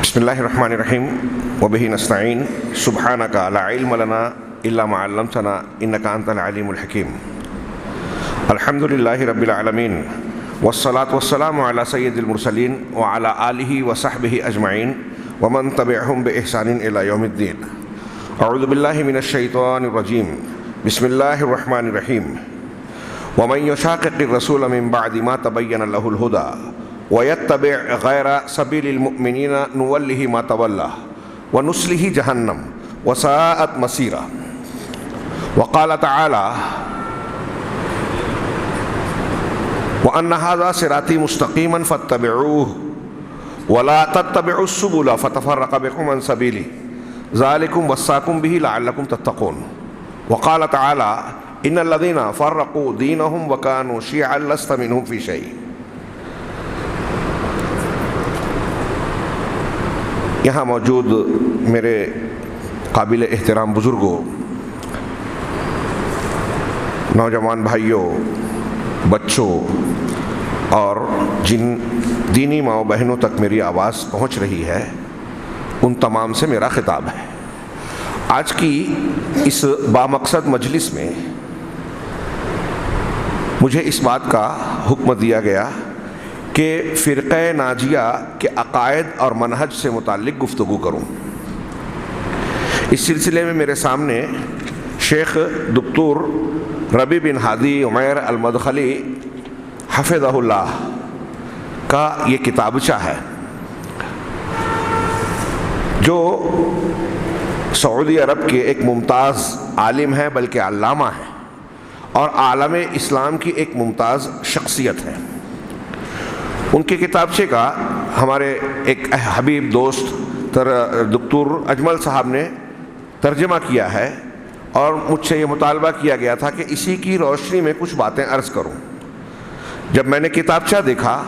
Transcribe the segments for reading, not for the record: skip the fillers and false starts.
بسم اللہ الرحمن الرحیم وبہ نستعین سبحانک لا علم لنا الا ما علمتنا انک انت العلیم الحکیم الحمد للہ رب العالمین والصلاة والسلام علی سید المرسلین وعلی آلہ وصحبہ اجمعین ومن تبعہم بإحسان الی یوم الدین اعوذ باللہ من الشیطان الرجیم بسم اللہ الرحمن الرحیم ومن یشاقق الرسول من بعد ما تبین له الہدی وَيَتَّبِعْ غَيْرَ سَبِيلِ الْمُؤْمِنِينَ نُوَلِّهِ مَا تَوَلَّى وَنُصْلِهِ جَهَنَّمَ وَسَاءَتْ مَصِيرًا وَقَالَ تَعَالَى وَأَنَّ هَذَا صِرَاطِي مُسْتَقِيمًا فَاتَّبِعُوهُ وَلَا تَتَّبِعُوا السُّبُلَ فَتَفَرَّقَ بِكُمْ عَنْ سَبِيلِهِ ذَلِكُمْ وَصَّاكُمْ بِهِ لَعَلَّكُمْ تَتَّقُونَ وَقَالَ تَعَالَى إِنَّ الَّذِينَ فَرَّقُوا دِينَهُمْ وَكَانُوا شِيَعًا لَّسْتَ مِنْهُمْ فِي شَيْءٍ۔ یہاں موجود میرے قابل احترام بزرگوں، نوجوان بھائیوں، بچوں اور جن دینی ماں و بہنوں تک میری آواز پہنچ رہی ہے، ان تمام سے میرا خطاب ہے۔ آج کی اس بامقصد مجلس میں مجھے اس بات کا حکم دیا گیا کہ فرقہ ناجیہ کے عقائد اور منہج سے متعلق گفتگو کروں۔ اس سلسلے میں میرے سامنے شیخ دکتور ربیع بن ہادی عمیر المدخلی حفظہ اللہ کا یہ کتابچہ ہے، جو سعودی عرب کے ایک ممتاز عالم ہے، بلکہ علامہ ہے، اور عالم اسلام کی ایک ممتاز شخصیت ہے۔ ان کے کتابچے کا ہمارے ایک حبیب دوست دکتور اجمل صاحب نے ترجمہ کیا ہے، اور مجھ سے یہ مطالبہ کیا گیا تھا کہ اسی کی روشنی میں کچھ باتیں عرض کروں۔ جب میں نے کتابچہ دیکھا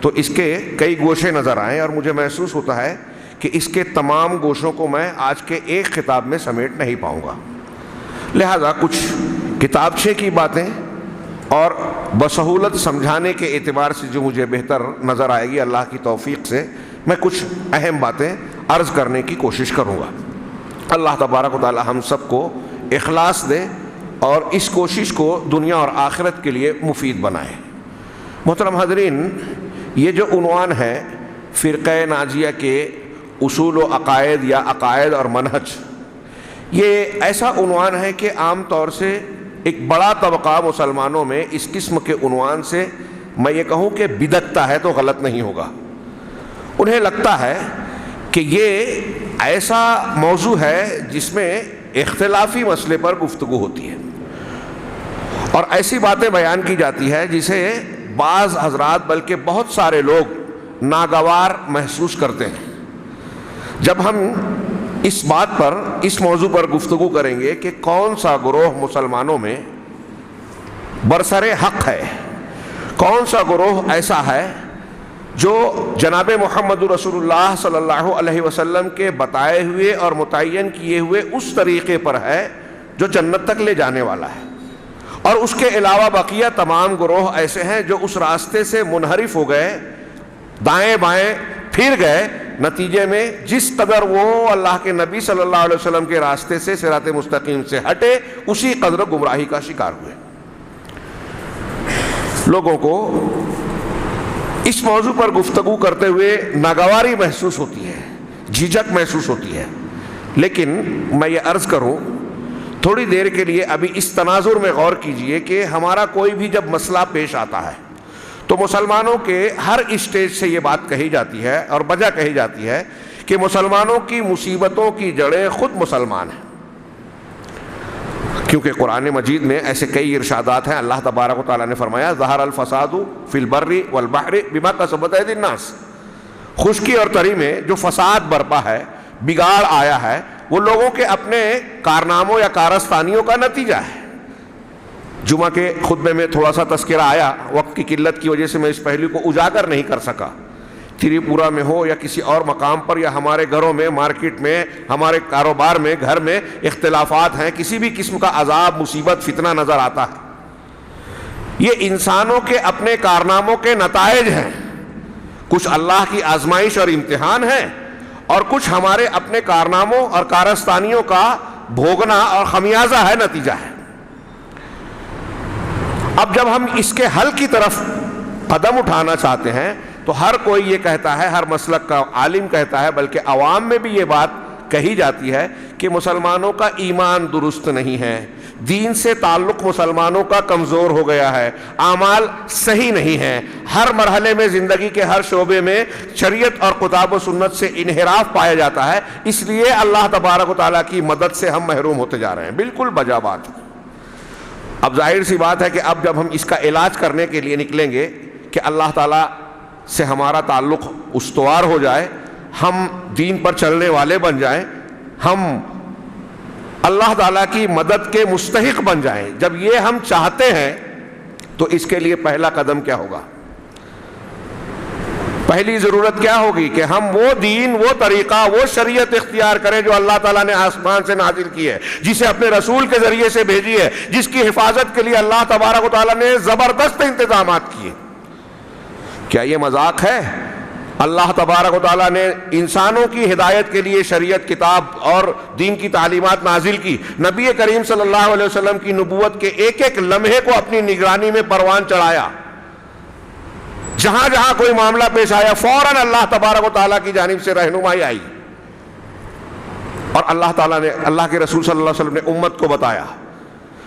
تو اس کے کئی گوشے نظر آئے، اور مجھے محسوس ہوتا ہے کہ اس کے تمام گوشوں کو میں آج کے ایک خطاب میں سمیٹ نہیں پاؤں گا، لہذا کچھ کتابچے کی باتیں اور بسہولت سمجھانے کے اعتبار سے جو مجھے بہتر نظر آئے گی اللہ کی توفیق سے، میں کچھ اہم باتیں عرض کرنے کی کوشش کروں گا۔ اللہ تبارک و تعالی ہم سب کو اخلاص دے اور اس کوشش کو دنیا اور آخرت کے لیے مفید بنائے۔ محترم حاضرین، یہ جو عنوان ہے فرقہ ناجیہ کے اصول و عقائد یا عقائد اور منہج، یہ ایسا عنوان ہے کہ عام طور سے ایک بڑا طبقہ مسلمانوں میں اس قسم کے عنوان سے میں یہ کہوں کہ بدعتا ہے تو غلط نہیں ہوگا۔ انہیں لگتا ہے کہ یہ ایسا موضوع ہے جس میں اختلافی مسئلے پر گفتگو ہوتی ہے، اور ایسی باتیں بیان کی جاتی ہے جسے بعض حضرات بلکہ بہت سارے لوگ ناگوار محسوس کرتے ہیں۔ جب ہم اس بات پر، اس موضوع پر گفتگو کریں گے کہ کون سا گروہ مسلمانوں میں برسر حق ہے، کون سا گروہ ایسا ہے جو جناب محمد رسول اللہ صلی اللہ علیہ وسلم کے بتائے ہوئے اور متعین کیے ہوئے اس طریقے پر ہے جو جنت تک لے جانے والا ہے، اور اس کے علاوہ بقیہ تمام گروہ ایسے ہیں جو اس راستے سے منحرف ہو گئے، دائیں بائیں پھر گئے، نتیجے میں جس قدر وہ اللہ کے نبی صلی اللہ علیہ وسلم کے راستے سے صراط مستقیم سے ہٹے، اسی قدر گمراہی کا شکار ہوئے۔ لوگوں کو اس موضوع پر گفتگو کرتے ہوئے ناگواری محسوس ہوتی ہے، جھجک محسوس ہوتی ہے، لیکن میں یہ عرض کروں، تھوڑی دیر کے لیے ابھی اس تناظر میں غور کیجئے کہ ہمارا کوئی بھی جب مسئلہ پیش آتا ہے تو مسلمانوں کے ہر اسٹیج سے یہ بات کہی جاتی ہے اور وجہ کہی جاتی ہے کہ مسلمانوں کی مصیبتوں کی جڑیں خود مسلمان ہیں، کیونکہ قرآن مجید میں ایسے کئی ارشادات ہیں۔ اللہ تبارک و تعالیٰ نے فرمایا ظہر الفساد فی البر والبحر بما کسبت ایدی الناس، خشکی اور تری میں جو فساد برپا ہے، بگاڑ آیا ہے، وہ لوگوں کے اپنے کارناموں یا کارستانیوں کا نتیجہ ہے۔ جمعہ کے خطبے میں تھوڑا سا تذکرہ آیا، وقت کی قلت کی وجہ سے میں اس پہلو کو اجاگر نہیں کر سکا۔ تری پورہ میں ہو یا کسی اور مقام پر، یا ہمارے گھروں میں، مارکیٹ میں، ہمارے کاروبار میں، گھر میں اختلافات ہیں، کسی بھی قسم کا عذاب، مصیبت، فتنہ نظر آتا ہے، یہ انسانوں کے اپنے کارناموں کے نتائج ہیں۔ کچھ اللہ کی آزمائش اور امتحان ہے، اور کچھ ہمارے اپنے کارناموں اور کارستانیوں کا بھوگنا اور خمیازہ ہے، نتیجہ ہے۔ اب جب ہم اس کے حل کی طرف قدم اٹھانا چاہتے ہیں تو ہر کوئی یہ کہتا ہے، ہر مسلک کا عالم کہتا ہے، بلکہ عوام میں بھی یہ بات کہی جاتی ہے کہ مسلمانوں کا ایمان درست نہیں ہے، دین سے تعلق مسلمانوں کا کمزور ہو گیا ہے، اعمال صحیح نہیں ہیں، ہر مرحلے میں زندگی کے ہر شعبے میں شریعت اور کتاب و سنت سے انحراف پایا جاتا ہے، اس لیے اللہ تبارک و تعالیٰ کی مدد سے ہم محروم ہوتے جا رہے ہیں۔ بالکل بجا بات۔ اب ظاہر سی بات ہے کہ اب جب ہم اس کا علاج کرنے کے لیے نکلیں گے کہ اللہ تعالیٰ سے ہمارا تعلق استوار ہو جائے، ہم دین پر چلنے والے بن جائیں، ہم اللہ تعالیٰ کی مدد کے مستحق بن جائیں، جب یہ ہم چاہتے ہیں تو اس کے لیے پہلا قدم کیا ہوگا؟ پہلی ضرورت کیا ہوگی کہ ہم وہ دین، وہ طریقہ، وہ شریعت اختیار کریں جو اللہ تعالیٰ نے آسمان سے نازل کی ہے، جسے اپنے رسول کے ذریعے سے بھیجی ہے، جس کی حفاظت کے لیے اللہ تبارک و تعالیٰ نے زبردست انتظامات کیے۔ کیا یہ مذاق ہے؟ اللہ تبارک و تعالیٰ نے انسانوں کی ہدایت کے لیے شریعت، کتاب اور دین کی تعلیمات نازل کی، نبی کریم صلی اللہ علیہ وسلم کی نبوت کے ایک ایک لمحے کو اپنی نگرانی میں پروان چڑھایا، جہاں جہاں کوئی معاملہ پیش آیا فوراً اللہ تبارک و تعالیٰ کی جانب سے رہنمائی آئی، اور اللہ تعالیٰ نے، اللہ کے رسول صلی اللہ علیہ وسلم نے امت کو بتایا،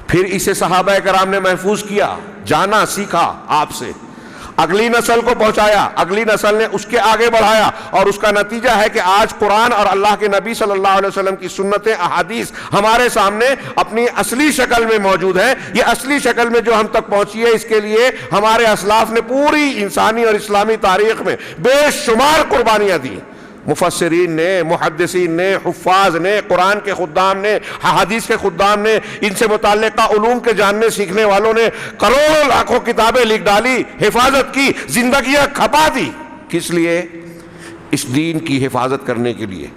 پھر اسے صحابہ کرام نے محفوظ کیا، جانا، سیکھا آپ سے، اگلی نسل کو پہنچایا، اگلی نسل نے اس کے آگے بڑھایا، اور اس کا نتیجہ ہے کہ آج قرآن اور اللہ کے نبی صلی اللہ علیہ وسلم کی سنتیں، احادیث ہمارے سامنے اپنی اصلی شکل میں موجود ہے۔ یہ اصلی شکل میں جو ہم تک پہنچی ہے، اس کے لیے ہمارے اسلاف نے پوری انسانی اور اسلامی تاریخ میں بے شمار قربانیاں دی، مفسرین نے، محدثین نے، حفاظ نے، قرآن کے خدام نے، حدیث کے خدام نے، ان سے متعلقہ علوم کے جاننے سیکھنے والوں نے کروڑوں لاکھوں کتابیں لکھ ڈالی، حفاظت کی، زندگیاں کھپا دی۔ کس لیے؟ اس دین کی حفاظت کرنے کے لیے۔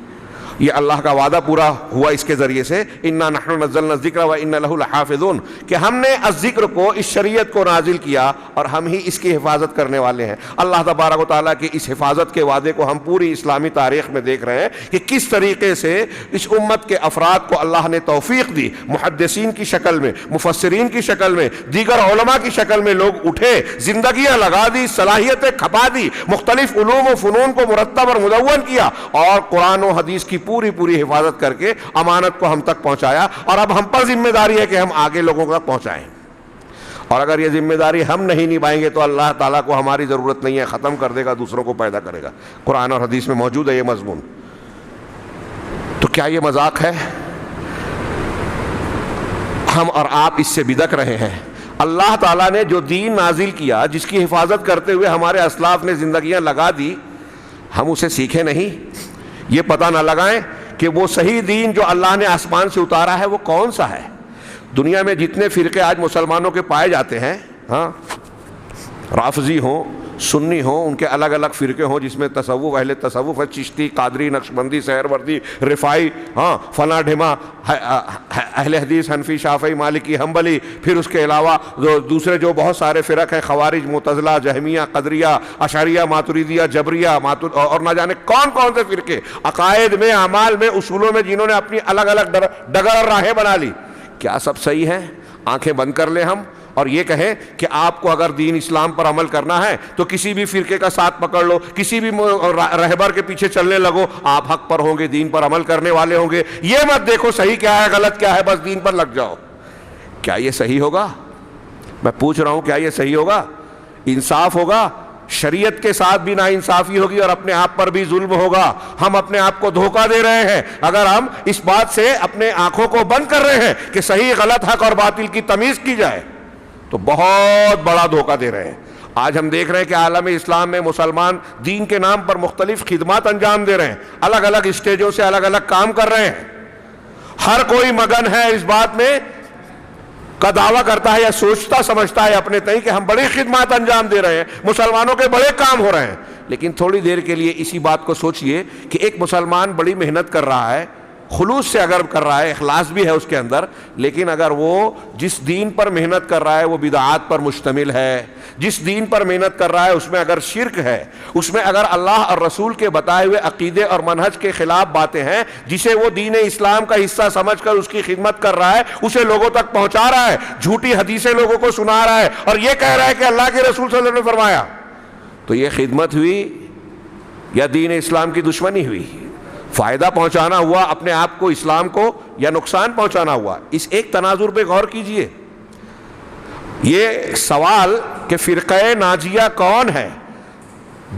یہ اللہ کا وعدہ پورا ہوا اس کے ذریعے سے، انا نحن نزلنا الذکر وانا لہ لحافظون، کہ ہم نے الذکر کو، اس شریعت کو نازل کیا اور ہم ہی اس کی حفاظت کرنے والے ہیں۔ اللہ تبارک و تعالیٰ کی اس حفاظت کے وعدے کو ہم پوری اسلامی تاریخ میں دیکھ رہے ہیں کہ کس طریقے سے اس امت کے افراد کو اللہ نے توفیق دی، محدثین کی شکل میں، مفسرین کی شکل میں، دیگر علماء کی شکل میں لوگ اٹھے، زندگیاں لگا دی، صلاحیتیں کھپا دی، مختلف علوم و فنون کو مرتب اور مدون کیا، اور قرآن و حدیث کی پوری حفاظت کر کے امانت کو ہم تک پہنچایا، اور اب ہم پر ذمہ داری ہے کہ ہم آگے لوگوں تک پہنچائیں۔ اور اگر یہ ذمہ داری ہم نہیں نبھائیں گے تو اللہ تعالیٰ کو ہماری ضرورت نہیں ہے، ختم کر دے گا، دوسروں کو پیدا کرے گا۔ قرآن اور حدیث میں موجود ہے یہ مضمون۔ تو کیا یہ مذاق ہے؟ ہم اور آپ اس سے بدک رہے ہیں۔ اللہ تعالیٰ نے جو دین نازل کیا، جس کی حفاظت کرتے ہوئے ہمارے اسلاف نے زندگیاں لگا دی، ہم اسے سیکھیں نہیں، یہ پتہ نہ لگائیں کہ وہ صحیح دین جو اللہ نے آسمان سے اتارا ہے وہ کون سا ہے۔ دنیا میں جتنے فرقے آج مسلمانوں کے پائے جاتے ہیں، ہاں، رافضی ہوں، سنی ہوں، ان کے الگ الگ فرقے ہوں، جس میں تصوف، اہل تصوف ہے، چشتی، قادری، نقشبندی، سہروردی، رفاعی، ہاں، فلاں ڈھما، اہل حدیث، حنفی، شافعی، مالکی، حنبلی، پھر اس کے علاوہ دوسرے جو بہت سارے فرق ہیں، خوارج، معتزلہ، جہمیہ، قدریہ، اشعریہ، ماتریدیہ، جبریہ، اور نہ جانے کون کون سے فرقے، عقائد میں، اعمال میں، اصولوں میں، جنہوں نے اپنی الگ الگ ڈگر اور راہیں بنا لی۔ کیا سب صحیح ہے؟ آنکھیں بند کر لیں ہم اور یہ کہیں کہ آپ کو اگر دین اسلام پر عمل کرنا ہے تو کسی بھی فرقے کا ساتھ پکڑ لو، کسی بھی رہبر کے پیچھے چلنے لگو، آپ حق پر ہوں گے، دین پر عمل کرنے والے ہوں گے، یہ مت دیکھو صحیح کیا ہے غلط کیا ہے، بس دین پر لگ جاؤ۔ کیا یہ صحیح ہوگا؟ میں پوچھ رہا ہوں، کیا یہ صحیح ہوگا؟ انصاف ہوگا؟ شریعت کے ساتھ بھی ناانصافی ہوگی اور اپنے آپ پر بھی ظلم ہوگا۔ ہم اپنے آپ کو دھوکہ دے رہے ہیں اگر ہم اس بات سے اپنے آنکھوں کو بند کر رہے ہیں کہ صحیح غلط، حق اور باطل کی تمیز کی جائے، تو بہت بڑا دھوکہ دے رہے ہیں۔ آج ہم دیکھ رہے ہیں کہ عالم اسلام میں مسلمان دین کے نام پر مختلف خدمات انجام دے رہے ہیں، الگ الگ اسٹیجوں سے الگ الگ کام کر رہے ہیں، ہر کوئی مگن ہے اس بات میں کا دعویٰ کرتا ہے یا سوچتا سمجھتا ہے اپنے تئیں کہ ہم بڑی خدمات انجام دے رہے ہیں، مسلمانوں کے بڑے کام ہو رہے ہیں۔ لیکن تھوڑی دیر کے لیے اسی بات کو سوچئے کہ ایک مسلمان بڑی محنت کر رہا ہے، خلوص سے اگر کر رہا ہے، اخلاص بھی ہے اس کے اندر، لیکن اگر وہ جس دین پر محنت کر رہا ہے وہ بدعات پر مشتمل ہے، جس دین پر محنت کر رہا ہے اس میں اگر شرک ہے، اس میں اگر اللہ اور رسول کے بتائے ہوئے عقیدے اور منہج کے خلاف باتیں ہیں، جسے وہ دین اسلام کا حصہ سمجھ کر اس کی خدمت کر رہا ہے، اسے لوگوں تک پہنچا رہا ہے، جھوٹی حدیثیں لوگوں کو سنا رہا ہے اور یہ کہہ رہا ہے کہ اللہ کے رسول صلی اللہ علیہ وسلم نے فرمایا، تو یہ خدمت ہوئی یا دین اسلام کی دشمنی ہوئی؟ فائدہ پہنچانا ہوا اپنے آپ کو، اسلام کو، یا نقصان پہنچانا ہوا؟ اس ایک تناظر پہ غور کیجئے۔ یہ سوال کہ فرقہ ناجیہ کون ہے،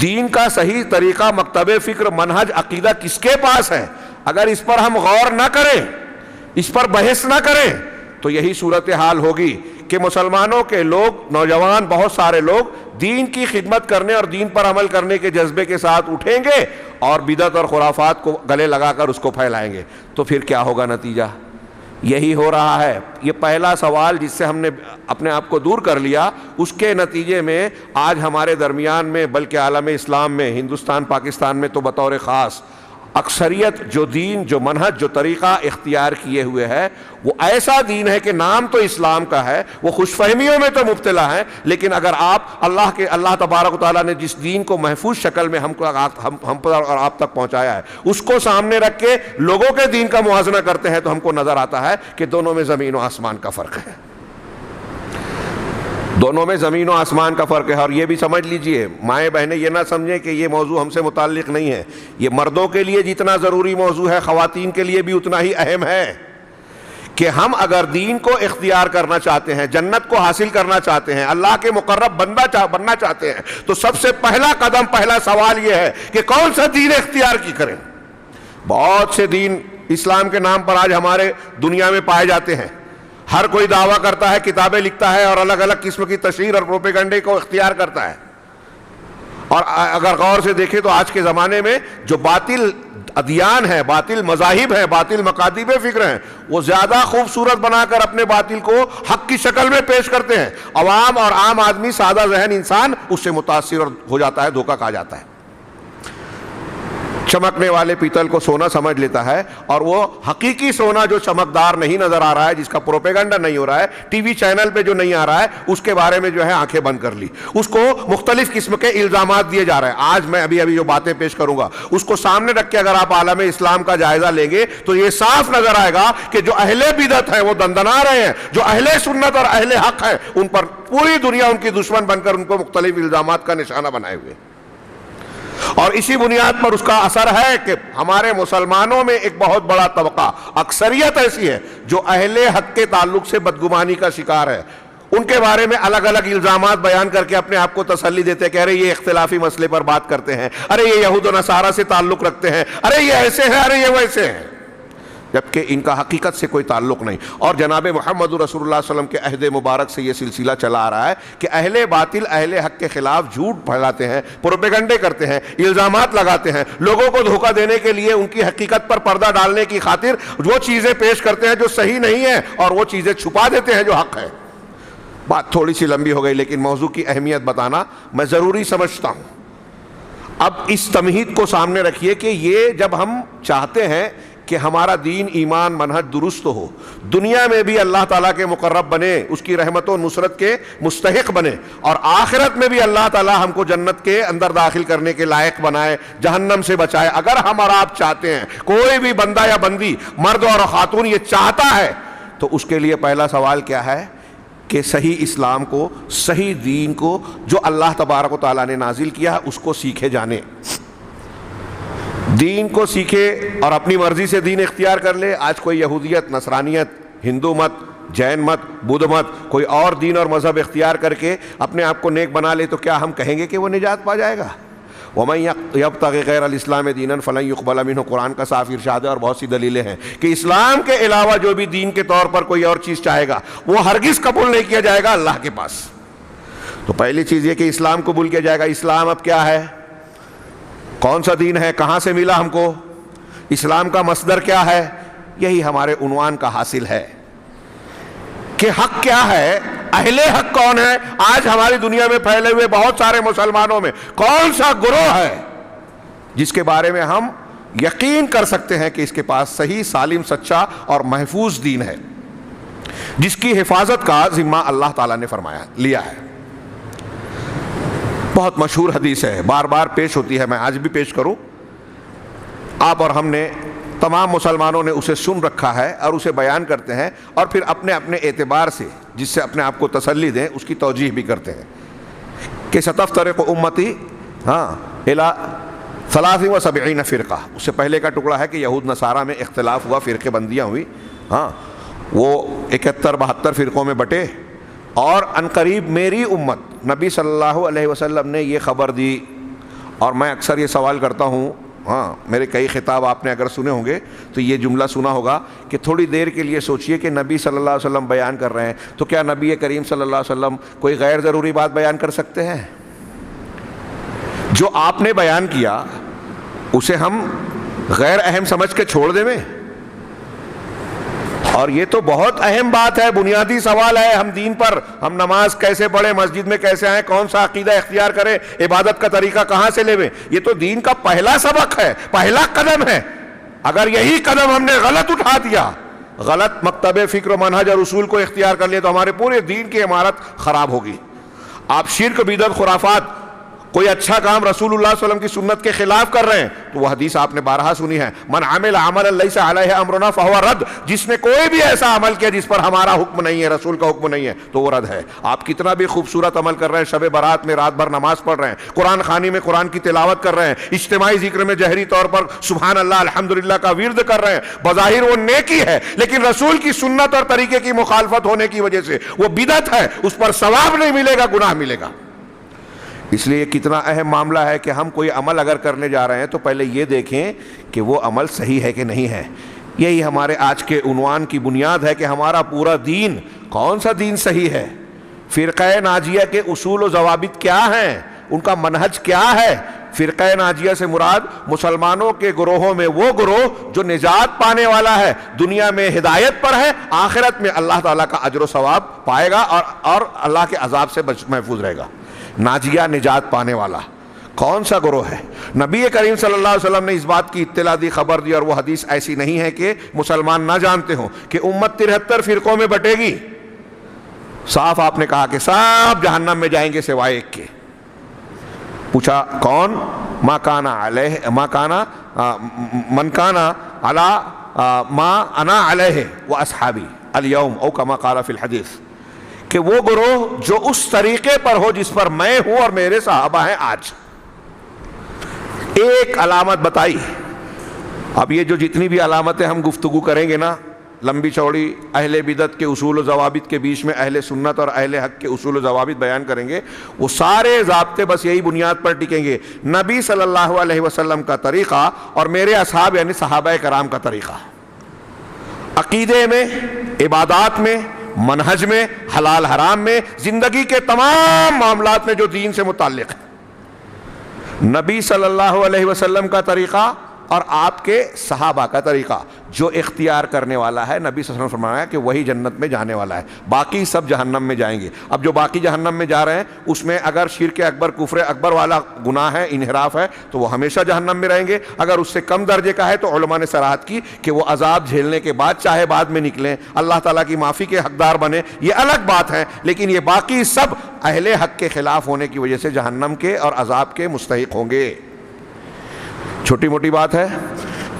دین کا صحیح طریقہ، مکتب فکر، منہج، عقیدہ کس کے پاس ہے، اگر اس پر ہم غور نہ کریں، اس پر بحث نہ کریں، تو یہی صورتحال ہوگی کہ مسلمانوں کے لوگ، نوجوان بہت سارے لوگ دین کی خدمت کرنے اور دین پر عمل کرنے کے جذبے کے ساتھ اٹھیں گے اور بدعت اور خرافات کو گلے لگا کر اس کو پھیلائیں گے، تو پھر کیا ہوگا نتیجہ؟ یہی ہو رہا ہے۔ یہ پہلا سوال جس سے ہم نے اپنے آپ کو دور کر لیا، اس کے نتیجے میں آج ہمارے درمیان میں، بلکہ عالم اسلام میں، ہندوستان پاکستان میں تو بطور خاص، اکثریت جو دین، جو منہج، جو طریقہ اختیار کیے ہوئے ہے وہ ایسا دین ہے کہ نام تو اسلام کا ہے، وہ خوش فہمیوں میں تو مبتلا ہے، لیکن اگر آپ اللہ تبارک و تعالیٰ نے جس دین کو محفوظ شکل میں ہم پر اور آپ تک پہنچایا ہے، اس کو سامنے رکھ کے لوگوں کے دین کا موازنہ کرتے ہیں تو ہم کو نظر آتا ہے کہ دونوں میں زمین و آسمان کا فرق ہے، دونوں میں زمین و آسمان کا فرق ہے۔ اور یہ بھی سمجھ لیجئے، مائیں بہنیں یہ نہ سمجھیں کہ یہ موضوع ہم سے متعلق نہیں ہے، یہ مردوں کے لیے جتنا ضروری موضوع ہے خواتین کے لیے بھی اتنا ہی اہم ہے کہ ہم اگر دین کو اختیار کرنا چاہتے ہیں، جنت کو حاصل کرنا چاہتے ہیں، اللہ کے مقرب بننا چاہتے ہیں، تو سب سے پہلا قدم، پہلا سوال یہ ہے کہ کون سا دین اختیار کی کریں۔ بہت سے دین اسلام کے نام پر آج ہمارے دنیا میں پائے جاتے ہیں، ہر کوئی دعویٰ کرتا ہے، کتابیں لکھتا ہے اور الگ الگ قسم کی تشہیر اور پروپیگنڈے کو اختیار کرتا ہے، اور اگر غور سے دیکھیں تو آج کے زمانے میں جو باطل ادیان ہیں، باطل مذاہب ہیں، باطل مکاتب فکر ہیں، وہ زیادہ خوبصورت بنا کر اپنے باطل کو حق کی شکل میں پیش کرتے ہیں، عوام اور عام آدمی، سادہ ذہن انسان اس سے متاثر ہو جاتا ہے، دھوکہ کھا جاتا ہے، چمکنے والے پیتل کو سونا سمجھ لیتا ہے، اور وہ حقیقی سونا جو چمکدار نہیں نظر آ رہا ہے، جس کا پروپیگنڈا نہیں ہو رہا ہے، ٹی وی چینل پہ جو نہیں آ رہا ہے، اس کے بارے میں جو ہے آنکھیں بند کر لی، اس کو مختلف قسم کے الزامات دیے جا رہے ہیں۔ آج میں ابھی جو باتیں پیش کروں گا اس کو سامنے رکھ کے اگر آپ عالم اسلام کا جائزہ لیں گے تو یہ صاف نظر آئے گا کہ جو اہل بدعت ہیں وہ دندنا رہے ہیں، جو اہل سنت اور اہل حق ہیں ان پر پوری دنیا ان کی دشمن بن کر ان کو مختلف الزامات کا نشانہ بنائے ہوئے، اور اسی بنیاد پر اس کا اثر ہے کہ ہمارے مسلمانوں میں ایک بہت بڑا طبقہ، اکثریت ایسی ہے جو اہل حق کے تعلق سے بدگمانی کا شکار ہے، ان کے بارے میں الگ الگ الزامات بیان کر کے اپنے آپ کو تسلی دیتے ہیں، کہہ رہے یہ اختلافی مسئلے پر بات کرتے ہیں، ارے یہ یہود و نصارہ سے تعلق رکھتے ہیں، ارے یہ ایسے ہیں، ارے یہ ویسے ہیں، جبکہ ان کا حقیقت سے کوئی تعلق نہیں۔ اور جناب محمد رسول اللہ صلی اللہ علیہ وسلم کے عہد مبارک سے یہ سلسلہ چلا آ رہا ہے کہ اہل باطل اہل حق کے خلاف جھوٹ پھیلاتے ہیں، پروپیگنڈے کرتے ہیں، الزامات لگاتے ہیں، لوگوں کو دھوکہ دینے کے لیے ان کی حقیقت پر پردہ ڈالنے کی خاطر وہ چیزیں پیش کرتے ہیں جو صحیح نہیں ہیں، اور وہ چیزیں چھپا دیتے ہیں جو حق ہے۔ بات تھوڑی سی لمبی ہو گئی، لیکن موضوع کی اہمیت بتانا میں ضروری سمجھتا ہوں۔ اب اس تمہید کو سامنے رکھیے کہ یہ جب ہم چاہتے ہیں کہ ہمارا دین، ایمان، منہج درست ہو، دنیا میں بھی اللہ تعالیٰ کے مقرب بنے، اس کی رحمت و نصرت کے مستحق بنے، اور آخرت میں بھی اللہ تعالیٰ ہم کو جنت کے اندر داخل کرنے کے لائق بنائے، جہنم سے بچائے، اگر ہم اور آپ چاہتے ہیں، کوئی بھی بندہ یا بندی، مرد اور خاتون یہ چاہتا ہے، تو اس کے لیے پہلا سوال کیا ہے کہ صحیح اسلام کو، صحیح دین کو جو اللہ تبارک و تعالیٰ نے نازل کیا ہے اس کو سیکھے جانے، دین کو سیکھے اور اپنی مرضی سے دین اختیار کر لے۔ آج کوئی یہودیت، نصرانیت، ہندو مت، جین مت، بدھ مت، کوئی اور دین اور مذہب اختیار کر کے اپنے آپ کو نیک بنا لے تو کیا ہم کہیں گے کہ وہ نجات پا جائے گا؟ وَمَن يَبْتَغِ غَيْرَ الْإِسْلَامِ دِينًا فَلَن يُقْبَلَ مِنْهُ، قرآن کا صاف ارشاد ہے، اور بہت سی دلیلیں ہیں کہ اسلام کے علاوہ جو بھی دین کے طور پر کوئی اور چیز چاہے گا وہ ہرگز قبول نہیں کیا جائے گا اللہ کے پاس۔ تو پہلی چیز یہ کہ اسلام قبول کیا جائے گا۔ اسلام اب کیا ہے؟ کون سا دین ہے؟ کہاں سے ملا ہم کو؟ اسلام کا مصدر کیا ہے؟ یہی ہمارے عنوان کا حاصل ہے کہ حق کیا ہے، اہل حق کون ہے۔ آج ہماری دنیا میں پھیلے ہوئے بہت سارے مسلمانوں میں کون سا گروہ ہے جس کے بارے میں ہم یقین کر سکتے ہیں کہ اس کے پاس صحیح، سالم، سچا اور محفوظ دین ہے، جس کی حفاظت کا ذمہ اللہ تعالیٰ نے فرمایا لیا ہے۔ بہت مشہور حدیث ہے، بار بار پیش ہوتی ہے، میں آج بھی پیش کروں۔ آپ اور ہم نے، تمام مسلمانوں نے اسے سن رکھا ہے اور اسے بیان کرتے ہیں، اور پھر اپنے اپنے اعتبار سے جس سے اپنے آپ کو تسلی دیں اس کی توجیح بھی کرتے ہیں کہ ستفترق امتی الی 73 فرقہ۔ اس سے پہلے کا ٹکڑا ہے کہ یہود نصارہ میں اختلاف ہوا، فرقے بندیاں ہوئی، وہ 71-72 فرقوں میں بٹے، اور عنقریب میری امت، نبی صلی اللہ علیہ وسلم نے یہ خبر دی۔ اور میں اکثر یہ سوال کرتا ہوں، میرے کئی خطاب آپ نے اگر سنے ہوں گے تو یہ جملہ سنا ہوگا کہ تھوڑی دیر کے لیے سوچئے کہ نبی صلی اللہ علیہ وسلم بیان کر رہے ہیں تو کیا نبی کریم صلی اللہ علیہ وسلم کوئی غیر ضروری بات بیان کر سکتے ہیں؟ جو آپ نے بیان کیا اسے ہم غیر اہم سمجھ کے چھوڑ دیں؟ اور یہ تو بہت اہم بات ہے، بنیادی سوال ہے ہم دین پر، ہم نماز کیسے پڑھیں، مسجد میں کیسے آئیں، کون سا عقیدہ اختیار کریں، عبادت کا طریقہ کہاں سے لیں، یہ تو دین کا پہلا سبق ہے، پہلا قدم ہے۔ اگر یہی قدم ہم نے غلط اٹھا دیا، غلط مکتب فکر و منہج اور اصول کو اختیار کر لیا، تو ہمارے پورے دین کی عمارت خراب ہوگی۔ آپ شرک، بدعت، خرافات، کوئی اچھا کام رسول اللہ صلی اللہ علیہ وسلم کی سنت کے خلاف کر رہے ہیں تو وہ حدیث آپ نے بارہا سنی ہے، من عمل عملا لیس علیہ امرنا فہو رد، جس نے کوئی بھی ایسا عمل کیا جس پر ہمارا حکم نہیں ہے، رسول کا حکم نہیں ہے، تو وہ رد ہے۔ آپ کتنا بھی خوبصورت عمل کر رہے ہیں، شب برات میں رات بھر نماز پڑھ رہے ہیں، قرآن خوانی میں قرآن کی تلاوت کر رہے ہیں، اجتماعی ذکر میں جہری طور پر سبحان اللہ الحمدللہ کا ورد کر رہے ہیں، بظاہر وہ نیکی ہے، لیکن رسول کی سنت اور طریقے کی مخالفت ہونے کی وجہ سے وہ بدعت ہے، اس پر ثواب نہیں ملے گا، گناہ ملے گا۔ اس لیے کتنا اہم معاملہ ہے کہ ہم کوئی عمل اگر کرنے جا رہے ہیں تو پہلے یہ دیکھیں کہ وہ عمل صحیح ہے کہ نہیں ہے۔ یہی ہمارے آج کے عنوان کی بنیاد ہے کہ ہمارا پورا دین کون سا دین صحیح ہے، فرقہ ناجیہ کے اصول و ضوابط کیا ہیں، ان کا منہج کیا ہے۔ فرقہ ناجیہ سے مراد مسلمانوں کے گروہوں میں وہ گروہ جو نجات پانے والا ہے، دنیا میں ہدایت پر ہے، آخرت میں اللہ تعالیٰ کا اجر و ثواب پائے گا اور اللہ کے عذاب سے محفوظ رہے گا۔ ناجیہ، نجات پانے والا کون سا گروہ ہے؟ نبی کریم صلی اللہ علیہ وسلم نے اس بات کی اطلاع دی، خبر دی، اور وہ حدیث ایسی نہیں ہے کہ مسلمان نہ جانتے ہوں کہ امت 73 فرقوں میں بٹے گی۔ صاف آپ نے کہا کہ سب جہنم میں جائیں گے سوائے ایک کے۔ پوچھا کون؟ ما کان علیہ من کان علی ما انا علیہ واصحابی اليوم او کما قال فی الحدیث، کہ وہ گروہ جو اس طریقے پر ہو جس پر میں ہوں اور میرے صحابہ ہیں آج۔ ایک علامت بتائی۔ اب یہ جو جتنی بھی علامتیں ہم گفتگو کریں گے نا، لمبی چوڑی، اہل بدعت کے اصول و ضوابط کے بیچ میں اہل سنت اور اہل حق کے اصول و ضوابط بیان کریں گے، وہ سارے ضابطے بس یہی بنیاد پر ٹکیں گے، نبی صلی اللہ علیہ وسلم کا طریقہ اور میرے اصحاب یعنی صحابہ کرام کا طریقہ، عقیدے میں، عبادات میں، منہج میں، حلال حرام میں، زندگی کے تمام معاملات میں جو دین سے متعلق ہے۔ نبی صلی اللہ علیہ وسلم کا طریقہ اور آپ کے صحابہ کا طریقہ جو اختیار کرنے والا ہے، نبی صلی اللہ علیہ وسلم نے فرمایا کہ وہی جنت میں جانے والا ہے، باقی سب جہنم میں جائیں گے۔ اب جو باقی جہنم میں جا رہے ہیں اس میں اگر شرک اکبر، کفر اکبر والا گناہ ہے، انحراف ہے، تو وہ ہمیشہ جہنم میں رہیں گے۔ اگر اس سے کم درجے کا ہے تو علماء نے صراحت کی کہ وہ عذاب جھیلنے کے بعد چاہے بعد میں نکلیں، اللہ تعالیٰ کی معافی کے حقدار بنے، یہ الگ بات ہے، لیکن یہ باقی سب اہل حق کے خلاف ہونے کی وجہ سے جہنم کے اور عذاب کے مستحق ہوں گے۔ چھوٹی موٹی بات ہے،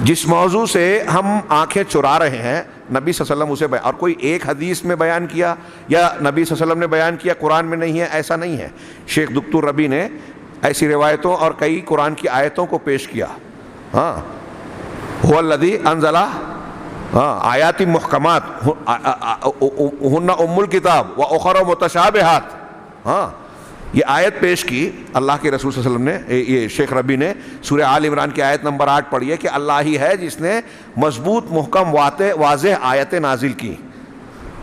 جس موضوع سے ہم آنکھیں چرا رہے ہیں، نبی صلی اللہ علیہ وسلم اسے اور کوئی ایک حدیث میں بیان کیا یا نبی صلی اللہ علیہ وسلم نے بیان کیا، قرآن میں نہیں ہے، ایسا نہیں ہے۔ شیخ دکتور ربی نے ایسی روایتوں اور کئی قرآن کی آیتوں کو پیش کیا۔ هو الذی انزل آیات محکمات ہن ام الکتاب واخر متشابہات، یہ آیت پیش کی اللہ کے رسول صلی اللہ علیہ وسلم نے۔ یہ شیخ ربی نے سورہ آل عمران کی آیت نمبر 8 پڑھی ہے کہ اللہ ہی ہے جس نے مضبوط، محکم، واضح آیتیں نازل کی،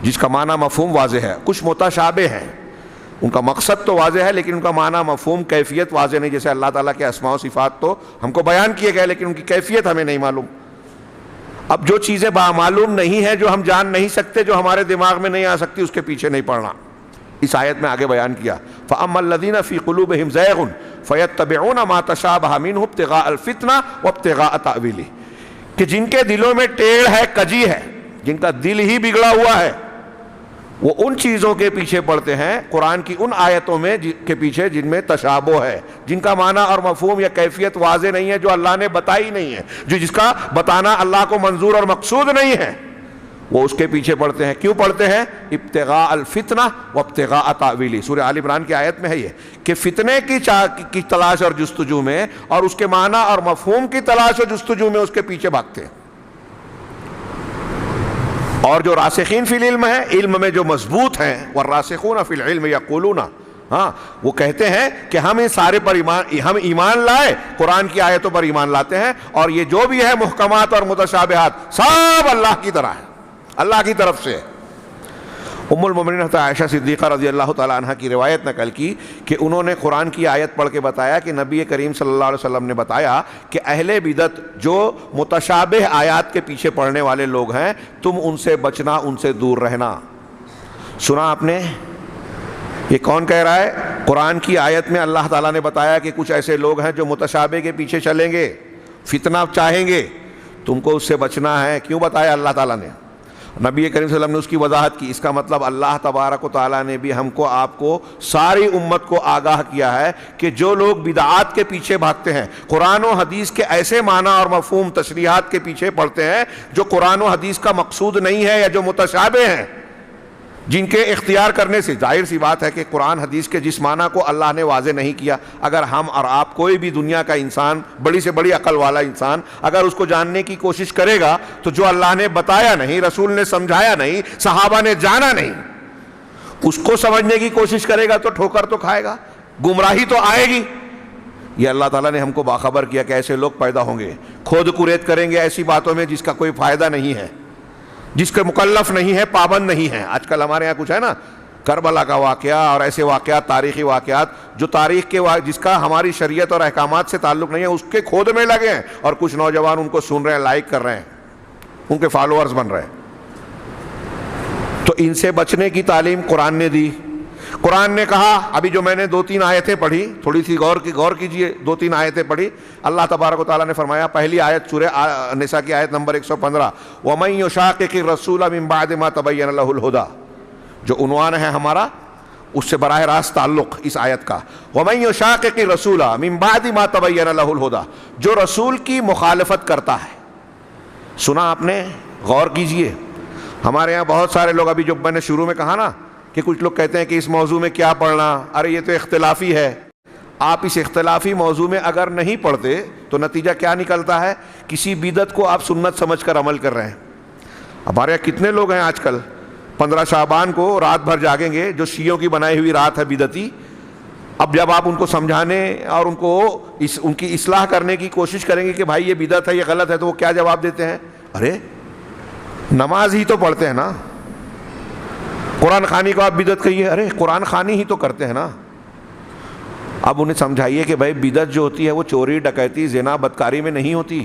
جس کا معنی مفہوم واضح ہے۔ کچھ متشابہ ہیں، ان کا مقصد تو واضح ہے لیکن ان کا معنی، مفہوم، کیفیت واضح نہیں۔ جیسے اللہ تعالیٰ کے اسماء و صفات تو ہم کو بیان کیے گئے لیکن ان کی کیفیت ہمیں نہیں معلوم۔ اب جو چیزیں معلوم نہیں ہیں، جو ہم جان نہیں سکتے، جو ہمارے دماغ میں نہیں آ سکتی، اس کے پیچھے نہیں پڑنا۔ اس آیت میں آگے بیان کیا، فَأَمَّا الَّذِينَ فِي قُلُوبِهِمْ زَيْغٌ فَيَتَّبِعُونَ مَا تَشَابَهَ مِنْهُ ابْتِغَاءَ الْفِتْنَةِ وَابْتِغَاءَ تَأْوِيلِهِ، کہ جن کے دلوں میں ٹیڑھ ہے، کجی ہے، جن کا دل ہی بگڑا ہوا ہے، وہ ان چیزوں کے پیچھے پڑتے ہیں، قرآن کی ان آیتوں میں کے پیچھے جن میں تشابہ ہے، جن کا معنی اور مفہوم یا کیفیت واضح نہیں ہے، جو اللہ نے بتائی نہیں ہے، جس کا بتانا اللہ کو منظور اور مقصود نہیں ہے، وہ اس کے پیچھے پڑتے ہیں۔ کیوں پڑتے ہیں؟ ابتغاء الفتنہ وابتغاء تاویلہ، سورہ آل عمران کی آیت میں ہے یہ، کہ فتنے کی تلاش اور جستجو میں اور اس کے معنی اور مفہوم کی تلاش اور جستجو میں اس کے پیچھے بھاگتے ہیں۔ اور جو راسخین فی العلم ہیں، علم میں جو مضبوط ہیں، والراسخون فی العلم یقولون، ہاں وہ کہتے ہیں کہ ہم ان سارے پر ہم ایمان لائے، قرآن کی آیتوں پر ایمان لاتے ہیں، اور یہ جو بھی ہے محکمات اور متشابہات سب اللہ کی طرح ہے، اللہ کی طرف سے۔ ام المومنین حضرت عائشہ صدیقہ رضی اللہ تعالیٰ عنہ کی روایت نقل کی کہ انہوں نے قرآن کی آیت پڑھ کے بتایا کہ نبی کریم صلی اللہ علیہ وسلم نے بتایا کہ اہل بدعت جو متشابہ آیات کے پیچھے پڑھنے والے لوگ ہیں، تم ان سے بچنا، ان سے دور رہنا۔ سنا آپ نے؟ یہ کون کہہ رہا ہے؟ قرآن کی آیت میں اللہ تعالیٰ نے بتایا کہ کچھ ایسے لوگ ہیں جو متشابہ کے پیچھے چلیں گے، فتنہ چاہیں گے، تم کو اس سے بچنا ہے۔ کیوں بتایا اللہ تعالیٰ نے؟ نبی کریم صلی اللہ علیہ وسلم نے اس کی وضاحت کی۔ اس کا مطلب اللہ تبارک و تعالیٰ نے بھی ہم کو، آپ کو، ساری امت کو آگاہ کیا ہے کہ جو لوگ بدعات کے پیچھے بھاگتے ہیں، قرآن و حدیث کے ایسے معنی اور مفہوم تشریحات کے پیچھے پڑتے ہیں جو قرآن و حدیث کا مقصود نہیں ہے یا جو متشابہ ہیں، جن کے اختیار کرنے سے ظاہر سی بات ہے کہ قرآن حدیث کے جس معنی کو اللہ نے واضح نہیں کیا، اگر ہم اور آپ، کوئی بھی دنیا کا انسان، بڑی سے بڑی عقل والا انسان، اگر اس کو جاننے کی کوشش کرے گا تو جو اللہ نے بتایا نہیں، رسول نے سمجھایا نہیں، صحابہ نے جانا نہیں، اس کو سمجھنے کی کوشش کرے گا تو ٹھوکر تو کھائے گا، گمراہی تو آئے گی۔ یہ اللہ تعالیٰ نے ہم کو باخبر کیا کہ ایسے لوگ پیدا ہوں گے، کھود کریت کریں گے ایسی باتوں میں جس کا کوئی فائدہ نہیں ہے، جس کے مکلف نہیں ہے، پابند نہیں ہے۔ آج کل ہمارے یہاں کچھ ہے نا، کربلا کا واقعہ اور ایسے واقعات، تاریخی واقعات جو تاریخ کے جس کا ہماری شریعت اور احکامات سے تعلق نہیں ہے، اس کے کھود میں لگے ہیں، اور کچھ نوجوان ان کو سن رہے ہیں، لائک کر رہے ہیں، ان کے فالوورز بن رہے ہیں۔ تو ان سے بچنے کی تعلیم قرآن نے دی۔ قرآن نے کہا، ابھی جو میں نے 2-3 آیتیں پڑھی، تھوڑی سی غور کیجئے، 2-3 آیتیں پڑھی، اللہ تبارک و تعالیٰ نے فرمایا، پہلی آیت سورہ نساء کی آیت نمبر 115، وَمَن يُشَاقِقِ الرَّسُولَ مِن بَعْدِ مَا تَبَيَّنَ لَهُ الْهُدَى، جو عنوان ہے ہمارا، اس سے براہ راست تعلق اس آیت کا، وَمَن يُشَاقِقِ الرَّسُولَ مِن بَعْدِ مَا تَبَيَّنَ لَهُ الْهُدَى، جو رسول کی مخالفت کرتا ہے۔ سنا آپ نے؟ غور کیجئے۔ ہمارے یہاں بہت سارے لوگ، ابھی جو میں نے شروع میں کہا نا کہ کچھ لوگ کہتے ہیں کہ اس موضوع میں کیا پڑھنا، ارے یہ تو اختلافی ہے۔ آپ اس اختلافی موضوع میں اگر نہیں پڑھتے تو نتیجہ کیا نکلتا ہے؟ کسی بدعت کو آپ سنت سمجھ کر عمل کر رہے ہیں۔ ہمارے یہاں کتنے لوگ ہیں آج کل 15 شعبان کو رات بھر جاگیں گے، جو شیعوں کی بنائی ہوئی رات ہے بدعتی۔ اب جب آپ ان کو سمجھانے اور ان کی اصلاح کرنے کی کوشش کریں گے کہ بھائی یہ بدعت ہے، یہ غلط ہے، تو وہ کیا جواب دیتے ہیں؟ ارے نماز ہی تو پڑھتے ہیں نا، قرآن خوانی کو آپ بدعت کہیے، ارے قرآن خوانی ہی تو کرتے ہیں نا۔ اب انہیں سمجھائیے کہ بھائی بدعت جو ہوتی ہے وہ چوری، ڈکیتی، زنا، بدکاری میں نہیں ہوتی۔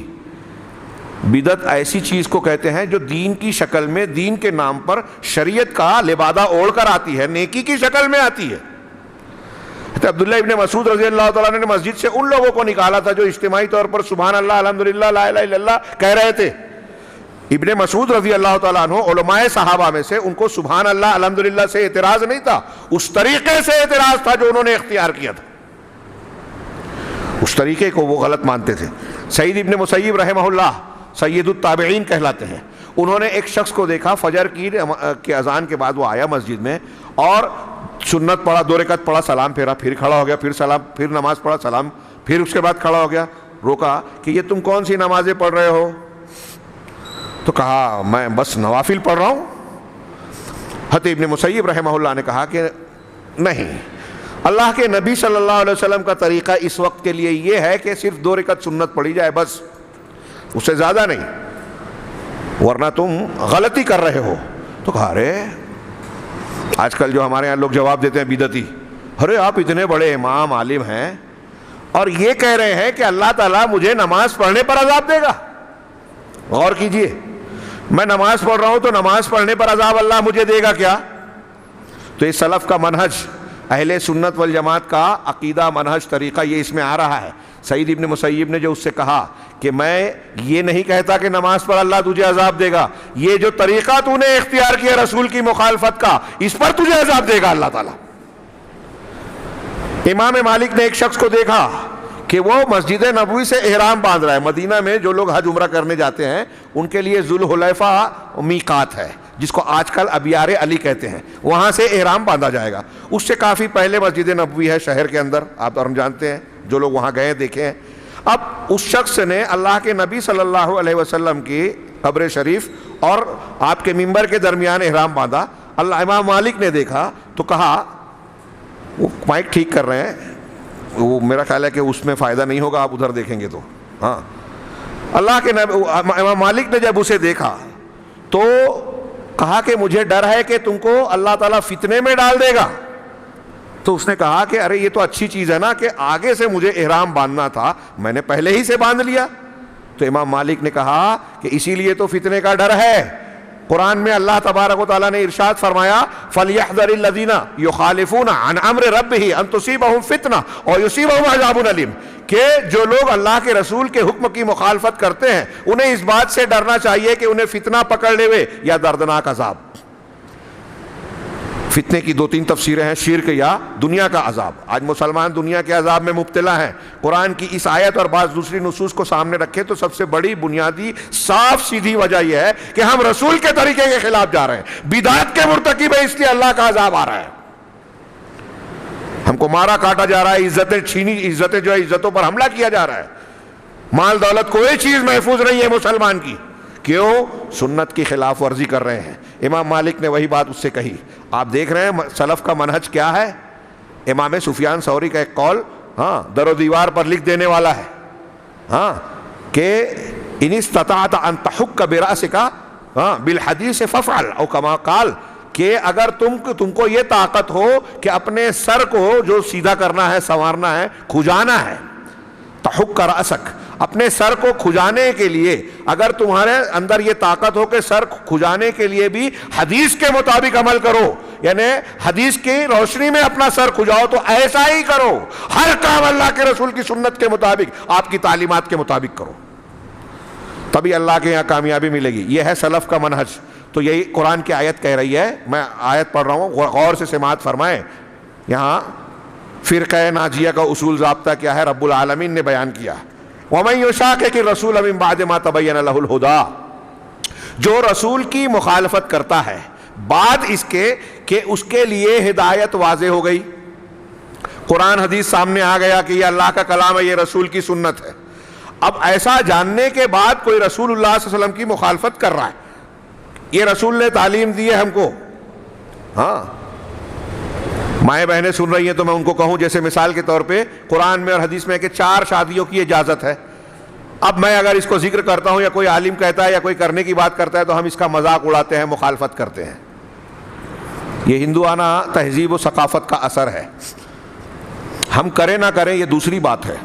بدعت ایسی چیز کو کہتے ہیں جو دین کی شکل میں، دین کے نام پر شریعت کا لبادہ اوڑھ کر آتی ہے، نیکی کی شکل میں آتی ہے۔ عبداللہ ابن مسعود رضی اللہ تعالیٰ نے مسجد سے ان لوگوں کو نکالا تھا جو اجتماعی طور پر سبحان اللہ، الحمدللہ، لا الہ الا اللہ کہہ رہے تھے۔ ابن مسعود رضی اللہ تعالیٰ عنہ علماء صحابہ میں سے، ان کو سبحان اللہ الحمدللہ سے اعتراض نہیں تھا، اس طریقے سے اعتراض تھا جو انہوں نے اختیار کیا تھا، اس طریقے کو وہ غلط مانتے تھے۔ سعید ابن مسیب رحمہ اللہ سید التابعین کہلاتے ہیں۔ انہوں نے ایک شخص کو دیکھا، فجر کی اذان کے بعد وہ آیا مسجد میں اور سنت پڑھا، 2 رکعت پڑھا، سلام پھیرا، پھر کھڑا ہو گیا، پھر سلام، پھر نماز پڑھا، سلام، پھر اس کے بعد کھڑا ہو گیا۔ روکا کہ یہ تم کون سی نمازیں پڑھ رہے ہو؟ تو کہا میں بس نوافل پڑھ رہا ہوں۔ حضرت ابن مسیب رحمہ اللہ نے کہا کہ نہیں، اللہ کے نبی صلی اللہ علیہ وسلم کا طریقہ اس وقت کے لیے یہ ہے کہ صرف 2 رکعت سنت پڑھی جائے، بس، اس سے زیادہ نہیں، ورنہ تم غلطی کر رہے ہو۔ تو کہا ارے آج کل جو ہمارے یہاں لوگ جواب دیتے ہیں بدعتی، ارے آپ اتنے بڑے امام عالم ہیں اور یہ کہہ رہے ہیں کہ اللہ تعالیٰ مجھے نماز پڑھنے پر عذاب دے گا۔ غور کیجئے، میں نماز پڑھ رہا ہوں تو نماز پڑھنے پر عذاب اللہ مجھے دے گا کیا؟ تو یہ سلف کا منہج اہل سنت والجماعت کا عقیدہ، منہج، طریقہ یہ اس میں آ رہا ہے۔ سعید ابن مسیب نے جو اس سے کہا کہ میں یہ نہیں کہتا کہ نماز پر اللہ تجھے عذاب دے گا، یہ جو طریقہ تو نے اختیار کیا رسول کی مخالفت کا، اس پر تجھے عذاب دے گا اللہ تعالیٰ۔ امام مالک نے ایک شخص کو دیکھا کہ وہ مسجد نبوی سے احرام باندھ رہا ہے۔ مدینہ میں جو لوگ حج عمرہ کرنے جاتے ہیں ان کے لیے ذوالحلیفہ میقات ہے، جس کو آج کل ابیار علی کہتے ہیں، وہاں سے احرام باندھا جائے گا۔ اس سے کافی پہلے مسجد نبوی ہے شہر کے اندر، آپ اور ہم جانتے ہیں، جو لوگ وہاں گئے دیکھے ہیں۔ اب اس شخص نے اللہ کے نبی صلی اللہ علیہ وسلم کی قبر شریف اور آپ کے ممبر کے درمیان احرام باندھا۔ امام مالک نے دیکھا تو کہا، وہ مائک ٹھیک کر رہے ہیں، وہ میرا خیال ہے کہ اس میں فائدہ نہیں ہوگا، آپ ادھر دیکھیں گے تو ہاں۔ اللہ کے نبی امام مالک نے جب اسے دیکھا تو کہا کہ مجھے ڈر ہے کہ تم کو اللہ تعالیٰ فتنے میں ڈال دے گا۔ تو اس نے کہا کہ ارے یہ تو اچھی چیز ہے نا کہ آگے سے مجھے احرام باندھنا تھا، میں نے پہلے ہی سے باندھ لیا۔ تو امام مالک نے کہا کہ اسی لیے تو فتنے کا ڈر ہے۔ قرآن میں اللہ تبارک و تعالیٰ نے ارشاد فرمایا فَلْيَحْذَرِ الَّذِينَ يُخَالِفُونَ عَنْ أَمْرِ رَبِّهِ أَن تُصِيبَهُمْ فِتْنَةٌ اور يُصِيبَهُمْ عَذَابٌ أَلِيمٌ، کہ جو لوگ اللہ کے رسول کے حکم کی مخالفت کرتے ہیں انہیں اس بات سے ڈرنا چاہیے کہ انہیں فتنہ پکڑ لے یا دردناک عذاب۔ فتنے کی دو تین تفسیریں ہیں، شرک یا دنیا کا عذاب۔ آج مسلمان دنیا کے عذاب میں مبتلا ہیں۔ قرآن کی اس آیت اور بعض دوسری نصوص کو سامنے رکھے تو سب سے بڑی بنیادی صاف سیدھی وجہ یہ ہے کہ ہم رسول کے طریقے کے خلاف جا رہے ہیں، بدعت کے مرتکب ہیں، اس لیے اللہ کا عذاب آ رہا ہے۔ ہم کو مارا کاٹا جا رہا ہے، عزتیں چھینی، عزتیں جو ہے عزتوں پر حملہ کیا جا رہا ہے، مال دولت کوئی چیز محفوظ نہیں ہے مسلمان کی۔ کیوں؟ سنت کی خلاف ورزی کر رہے ہیں۔ امام مالک نے وہی بات اس سے کہی۔ آپ دیکھ رہے ہیں سلف کا منہج کیا ہے۔ امام سفیان ثوری کا ایک قول در و دیوار پر لکھ دینے والا ہے کہ ان استطعت ان تحک برأسک بالحدیث فافعل او کما قال، کہ اگر تم کو یہ طاقت ہو کہ اپنے سر کو جو سیدھا کرنا ہے، سنوارنا ہے، کھجانا ہے، تحک رأسک، اپنے سر کو کھجانے کے لیے اگر تمہارے اندر یہ طاقت ہو کہ سر کھجانے کے لیے بھی حدیث کے مطابق عمل کرو، یعنی حدیث کی روشنی میں اپنا سر کھجاؤ، تو ایسا ہی کرو، ہر کام اللہ کے رسول کی سنت کے مطابق، آپ کی تعلیمات کے مطابق کرو، تبھی اللہ کے یہاں کامیابی ملے گی۔ یہ ہے سلف کا منہج۔ تو یہی قرآن کی آیت کہہ رہی ہے، میں آیت پڑھ رہا ہوں، غور سے سماعت فرمائیں۔ یہاں فرقہ ناجیہ کا اصول ضابطہ کیا ہے رب العالمین نے بیان کیا، وَمَن يُشَاقِقِ الرَّسُولَ مِن بَعْدِ مَا تَبَيَّنَ لَهُ الْهُدَىٰ، جو رسول کی مخالفت کرتا ہے بعد اس کے کہ اس کے لیے ہدایت واضح ہو گئی، قرآن حدیث سامنے آ گیا کہ یہ اللہ کا کلام ہے، یہ رسول کی سنت ہے۔ اب ایسا جاننے کے بعد کوئی رسول اللہ صلی اللہ علیہ وسلم کی مخالفت کر رہا ہے، یہ رسول نے تعلیم دی ہے ہم کو، مائیں بہنیں سن رہی ہیں تو میں ان کو کہوں، جیسے مثال کے طور پہ قرآن میں اور حدیث میں کہ 4 شادیوں کی اجازت ہے۔ اب میں اگر اس کو ذکر کرتا ہوں یا کوئی عالم کہتا ہے یا کوئی کرنے کی بات کرتا ہے تو ہم اس کا مذاق اڑاتے ہیں، مخالفت کرتے ہیں۔ یہ ہندوانہ تہذیب و ثقافت کا اثر ہے۔ ہم کریں نہ کریں یہ دوسری بات ہے،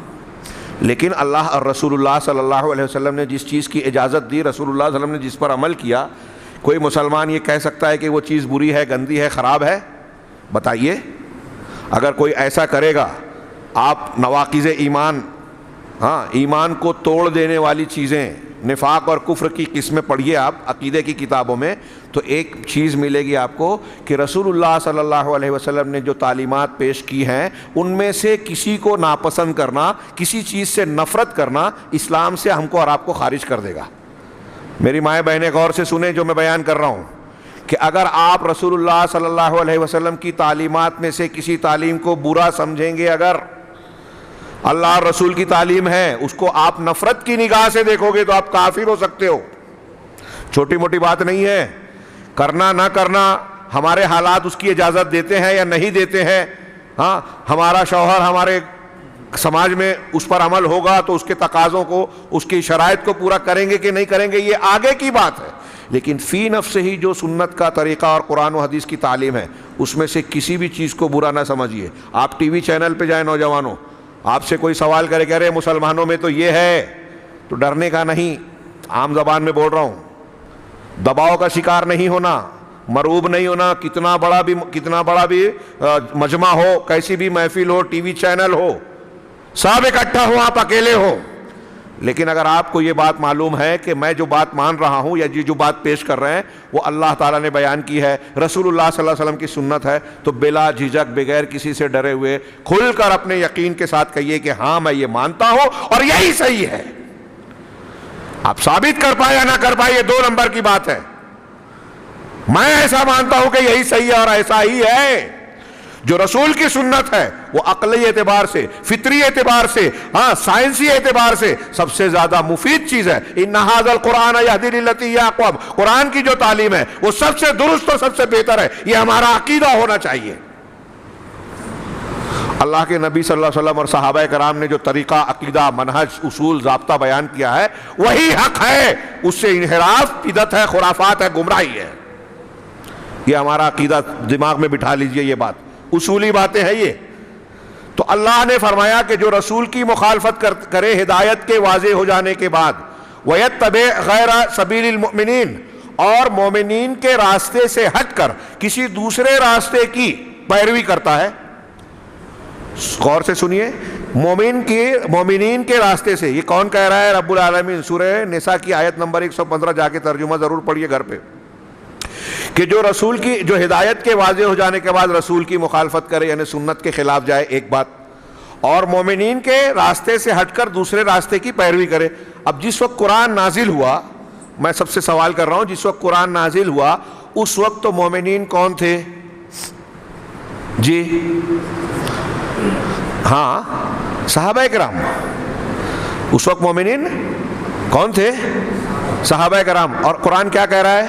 لیکن اللہ اور رسول اللہ صلی اللہ علیہ وسلم نے جس چیز کی اجازت دی، رسول اللہ صلی اللہ علیہ وسلم نے جس پر عمل کیا، کوئی مسلمان یہ کہہ سکتا ہے کہ وہ چیز بری ہے، گندی ہے، خراب ہے؟ بتائیے۔ اگر کوئی ایسا کرے گا، آپ نواقض ایمان، ایمان کو توڑ دینے والی چیزیں، نفاق اور کفر کی قسمیں پڑھیے آپ عقیدے کی کتابوں میں، تو ایک چیز ملے گی آپ کو کہ رسول اللہ صلی اللہ علیہ وسلم نے جو تعلیمات پیش کی ہیں ان میں سے کسی کو ناپسند کرنا، کسی چیز سے نفرت کرنا، اسلام سے ہم کو اور آپ کو خارج کر دے گا۔ میری مائیں بہنیں غور سے سنیں جو میں بیان کر رہا ہوں، کہ اگر آپ رسول اللہ صلی اللہ علیہ وسلم کی تعلیمات میں سے کسی تعلیم کو برا سمجھیں گے، اگر اللہ اور رسول کی تعلیم ہے اس کو آپ نفرت کی نگاہ سے دیکھو گے تو آپ کافر ہو سکتے ہو۔ چھوٹی موٹی بات نہیں ہے، کرنا نہ کرنا ہمارے حالات اس کی اجازت دیتے ہیں یا نہیں دیتے ہیں۔ ہمارا شوہر ہمارے سماج میں اس پر عمل ہوگا تو اس کے تقاضوں کو، اس کی شرائط کو پورا کریں گے کہ نہیں کریں گے، یہ آگے کی بات ہے۔ لیکن فی نفس ہی جو سنت کا طریقہ اور قرآن و حدیث کی تعلیم ہے اس میں سے کسی بھی چیز کو برا نہ سمجھیے۔ آپ ٹی وی چینل پہ جائیں، نوجوانوں، آپ سے کوئی سوال کرے کہ ارے مسلمانوں میں تو یہ ہے، تو ڈرنے کا نہیں، عام زبان میں بول رہا ہوں، دباؤ کا شکار نہیں ہونا، مروب نہیں ہونا، کتنا بڑا بھی مجمع ہو، کیسی بھی محفل ہو، ٹی وی چینل ہو، سب اکٹھا ہو، آپ اکیلے ہو، لیکن اگر آپ کو یہ بات معلوم ہے کہ میں جو بات مان رہا ہوں یا جو بات پیش کر رہے ہیں وہ اللہ تعالیٰ نے بیان کی ہے، رسول اللہ صلی اللہ علیہ وسلم کی سنت ہے، تو بلا جھجک بغیر کسی سے ڈرے ہوئے کھل کر اپنے یقین کے ساتھ کہیے کہ ہاں میں یہ مانتا ہوں اور یہی صحیح ہے۔ آپ ثابت کر پائے یا نہ کر پائے یہ 2 نمبر کی بات ہے، میں ایسا مانتا ہوں کہ یہی صحیح ہے اور ایسا ہی ہے۔ جو رسول کی سنت ہے وہ عقلی اعتبار سے، فطری اعتبار سے، سائنسی اعتبار سے سب سے زیادہ مفید چیز ہے۔ ان ھذا القرآن یہدی للتی ہی اقوم، قرآن کی جو تعلیم ہے وہ سب سے درست اور سب سے بہتر ہے، یہ ہمارا عقیدہ ہونا چاہیے۔ اللہ کے نبی صلی اللہ علیہ وسلم اور صحابہ کرام نے جو طریقہ، عقیدہ، منہج، اصول، ضابطہ بیان کیا ہے وہی حق ہے، اس سے انحراف بدعت ہے، خرافات ہے، گمراہی ہے۔ یہ ہمارا عقیدہ دماغ میں بٹھا لیجئے، یہ بات اصولی باتیں ہیں یہ۔ تو اللہ نے فرمایا کہ جو رسول کی مخالفت کرے ہدایت کے واضح ہو جانے کے بعد، وَيَتَّبِعْ غَيْرَ سَبِيلِ الْمُؤْمِنِينَ، اور مومنین کے راستے سے ہٹ کر کسی دوسرے راستے کی پیروی کرتا ہے۔ غور سے سنیے، مومنین کے راستے سے، یہ کون کہہ رہا ہے؟ رب العالمین۔ سورہ نساء کی آیت نمبر 115 جا کے ترجمہ ضرور پڑھیے گھر پہ، کہ جو رسول کی، جو ہدایت کے واضح ہو جانے کے بعد رسول کی مخالفت کرے یعنی سنت کے خلاف جائے، ایک بات، اور مومنین کے راستے سے ہٹ کر دوسرے راستے کی پیروی کرے۔ اب جس وقت قرآن نازل ہوا، میں سب سے سوال کر رہا ہوں، جس وقت قرآن نازل ہوا اس وقت تو مومنین کون تھے؟ جی ہاں، صحابہ کرام۔ اس وقت مومنین کون تھے؟ صحابہ کرام۔ اور قرآن کیا کہہ رہا ہے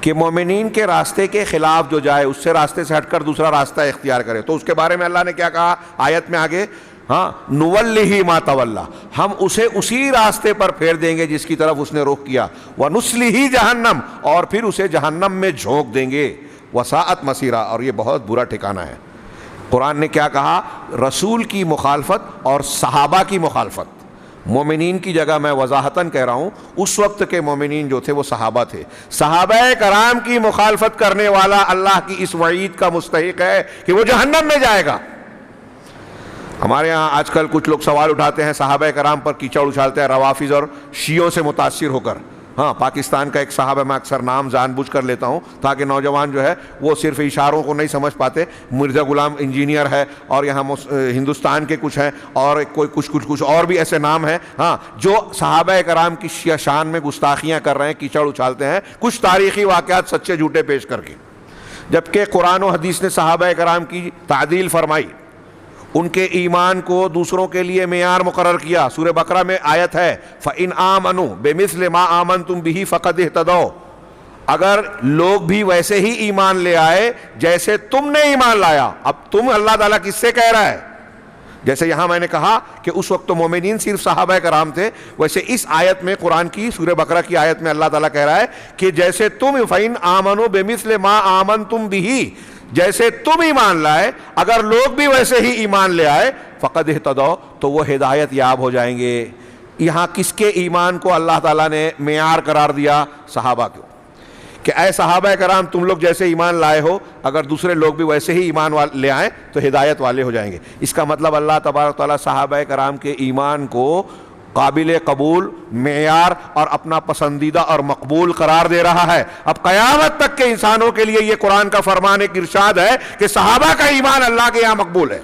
کہ مومنین کے راستے کے خلاف جو جائے، اس سے راستے سے ہٹ کر دوسرا راستہ اختیار کرے، تو اس کے بارے میں اللہ نے کیا کہا آیت میں آگے؟ نُوَلِّهِ مَا تَوَلَّى، ہم اسے اسی راستے پر پھیر دیں گے جس کی طرف اس نے رخ کیا، وَنُصْلِهِ جَهَنَّمَ، اور پھر اسے جہنم میں جھونک دیں گے، وَسَاءَتْ مَصِيرًا، اور یہ بہت برا ٹھکانہ ہے۔ قرآن نے کیا کہا؟ رسول کی مخالفت اور صحابہ کی مخالفت۔ مومنین کی جگہ میں وضاحتاً کہہ رہا ہوں، اس وقت کے مومنین جو تھے وہ صحابہ تھے۔ صحابہ کرام کی مخالفت کرنے والا اللہ کی اس وعید کا مستحق ہے کہ وہ جہنم میں جائے گا۔ ہمارے ہاں آج کل کچھ لوگ سوال اٹھاتے ہیں، صحابہ کرام پر کیچڑ اچھالتے ہیں روافظ اور شیعوں سے متاثر ہو کر۔ پاکستان کا ایک صحابہ، میں اکثر نام جان بوجھ کر لیتا ہوں تاکہ نوجوان جو ہے وہ صرف اشاروں کو نہیں سمجھ پاتے، مرزا غلام انجینئر ہے، اور یہاں ہندوستان کے کچھ ہیں، اور کوئی کچھ اور بھی ایسے نام ہیں جو صحابہ کرام کی شان میں گستاخیاں کر رہے ہیں، کیچڑ اچھالتے ہیں، کچھ تاریخی واقعات سچے جھوٹے پیش کر کے، جبکہ قرآن و حدیث نے صحابہ کرام کی تعدیل فرمائی، ان کے ایمان کو دوسروں کے لیے معیار مقرر کیا۔ سورہ بقرہ میں آیت ہے فَإِنْ آمَنُوا بِمِثْلِ مَا آمَنْتُمْ بِهِ فَقَدْ اهْتَدَوْا، اگر لوگ بھی ویسے ہی ایمان لے آئے جیسے تم نے ایمان لایا۔ اب تم اللہ تعالیٰ کس سے کہہ رہا ہے؟ جیسے یہاں میں نے کہا کہ اس وقت تو مومنین صرف صحابہ کرام تھے، ویسے اس آیت میں، قرآن کی سورہ بقرہ کی آیت میں اللہ تعالیٰ کہہ رہا ہے کہ جیسے تم فَإِنْ آمَنُوا بِمِثْلِ مَا آمَنْتُمْ بِهِ، جیسے تم ایمان لائے اگر لوگ بھی ویسے ہی ایمان لے آئے، فقد اہتدوا، تو وہ ہدایت یاب ہو جائیں گے۔ یہاں کس کے ایمان کو اللہ تعالیٰ نے معیار قرار دیا؟ صحابہ کو، کہ اے صحابہ کرام تم لوگ جیسے ایمان لائے ہو، اگر دوسرے لوگ بھی ویسے ہی ایمان لے آئیں تو ہدایت والے ہو جائیں گے۔ اس کا مطلب اللہ تبارک تعالیٰ صحابہ کرام کے ایمان کو قابل قبول، معیار اور اپنا پسندیدہ اور مقبول قرار دے رہا ہے۔ اب قیامت تک کے انسانوں کے لیے یہ قرآن کا فرمان، ایک ارشاد ہے کہ صحابہ کا ایمان اللہ کے یہاں مقبول ہے،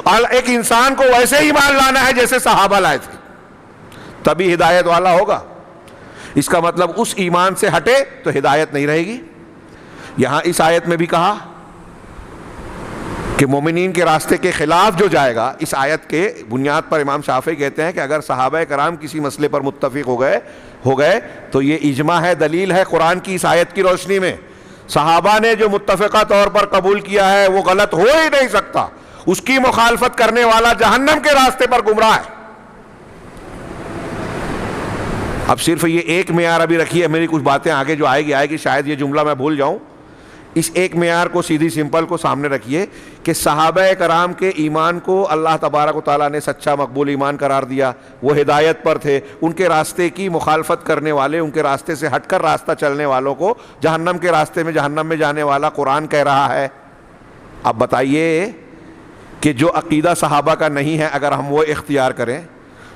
اور ایک انسان کو ویسے ایمان لانا ہے جیسے صحابہ لائے تھے، تبھی ہدایت والا ہوگا۔ اس کا مطلب اس ایمان سے ہٹے تو ہدایت نہیں رہے گی۔ یہاں اس آیت میں بھی کہا کہ مومنین کے راستے کے خلاف جو جائے گا، اس آیت کے بنیاد پر امام شافعی کہتے ہیں کہ اگر صحابہ کرام کسی مسئلے پر متفق ہو گئے تو یہ اجماع ہے، دلیل ہے قرآن کی اس آیت کی روشنی میں۔ صحابہ نے جو متفقہ طور پر قبول کیا ہے وہ غلط ہو ہی نہیں سکتا، اس کی مخالفت کرنے والا جہنم کے راستے پر گمراہ ہے۔ اب صرف یہ ایک معیار ابھی رکھیے، میری کچھ باتیں آگے جو آئے گی شاید یہ جملہ میں بھول جاؤں۔ اس ایک معیار کو سیدھی سمپل کو سامنے رکھیے کہ صحابہ کرام کے ایمان کو اللہ تبارک و تعالیٰ نے سچا مقبول ایمان قرار دیا، وہ ہدایت پر تھے، ان کے راستے کی مخالفت کرنے والے، ان کے راستے سے ہٹ کر راستہ چلنے والوں کو جہنم کے راستے میں جہنم میں جانے والا قرآن کہہ رہا ہے۔ اب بتائیے کہ جو عقیدہ صحابہ کا نہیں ہے اگر ہم وہ اختیار کریں،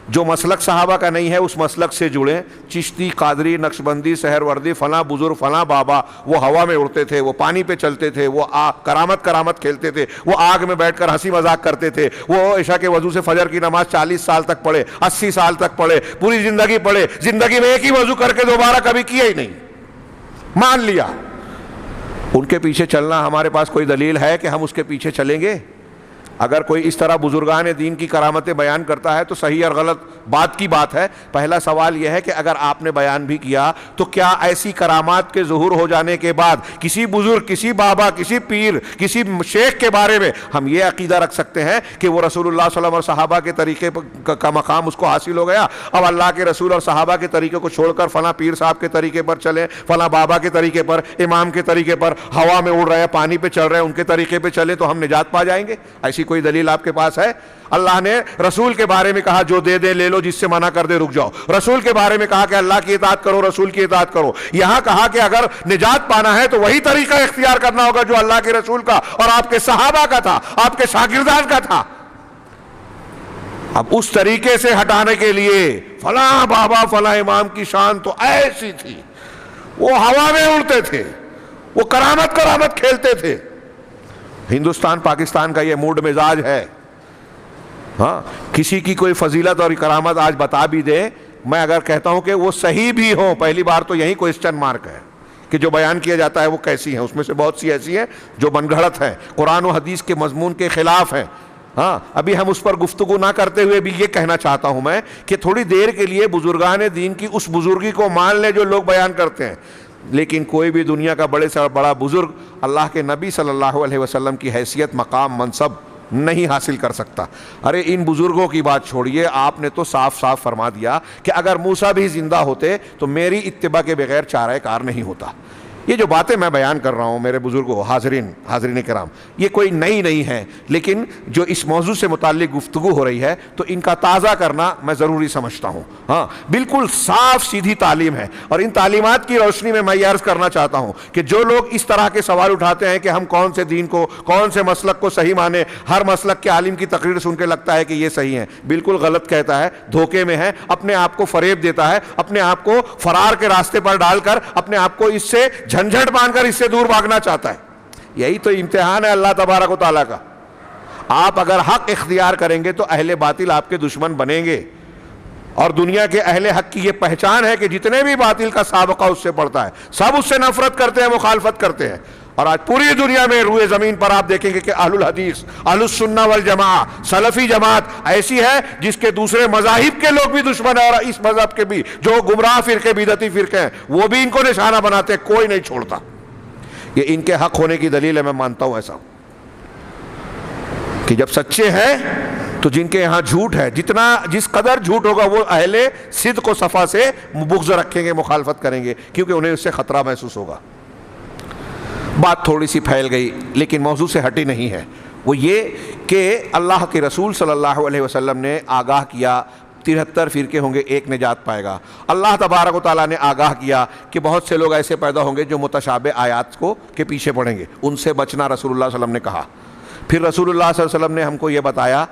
جو مسلک صحابہ کا نہیں ہے اس مسلک سے جڑیں، چشتی، قادری، نقشبندی، سہروردی، فلاں بزرگ، فلاں بابا، وہ ہوا میں اڑتے تھے، وہ پانی پہ چلتے تھے، وہ کرامت کھیلتے تھے، وہ آگ میں بیٹھ کر ہنسی مذاق کرتے تھے، وہ عشاء کے وضو سے فجر کی نماز 40 سال تک پڑھے، 80 سال تک پڑھے، پوری زندگی پڑھے، زندگی میں ایک ہی وضو کر کے دوبارہ کبھی کیا ہی نہیں، مان لیا۔ ان کے پیچھے چلنا ہمارے پاس کوئی دلیل ہے کہ ہم اس کے پیچھے چلیں گے؟ اگر کوئی اس طرح بزرگان دین کی کرامتیں بیان کرتا ہے تو صحیح اور غلط بات کی بات ہے۔ پہلا سوال یہ ہے کہ اگر آپ نے بیان بھی کیا تو کیا ایسی کرامات کے ظہور ہو جانے کے بعد کسی بزرگ، کسی بابا، کسی پیر، کسی شیخ کے بارے میں ہم یہ عقیدہ رکھ سکتے ہیں کہ وہ رسول اللہ صلی اللہ علیہ وسلم اور صحابہ کے طریقے کا مقام اس کو حاصل ہو گیا، اب اللہ کے رسول اور صحابہ کے طریقے کو چھوڑ کر فلاں پیر صاحب کے طریقے پر چلیں، فلاں بابا کے طریقے پر، امام کے طریقے پر، ہوا میں اڑ رہے ہیں، پانی پہ چل رہے ہیں، ان کے طریقے پہ چلیں تو ہم نجات پا جائیں گے؟ ایسی کوئی دلیل آپ کے پاس ہے؟ اللہ نے رسول کے بارے میں کہا جو دے دے لے لو، جس سے منع کر دے رک جاؤ۔ رسول کے بارے میں کہا کہ اللہ کی اطاعت کرو، رسول کی اطاعت کرو۔ یہاں کہا کہ اگر نجات پانا ہے تو وہی طریقہ اختیار کرنا ہوگا جو اللہ کے رسول کا اور آپ کے صحابہ کا تھا، آپ کے شاگردان کا تھا۔ اب اس طریقے سے ہٹانے کے لیے فلاں بابا، فلاں امام کی شان تو ایسی تھی، وہ ہوا میں اڑتے تھے، وہ کرامت کھیلتے تھے۔ ہندوستان پاکستان کا یہ موڈ مزاج ہے، ہاں کسی کی کوئی فضیلت اور کرامت آج بتا بھی دے، میں اگر کہتا ہوں کہ وہ صحیح بھی ہوں، پہلی بار تو یہی کوئسچن مارک ہے کہ جو بیان کیا جاتا ہے وہ کیسی ہیں، اس میں سے بہت سی ایسی ہیں جو من گھڑت ہیں، قرآن و حدیث کے مضمون کے خلاف ہیں۔ ہاں ابھی ہم اس پر گفتگو نہ کرتے ہوئے بھی یہ کہنا چاہتا ہوں میں کہ تھوڑی دیر کے لیے بزرگان دین کی اس بزرگی کو مان لیں جو لوگ بیان کرتے ہیں، لیکن کوئی بھی دنیا کا بڑے سے بڑا بزرگ اللہ کے نبی صلی اللہ علیہ وسلم کی حیثیت، مقام، منصب نہیں حاصل کر سکتا۔ ارے ان بزرگوں کی بات چھوڑیے، آپ نے تو صاف صاف فرما دیا کہ اگر موسیٰ بھی زندہ ہوتے تو میری اتباع کے بغیر چارہ کار نہیں ہوتا۔ یہ جو باتیں میں بیان کر رہا ہوں میرے بزرگوں، حاضرین کرام، یہ کوئی نئی نہیں ہے، لیکن جو اس موضوع سے متعلق گفتگو ہو رہی ہے تو ان کا تازہ کرنا میں ضروری سمجھتا ہوں۔ ہاں بالکل صاف سیدھی تعلیم ہے، اور ان تعلیمات کی روشنی میں یہ عرض کرنا چاہتا ہوں کہ جو لوگ اس طرح کے سوال اٹھاتے ہیں کہ ہم کون سے دین کو، کون سے مسلک کو صحیح مانیں، ہر مسلک کے عالم کی تقریر سن کے لگتا ہے کہ یہ صحیح ہے، بالکل غلط کہتا ہے، دھوکے میں ہے، اپنے آپ کو فریب دیتا ہے، اپنے آپ کو فرار کے راستے پر ڈال کر اپنے آپ کو اس سے جھنجھٹ مان کر اس سے دور بھاگنا چاہتا ہے۔ یہی تو امتحان ہے اللہ تبارک و تعالیٰ کا۔ آپ اگر حق اختیار کریں گے تو اہل باطل آپ کے دشمن بنیں گے، اور دنیا کے اہل حق کی یہ پہچان ہے کہ جتنے بھی باطل کا سابقہ اس سے پڑتا ہے سب اس سے نفرت کرتے ہیں، مخالفت کرتے ہیں۔ اور آج پوری دنیا میں روئے زمین پر آپ دیکھیں گے کہ اہل الحدیث، اہل السنہ والجماعہ، سلفی جماعت ایسی ہے جس کے دوسرے مذاہب کے لوگ بھی دشمن ہیں، اور اس مذہب کے بھی جو گمراہ فرقے، بدعتی فرقے ہیں، وہ بھی ان کو نشانہ بناتے ہیں، کوئی نہیں چھوڑتا۔ یہ ان کے حق ہونے کی دلیل ہے، میں مانتا ہوں ایسا کہ جب سچے ہیں تو جن کے یہاں جھوٹ ہے، جس قدر جھوٹ ہوگا وہ اہل صدق و صفا سے بغض رکھیں گے، مخالفت کریں گے، کیونکہ انہیں اس سے خطرہ محسوس ہوگا۔ بات تھوڑی سی پھیل گئی لیکن موضوع سے ہٹی نہیں ہے، وہ یہ کہ اللہ کے رسول صلی اللہ علیہ وسلم نے آگاہ کیا 73 فرقے ہوں گے، ایک نجات پائے گا۔ اللہ تبارک و تعالیٰ نے آگاہ کیا کہ بہت سے لوگ ایسے پیدا ہوں گے جو متشابہ آیات کو کے پیچھے پڑیں گے، ان سے بچنا رسول اللہ صلی اللہ علیہ وسلم نے کہا۔ پھر رسول اللہ صلی اللہ علیہ وسلم نے ہم کو یہ بتایا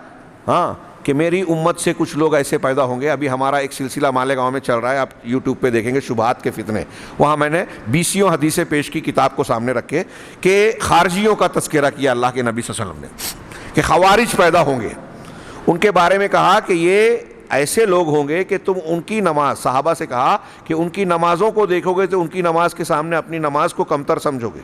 کہ میری امت سے کچھ لوگ ایسے پیدا ہوں گے۔ ابھی ہمارا ایک سلسلہ مالیگاؤں میں چل رہا ہے، آپ یوٹیوب پہ دیکھیں گے، شبہات کے فتنے، وہاں میں نے 20 حدیثیں پیش کی کتاب کو سامنے رکھ کے کہ خارجیوں کا تذکرہ کیا اللہ کے نبی صلی اللہ علیہ وسلم نے کہ خوارج پیدا ہوں گے۔ ان کے بارے میں کہا کہ یہ ایسے لوگ ہوں گے کہ تم ان کی نماز، صحابہ سے کہا کہ ان کی نمازوں کو دیکھو گے تو ان کی نماز کے سامنے اپنی نماز کو کمتر سمجھو گے،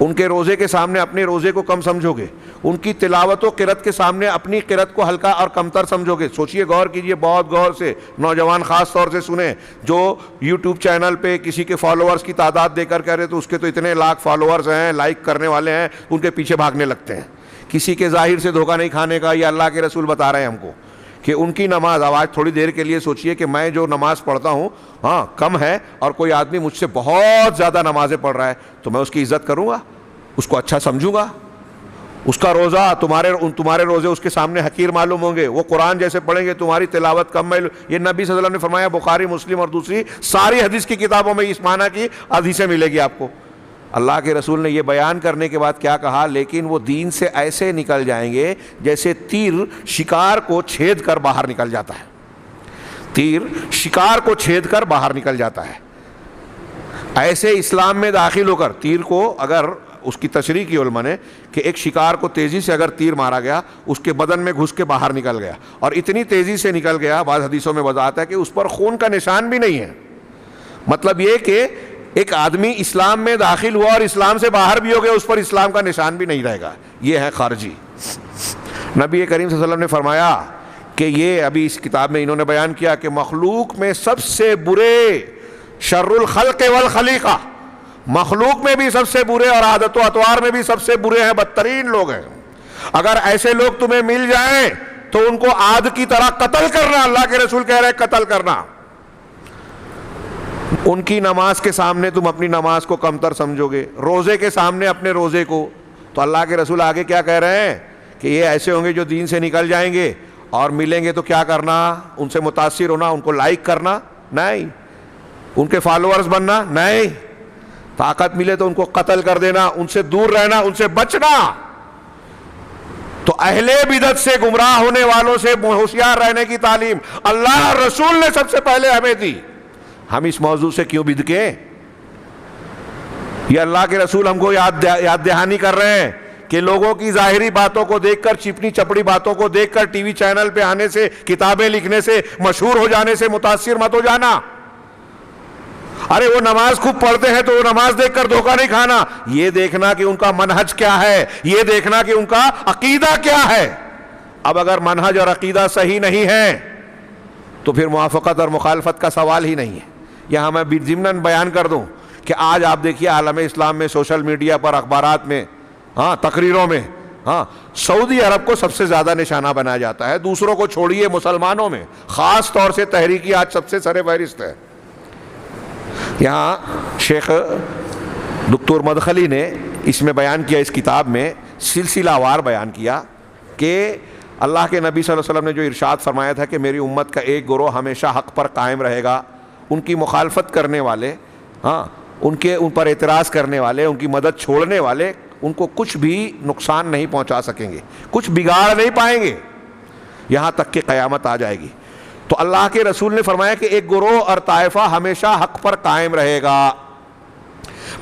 ان کے روزے کے سامنے اپنے روزے کو کم سمجھو گے، ان کی تلاوت و قرأت کے سامنے اپنی قرأت کو ہلکا اور کمتر سمجھو گے۔ سوچئے، غور کیجئے، بہت غور سے، نوجوان خاص طور سے سنیں، جو یوٹیوب چینل پہ کسی کے فالوورز کی تعداد دے کر کہہ رہے تو اس کے تو اتنے لاکھ فالوورز ہیں، لائک کرنے والے ہیں، ان کے پیچھے بھاگنے لگتے ہیں۔ کسی کے ظاہر سے دھوکہ نہیں کھانے کا، یہ اللہ کے رسول بتا رہے ہیں ہم کو کہ ان کی نماز، آج تھوڑی دیر کے لیے سوچئے کہ میں جو نماز پڑھتا ہوں کم ہے، اور کوئی آدمی مجھ سے بہت زیادہ نمازیں پڑھ رہا ہے تو میں اس کی عزت کروں گا؟ اس کو اچھا سمجھوں گا، اس کا روزہ تمہارے روزے اس کے سامنے حقیر معلوم ہوں گے، وہ قرآن جیسے پڑھیں گے تمہاری تلاوت کم یہ نبی صلی اللہ علیہ وسلم نے فرمایا، بخاری مسلم اور دوسری ساری حدیث کی کتابوں میں اس معنی کی حدیثیں ملے گی آپ کو۔ اللہ کے رسول نے یہ بیان کرنے کے بعد کیا کہا، لیکن وہ دین سے ایسے نکل جائیں گے جیسے تیر شکار کو چھید کر باہر نکل جاتا ہے، تیر شکار کو چھید کر باہر نکل جاتا ہے، ایسے اسلام میں داخل ہو کر تیر کو، اگر اس کی تشریح کی علماء نے کہ ایک شکار کو تیزی سے اگر تیر مارا گیا اس کے بدن میں گھس کے باہر نکل گیا، اور اتنی تیزی سے نکل گیا، بعض حدیثوں میں وضاحت ہے کہ اس پر خون کا نشان بھی نہیں ہے، مطلب یہ کہ ایک آدمی اسلام میں داخل ہوا اور اسلام سے باہر بھی ہو گیا، اس پر اسلام کا نشان بھی نہیں رہے گا، یہ ہے خارجی۔ نبی کریم صلی اللہ علیہ وسلم نے فرمایا کہ یہ ابھی اس کتاب میں انہوں نے بیان کیا کہ مخلوق میں سب سے برے، شر الخلق والخلیقہ، مخلوق میں بھی سب سے برے اور عادت و اطوار میں بھی سب سے برے ہیں، بدترین لوگ ہیں۔ اگر ایسے لوگ تمہیں مل جائیں تو ان کو عاد کی طرح قتل کرنا، اللہ کے رسول کہہ رہے قتل کرنا۔ ان کی نماز کے سامنے تم اپنی نماز کو کمتر سمجھو گے، روزے کے سامنے اپنے روزے کو، تو اللہ کے رسول آگے کیا کہہ رہے ہیں کہ یہ ایسے ہوں گے جو دین سے نکل جائیں گے اور ملیں گے تو کیا کرنا، ان سے متاثر ہونا، ان کو لائک کرنا نہیں، ان کے فالوورز بننا نہیں، طاقت ملے تو ان کو قتل کر دینا، ان سے دور رہنا، ان سے بچنا۔ تو اہل بدعت سے، گمراہ ہونے والوں سے ہوشیار رہنے کی تعلیم اللہ اور رسول نے سب سے پہلے ہمیں دی۔ ہم اس موضوع سے کیوں بدکے؟ یہ اللہ کے رسول ہم کو یاد دہانی کر رہے ہیں کہ لوگوں کی ظاہری باتوں کو دیکھ کر، چپنی چپڑی باتوں کو دیکھ کر، ٹی وی چینل پہ آنے سے، کتابیں لکھنے سے، مشہور ہو جانے سے متاثر مت ہو جانا۔ ارے وہ نماز خوب پڑھتے ہیں تو وہ نماز دیکھ کر دھوکہ نہیں کھانا، یہ دیکھنا کہ ان کا منہج کیا ہے، یہ دیکھنا کہ ان کا عقیدہ کیا ہے۔ اب اگر منہج اور عقیدہ صحیح نہیں ہے تو پھر موافقت اور مخالفت کا سوال ہی نہیں ہے۔ یہاں میں ضمناً بیان کر دوں کہ آج آپ دیکھیے عالم اسلام میں، سوشل میڈیا پر، اخبارات میں، تقریروں میں، سعودی عرب کو سب سے زیادہ نشانہ بنایا جاتا ہے، دوسروں کو چھوڑیے، مسلمانوں میں خاص طور سے تحریکی آج سب سے سر فہرست ہے۔ یہاں شیخ دکتور مدخلی نے اس میں بیان کیا، اس کتاب میں سلسلہ وار بیان کیا کہ اللہ کے نبی صلی اللہ علیہ وسلم نے جو ارشاد فرمایا تھا کہ میری امت کا ایک گروہ ہمیشہ حق پر قائم رہے گا، ان کی مخالفت کرنے والے، ان پر اعتراض کرنے والے، ان کی مدد چھوڑنے والے، ان کو کچھ بھی نقصان نہیں پہنچا سکیں گے، کچھ بگاڑ نہیں پائیں گے، یہاں تک کہ قیامت آ جائے گی۔ تو اللہ کے رسول نے فرمایا کہ ایک گروہ اور طائفہ ہمیشہ حق پر قائم رہے گا۔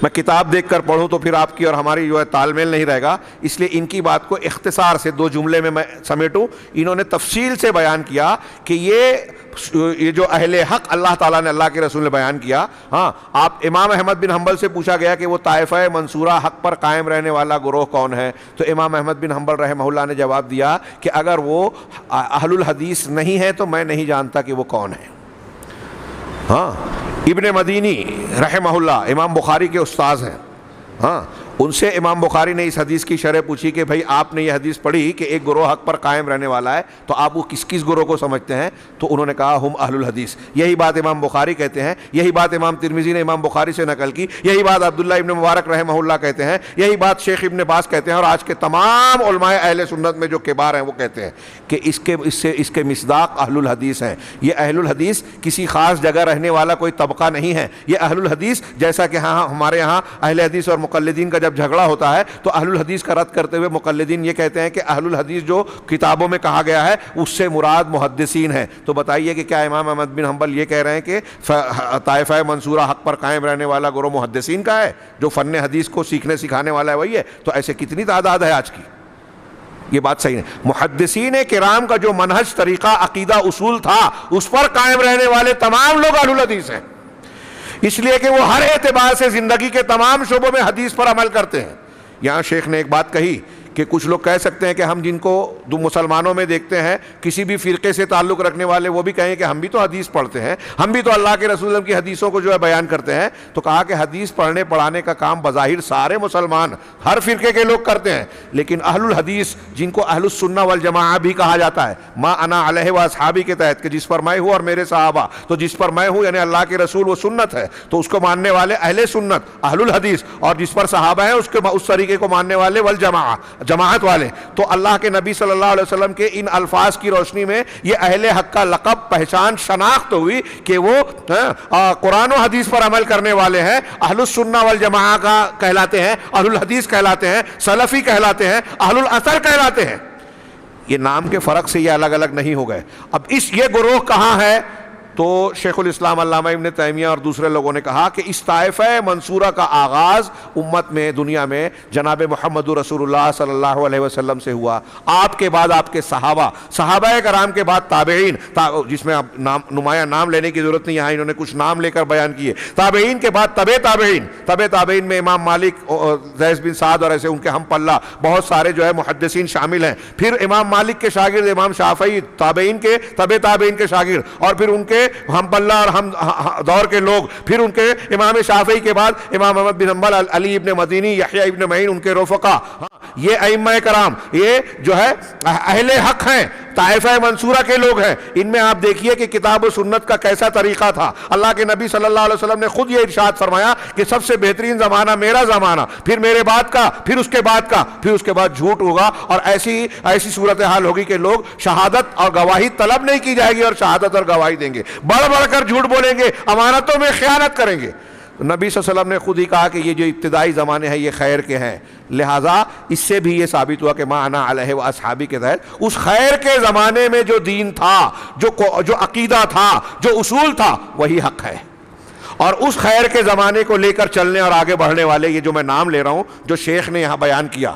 میں کتاب دیکھ کر پڑھوں تو پھر آپ کی اور ہماری جو ہے تال میل نہیں رہے گا، اس لیے ان کی بات کو اختصار سے 2 جملے میں سمیٹوں۔ انہوں نے تفصیل سے بیان کیا کہ یہ جو اہل حق اللہ تعالیٰ نے، اللہ کے رسول نے بیان کیا۔ آپ امام احمد بن حنبل سے پوچھا گیا کہ وہ طائفہ منصورہ حق پر قائم رہنے والا گروہ کون ہے، تو امام احمد بن حنبل رحمہ اللہ نے جواب دیا کہ اگر وہ اہل الحدیث نہیں ہے تو میں نہیں جانتا کہ وہ کون ہے۔ ابن مدینی رحمہ اللہ امام بخاری کے استاذ ہیں، ان سے امام بخاری نے اس حدیث کی شرح پوچھی کہ بھائی آپ نے یہ حدیث پڑھی کہ ایک گروہ حق پر قائم رہنے والا ہے، تو آپ وہ کس کس گروہ کو سمجھتے ہیں؟ تو انہوں نے کہا ہم اہل الحدیث۔ یہی بات امام بخاری کہتے ہیں، یہی بات امام ترمذی نے امام بخاری سے نقل کی، یہی بات عبداللہ ابن مبارک رحمہ اللہ کہتے ہیں، یہی بات شیخ ابن باز کہتے ہیں، اور آج کے تمام علماء اہل سنت میں جو کبار ہیں وہ کہتے ہیں کہ اس کے مصداق اہل الحدیث ہیں۔ یہ اہل الحدیث کسی خاص جگہ رہنے والا کوئی طبقہ نہیں ہے، یہ اہل الحدیث جیسا کہ ہمارے یہاں اہل حدیث اور مقلدین کا جب جھگڑا ہوتا ہے تو اہل الحدیث کا رد کرتے ہوئے مقلدین یہ کہتے ہیں کہ اہل الحدیث جو کتابوں میں کہا گیا ہے اس سے مراد محدثین ہیں۔ تو بتائیے کہ کیا امام احمد بن حنبل یہ کہہ رہے ہیں کہ طائفہ منصورہ حق پر قائم رہنے والا گروہ محدثین کا ہے، جو فن حدیث کو سیکھنے سکھانے والا ہے وہی ہے؟ تو ایسے کتنی تعداد ہے آج کی؟ یہ بات صحیح ہے۔ محدثین کرام کا جو منہج، طریقہ، عقیدہ، اصول تھا، اس پر قائم رہنے والے تمام لوگ اہل الحدیث ہیں، اس لیے کہ وہ ہر اعتبار سے زندگی کے تمام شعبوں میں حدیث پر عمل کرتے ہیں۔ یہاں شیخ نے ایک بات کہی کہ کچھ لوگ کہہ سکتے ہیں کہ ہم جن کو مسلمانوں میں دیکھتے ہیں کسی بھی فرقے سے تعلق رکھنے والے، وہ بھی کہیں کہ ہم بھی تو حدیث پڑھتے ہیں، ہم بھی تو اللہ کے رسول کی حدیثوں کو جو ہے بیان کرتے ہیں. تو کہا کہ حدیث پڑھنے پڑھانے کا کام بظاہر سارے مسلمان ہر فرقے کے لوگ کرتے ہیں، لیکن اہل الحدیث جن کو اہل السنہ والجماعہ بھی کہا جاتا ہے، ما انا علیہ و اصحابی کے تحت، کہ جس پر میں ہوں اور میرے صحابہ، تو جس پر میں ہوں یعنی اللہ کے رسول وہ سنت ہے، تو اس کو ماننے والے اہل سنت اہل الحدیث، اور جس پر صحابہ ہیں اس طریقے کو ماننے والے والجماعہ جماعت والے. تو اللہ کے نبی صلی اللہ علیہ وسلم کے ان الفاظ کی روشنی میں یہ اہل حق کا لقب، پہچان، شناخت ہوئی کہ وہ قرآن و حدیث پر عمل کرنے والے ہیں، اہل السنہ والجماعہ کا کہلاتے ہیں، اہل الحدیث کہلاتے ہیں، سلفی کہلاتے ہیں، اہل الاثر کہلاتے ہیں. یہ نام کے فرق سے یہ الگ الگ نہیں ہو گئے. اب یہ گروہ کہاں ہے؟ تو شیخ الاسلام علامہ ابن تیمیہ اور دوسرے لوگوں نے کہا کہ اس طائفہ منصورہ کا آغاز امت میں، دنیا میں جناب محمد رسول اللہ صلی اللہ علیہ وسلم سے ہوا. آپ کے بعد آپ کے صحابہ کرام کے بعد تابعین، جس میں اب نمایاں نام لینے کی ضرورت نہیں، یہاں انہوں نے کچھ نام لے کر بیان کیے. تابعین کے بعد طبع تابعین میں امام مالک، زید بن سعد اور ایسے ان کے ہم پلہ بہت سارے جو ہے محدثین شامل ہیں. پھر امام مالک کے شاگرد امام شافعی، تابعین کے طبع تابعین کے شاگرد، اور پھر ان کے ہم پلہ اور ہم دور کے لوگ، پھر ان کے امام شافعی کے بعد امام احمد بن حنبل، علی ابن مدینی، یحییٰ ابن معین، ان کے رفقا. یہ ائمہ کرام یہ جو ہے اہل حق ہیں، طائفہ منصورہ کے لوگ ہیں. ان میں آپ دیکھیے کہ کتاب و سنت کا کیسا طریقہ تھا. اللہ کے نبی صلی اللہ علیہ وسلم نے خود یہ ارشاد فرمایا کہ سب سے بہترین زمانہ میرا زمانہ، پھر میرے بعد کا، پھر اس کے بعد کا، پھر اس کے بعد جھوٹ ہوگا. اور ایسی صورتحال ہوگی کہ لوگ شہادت اور گواہی طلب نہیں کی جائے گی اور شہادت اور گواہی دیں گے، بڑھ بڑھ کر جھوٹ بولیں گے، امانتوں میں خیانت کریں گے. نبی صلی اللہ علیہ وسلم نے خود ہی کہا کہ یہ جو ابتدائی زمانے ہیں یہ خیر کے ہیں. لہٰذا اس سے بھی یہ ثابت ہوا کہ ما انا علیہ و اصحابی کے تحت اس خیر کے زمانے میں جو دین تھا، جو عقیدہ تھا، جو اصول تھا، وہی حق ہے. اور اس خیر کے زمانے کو لے کر چلنے اور آگے بڑھنے والے یہ جو میں نام لے رہا ہوں، جو شیخ نے یہاں بیان کیا،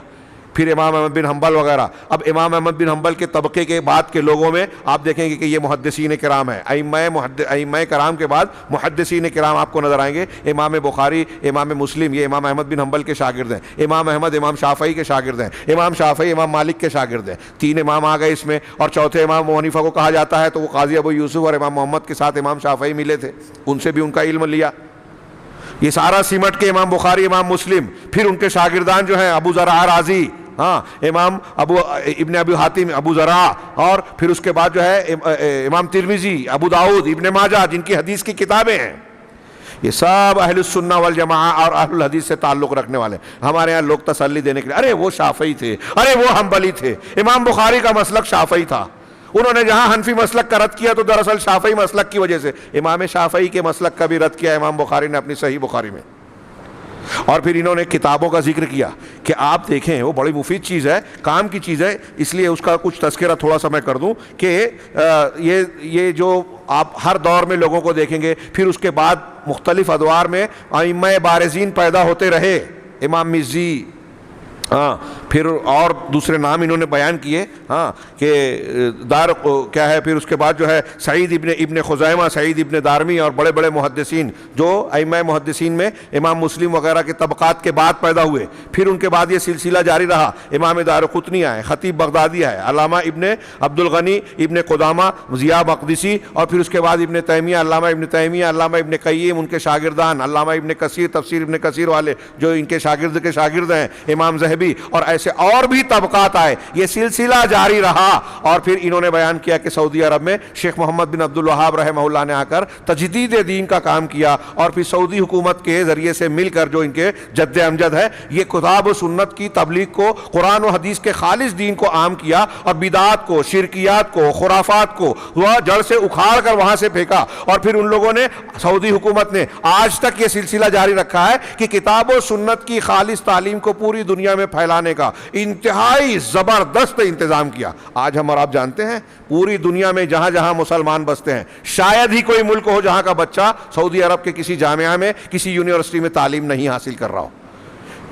پھر امام احمد بن حنبل وغیرہ. اب امام احمد بن حنبل کے طبقے کے بعد کے لوگوں میں آپ دیکھیں گے کہ یہ محدثین کرام ہیں. ائمہ کرام کے بعد محدثین کرام آپ کو نظر آئیں گے. امام بخاری، امام مسلم، یہ امام احمد بن حنبل کے شاگرد ہیں. امام احمد امام شافعی کے شاگرد ہیں. امام شافعی امام مالک کے شاگرد ہیں. 3 امام آ گئے اس میں، اور چوتھے امام ابو حنیفہ کو کہا جاتا ہے، تو وہ قاضی ابو یوسف اور امام محمد کے ساتھ امام شافعی ملے تھے، ان سے بھی ان کا علم لیا. یہ سارا سمٹ کے امام بخاری، امام مسلم، پھر ان کے شاگردان جو ہیں ابو زرع رازی، امام ابن ابی حاتم، ابو زرع، اور پھر اس کے بعد جو ہے امام ترمذی، ابو داؤد، ابن ماجہ، جن کی حدیث کی کتابیں ہیں. یہ سب اہل السنہ والجماعہ اور اہل الحدیث سے تعلق رکھنے والے. ہمارے ہاں لوگ تسلی دینے کے لیے، ارے وہ شافعی تھے، ارے وہ حنبلی تھے. امام بخاری کا مسلک شافعی تھا، انہوں نے جہاں حنفی مسلک کا رد کیا تو دراصل شافعی مسلک کی وجہ سے امام شافعی کے مسلک کا بھی رد کیا امام بخاری نے اپنی صحیح بخاری میں. اور پھر انہوں نے کتابوں کا ذکر کیا کہ آپ دیکھیں وہ بڑی مفید چیز ہے، کام کی چیز ہے. اس لیے اس کا کچھ تذکرہ تھوڑا سا میں کر دوں کہ یہ جو آپ ہر دور میں لوگوں کو دیکھیں گے، پھر اس کے بعد مختلف ادوار میں ائمہ بارزین پیدا ہوتے رہے. امام مزی، پھر اور دوسرے نام انہوں نے بیان کیے، کہ دار کیا ہے. پھر اس کے بعد جو ہے سعید ابن خزیمہ، سعید ابن دارمی، اور بڑے بڑے محدثین جو ائمہ محدثین میں امام مسلم وغیرہ کے طبقات کے بعد پیدا ہوئے. پھر ان کے بعد یہ سلسلہ جاری رہا. امام دارقطنی آئے، خطیب بغدادی آئے، علامہ ابن عبد الغنی، ابن قدامہ، ضیاء مقدسی، اور پھر اس کے بعد ابن تیمیہ، علامہ ابن تیمیہ، علامہ ابن قیم، ان کے شاگردان، علامہ ابن کثیر، تفسیر ابن کثیر والے جو ان کے شاگرد ہیں، امام ذہبی، اور ایسے اور بھی طبقات آئے. یہ سلسلہ جاری رہا. اور پھر انہوں نے بیان کیا کہ سعودی عرب میں شیخ محمد بن عبد الوہاب رحمہ اللہ نے آ کر تجدید دین کا کام کیا، اور پھر سعودی حکومت کے ذریعے سے مل کر جو ان کے جد امجد ہے، یہ کتاب و سنت کی تبلیغ کو، قرآن و حدیث کے خالص دین کو عام کیا، اور بدعات کو، شرکیات کو، خرافات کو جڑ سے اکھاڑ کر وہاں سے پھینکا. اور پھر ان لوگوں نے، سعودی حکومت نے آج تک یہ سلسلہ جاری رکھا ہے کہ کتاب و سنت کی خالص تعلیم کو پوری دنیا میں پھیلانے کا انتہائی زبردست انتظام کیا. آج ہم اور آپ جانتے ہیں پوری دنیا میں جہاں جہاں مسلمان بستے ہیں، شاید ہی کوئی ملک ہو جہاں کا بچہ سعودی عرب کے کسی جامعہ میں، کسی یونیورسٹی میں تعلیم نہیں حاصل کر رہا ہو.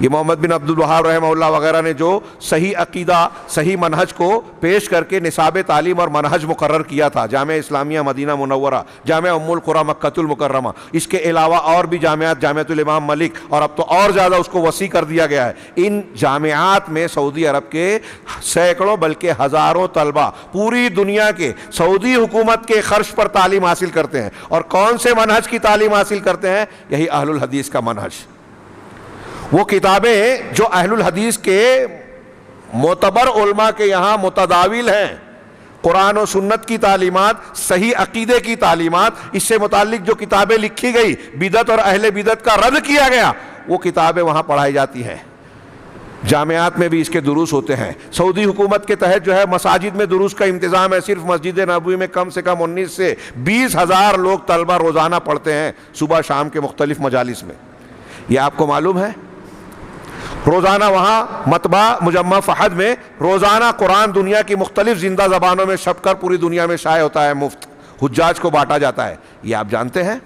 یہ محمد بن عبد الوہاب رحمہ اللہ وغیرہ نے جو صحیح عقیدہ صحیح منہج کو پیش کر کے نصاب تعلیم اور منہج مقرر کیا تھا، جامعہ اسلامیہ مدینہ منورہ، جامعہ ام القری مکہ المکرمہ، اس کے علاوہ اور بھی جامعات، جامعۃ الامام ملک، اور اب تو اور زیادہ اس کو وسیع کر دیا گیا ہے۔ ان جامعات میں سعودی عرب کے سینکڑوں بلکہ ہزاروں طلبہ پوری دنیا کے سعودی حکومت کے خرچ پر تعلیم حاصل کرتے ہیں، اور کون سے منہج کی تعلیم حاصل کرتے ہیں؟ یہی اہل الحدیث کا منہج۔ وہ کتابیں جو اہل الحدیث کے معتبر علماء کے یہاں متداول ہیں، قرآن و سنت کی تعلیمات، صحیح عقیدے کی تعلیمات، اس سے متعلق جو کتابیں لکھی گئی، بدعت اور اہل بدعت کا رد کیا گیا، وہ کتابیں وہاں پڑھائی جاتی ہیں۔ جامعات میں بھی اس کے دروس ہوتے ہیں۔ سعودی حکومت کے تحت جو ہے مساجد میں دروس کا انتظام ہے۔ صرف مسجد نبوی میں کم سے کم 19 سے 20 ہزار لوگ طلبہ روزانہ پڑھتے ہیں، صبح شام کے مختلف مجالس میں۔ یہ آپ کو معلوم ہے؟ روزانہ وہاں مطبع مجمع فہد میں روزانہ قرآن دنیا کی مختلف زندہ زبانوں میں چھپ کر پوری دنیا میں شائع ہوتا ہے، مفت حجاج کو بانٹا جاتا ہے۔ یہ آپ جانتے ہیں؟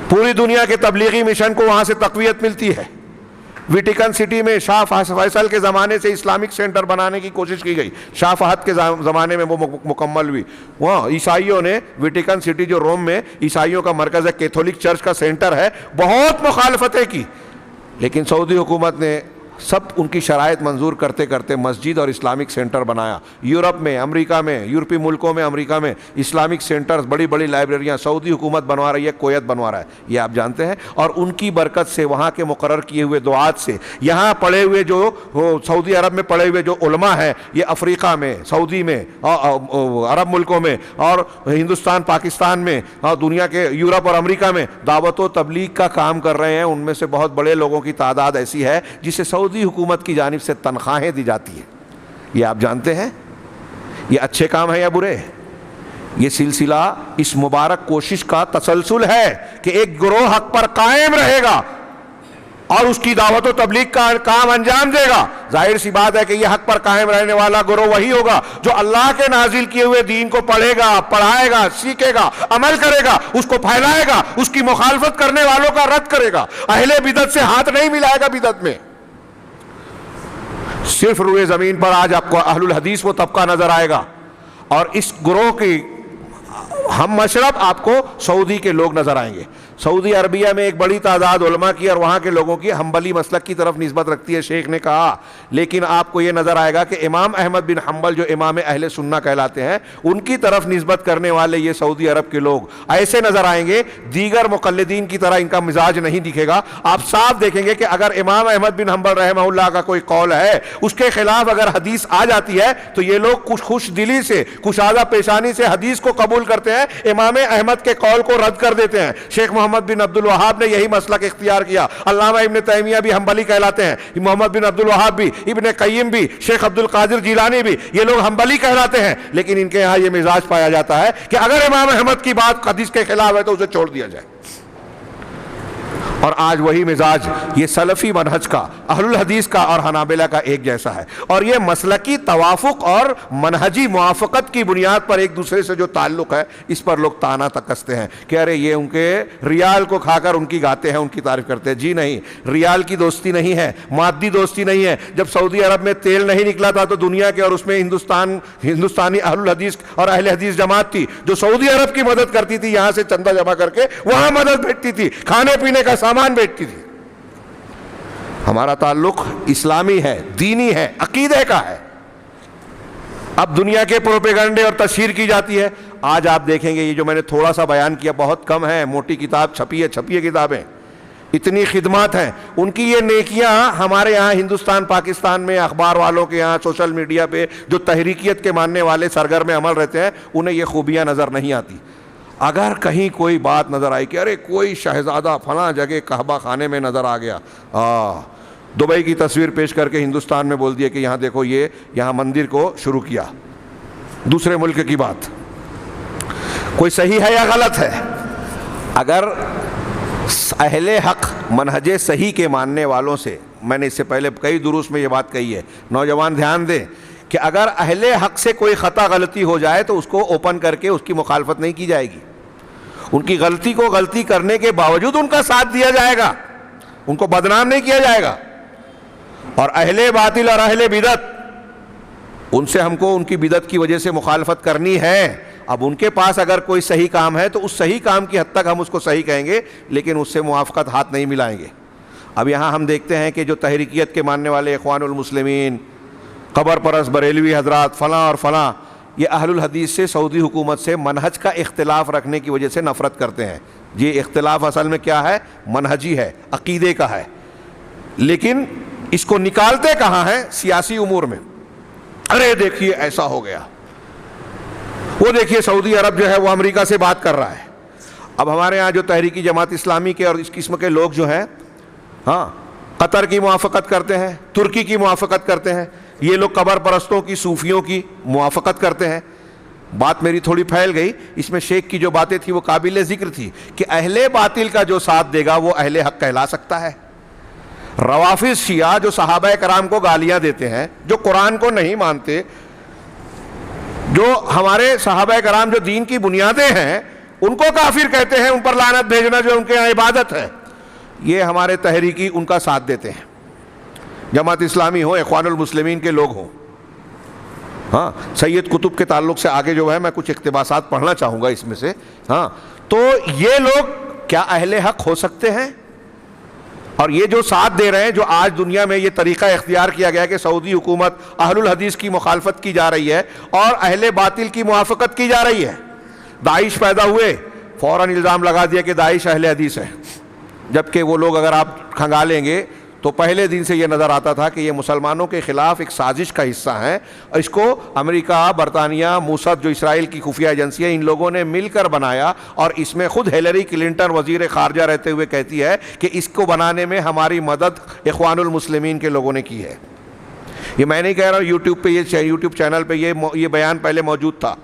پوری دنیا کے تبلیغی مشن کو وہاں سے تقویت ملتی ہے۔ ویٹیکن سٹی میں شاہ فیصل کے زمانے سے اسلامک سینٹر بنانے کی کوشش کی گئی، شاہ فہد کے زمانے میں وہ مکمل ہوئی۔ وہاں عیسائیوں نے ویٹیکن سٹی جو روم میں عیسائیوں کا مرکز ہے، کیتھولک چرچ کا سینٹر ہے، بہت مخالفتیں کی، لیکن سعودی حکومت نے سب ان کی شرائط منظور کرتے کرتے مسجد اور اسلامک سینٹر بنایا۔ یورپ میں، امریکہ میں، یورپی ملکوں میں، امریکہ میں اسلامک سینٹرز، بڑی بڑی لائبریریاں سعودی حکومت بنوا رہی ہے، کویت بنوا رہا ہے، یہ آپ جانتے ہیں۔ اور ان کی برکت سے، وہاں کے مقرر کیے ہوئے دعات سے، یہاں پڑھے ہوئے جو سعودی عرب میں پڑھے ہوئے جو علماء ہیں، یہ افریقہ میں، سعودی میں، عرب ملکوں میں، اور ہندوستان پاکستان میں، اور دنیا کے یورپ اور امریکہ میں دعوت و تبلیغ کا کام کر رہے ہیں۔ ان میں سے بہت بڑے لوگوں کی تعداد ایسی ہے جسے سعودی حکومت کی جانب سے تنخواہیں دی جاتی ہیں۔ یہ آپ جانتے ہیں؟ یہ اچھے کام ہیں یا برے؟ یہ سلسلہ اس مبارک کوشش کا تسلسل ہے کہ ایک گروہ حق پر قائم رہے گا اور اس کی دعوت و تبلیغ کا کام انجام دے گا۔ ظاہر سی بات ہے کہ یہ حق پر قائم رہنے والا گروہ وہی ہوگا جو اللہ کے نازل کیے ہوئے دین کو پڑھے گا، پڑھائے گا، سیکھے گا، عمل کرے گا، اس کو پھیلائے گا، اس کی مخالفت کرنے والوں کا رد کرے گا، اہل بدعت سے ہاتھ نہیں ملائے گا بدعت میں۔ صرف روئے زمین پر آج آپ کو اہل الحدیث وہ طبقہ نظر آئے گا، اور اس گروہ کی ہم مشرب آپ کو سعودی کے لوگ نظر آئیں گے۔ سعودی عربیہ میں ایک بڑی تعداد علماء کی اور وہاں کے لوگوں کی حنبلی مسلک کی طرف نسبت رکھتی ہے، شیخ نے کہا، لیکن آپ کو یہ نظر آئے گا کہ امام احمد بن حنبل جو امام اہل سنہ کہلاتے ہیں، ان کی طرف نسبت کرنے والے یہ سعودی عرب کے لوگ ایسے نظر آئیں گے، دیگر مقلدین کی طرح ان کا مزاج نہیں دکھے گا۔ آپ صاف دیکھیں گے کہ اگر امام احمد بن حنبل رحمہ اللہ کا کوئی قول ہے، اس کے خلاف اگر حدیث آ جاتی ہے تو یہ لوگ کچھ خوش دلی سے، کشادہ پیشانی سے حدیث کو قبول کرتے ہیں، امام احمد کے قول کو رد کر دیتے ہیں۔ شیخ محمد بن عبد الوہاب نے یہی مسلک اختیار کیا، علامہ ابن تیمیہ بھی حنبلی کہلاتے ہیں، محمد بن عبد الوہاب بھی، ابن قیم بھی، شیخ عبد القادر جیلانی بھی، یہ لوگ حنبلی کہلاتے ہیں، لیکن ان کے یہاں یہ مزاج پایا جاتا ہے کہ اگر امام احمد کی بات حدیث کے خلاف ہے تو اسے چھوڑ دیا جائے۔ اور آج وہی مزاج یہ سلفی منہج کا، اہل الحدیث کا اور حنابلہ کا ایک جیسا ہے، اور یہ مسلکی توافق اور منہجی موافقت کی بنیاد پر ایک دوسرے سے جو تعلق ہے، اس پر لوگ تانا تکستے ہیں کہ ارے یہ ان کے ریال کو کھا کر ان کی گاتے ہیں، ان کی تعریف کرتے ہیں۔ جی نہیں، ریال کی دوستی نہیں ہے، مادی دوستی نہیں ہے۔ جب سعودی عرب میں تیل نہیں نکلا تھا تو دنیا کے، اور اس میں ہندوستانی اہل الحدیث اور اہل حدیث جماعت تھی جو سعودی عرب کی مدد کرتی تھی، یہاں سے چندہ جمع کر کے وہاں مدد بھیجتی تھی، کھانے پینے کا سامان بیچتی تھی۔ ہمارا تعلق اسلامی ہے، دینی ہے، عقیدے کا ہے۔ اب دنیا کے پروپیگنڈے اور تشہیر کی جاتی ہے۔ آج آپ دیکھیں گے یہ جو میں نے تھوڑا سا بیان کیا بہت کم ہے، موٹی کتاب چھپی ہے کتابیں، اتنی خدمات ہیں ان کی۔ یہ نیکیاں ہمارے یہاں ہندوستان پاکستان میں اخبار والوں کے یہاں، سوشل میڈیا پہ جو تحریکیت کے ماننے والے سرگرم عمل رہتے ہیں، انہیں یہ خوبیاں نظر نہیں آتی۔ اگر کہیں کوئی بات نظر آئی کہ ارے کوئی شہزادہ فلاں جگہ کعبہ خانے میں نظر آ گیا، دبئی کی تصویر پیش کر کے ہندوستان میں بول دیا کہ یہاں دیکھو یہ یہاں مندر کو شروع کیا، دوسرے ملک کی بات، کوئی صحیح ہے یا غلط ہے؟ اگر اہل حق منہج صحیح کے ماننے والوں سے، میں نے اس سے پہلے کئی دروس میں یہ بات کہی ہے، نوجوان دھیان دیں کہ اگر اہل حق سے کوئی خطا غلطی ہو جائے تو اس کو اوپن کر کے اس کی مخالفت نہیں کی جائے گی، ان کی غلطی کو غلطی کرنے کے باوجود ان کا ساتھ دیا جائے گا۔ ان کو بدنام نہیں کیا جائے گا. اور اہل باطل اور اہل بدعت، ان سے ہم کو ان کی بدعت کی وجہ سے مخالفت کرنی ہے. اب ان کے پاس اگر کوئی صحیح کام ہے تو اس صحیح کام کی حد تک ہم اس کو صحیح کہیں گے، لیکن اس سے موافقت ہاتھ نہیں ملائیں گے. اب یہاں ہم دیکھتے ہیں کہ جو تحریکیت کے ماننے والے اخوان المسلمین، قبر پرست بریلوی حضرات، فلاں اور فلاں، یہ اہل الحدیث سے، سعودی حکومت سے منہج کا اختلاف رکھنے کی وجہ سے نفرت کرتے ہیں. یہ اختلاف اصل میں کیا ہے؟ منہجی ہے، عقیدے کا ہے. لیکن اس کو نکالتے کہاں ہیں؟ سیاسی امور میں. ارے دیکھیے ایسا ہو گیا، وہ دیکھیے سعودی عرب جو ہے وہ امریکہ سے بات کر رہا ہے. اب ہمارے ہاں جو تحریکی جماعت اسلامی کے اور اس قسم کے لوگ جو ہیں، ہاں، قطر کی موافقت کرتے ہیں، ترکی کی موافقت کرتے ہیں. یہ لوگ قبر پرستوں کی، صوفیوں کی موافقت کرتے ہیں. بات میری تھوڑی پھیل گئی. اس میں شیخ کی جو باتیں تھی وہ قابل ذکر تھی کہ اہل باطل کا جو ساتھ دے گا وہ اہل حق کہلا سکتا ہے. روافض شیعہ جو صحابہ کرام کو گالیاں دیتے ہیں، جو قرآن کو نہیں مانتے، جو ہمارے صحابہ کرام جو دین کی بنیادیں ہیں ان کو کافر کہتے ہیں، ان پر لعنت بھیجنا جو ان کے یہاں عبادت ہے، یہ ہمارے تحریکی ان کا ساتھ دیتے ہیں. جماعت اسلامی ہو، اخوان المسلمین کے لوگ ہوں. ہاں، سید قطب کے تعلق سے آگے جو ہے میں کچھ اقتباسات پڑھنا چاہوں گا اس میں سے. ہاں، تو یہ لوگ کیا اہل حق ہو سکتے ہیں؟ اور یہ جو ساتھ دے رہے ہیں، جو آج دنیا میں یہ طریقہ اختیار کیا گیا کہ سعودی حکومت اہل الحدیث کی مخالفت کی جا رہی ہے اور اہل باطل کی موافقت کی جا رہی ہے. داعش پیدا ہوئے، فوراً الزام لگا دیا کہ داعش اہل حدیث ہے، جبکہ وہ لوگ اگر آپ کھنگالیں گے تو پہلے دن سے یہ نظر آتا تھا کہ یہ مسلمانوں کے خلاف ایک سازش کا حصہ ہیں. اس کو امریکہ، برطانیہ، موساد جو اسرائیل کی خفیہ ایجنسی ہے، ان لوگوں نے مل کر بنایا. اور اس میں خود ہیلری کلنٹن وزیر خارجہ رہتے ہوئے کہتی ہے کہ اس کو بنانے میں ہماری مدد اخوان المسلمین کے لوگوں نے کی ہے. یہ میں نہیں کہہ رہا ہوں، یوٹیوب پہ، یہ یوٹیوب چینل پہ یہ بیان پہلے موجود تھا،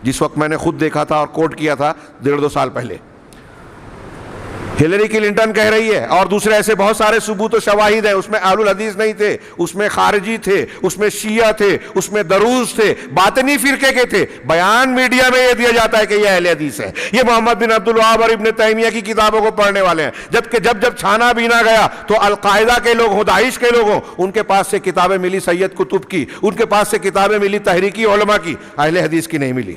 جس وقت میں نے خود دیکھا تھا اور کوٹ کیا تھا 1.5-2 سال پہلے. ہیلری کلنٹن کہہ رہی ہے، اور دوسرے ایسے بہت سارے ثبوت و شواہد ہیں. اس میں اہل الحدیث نہیں تھے، اس میں خارجی تھے، اس میں شیعہ تھے، اس میں دروز تھے، باطنی فرقے کے تھے. بیان میڈیا میں یہ دیا جاتا ہے کہ یہ اہل حدیث ہے، یہ محمد بن عبد الوہاب اور ابن تیمیہ کی کتابوں کو پڑھنے والے ہیں. جبکہ جب چھانا بینا گیا تو القاعدہ کے لوگ ہوں، داعش کے لوگ ہوں، ان کے پاس سے کتابیں ملی سید قطب کی، ان کے پاس سے کتابیں ملی تحریکی علماء کی، اہل حدیث کی نہیں ملی.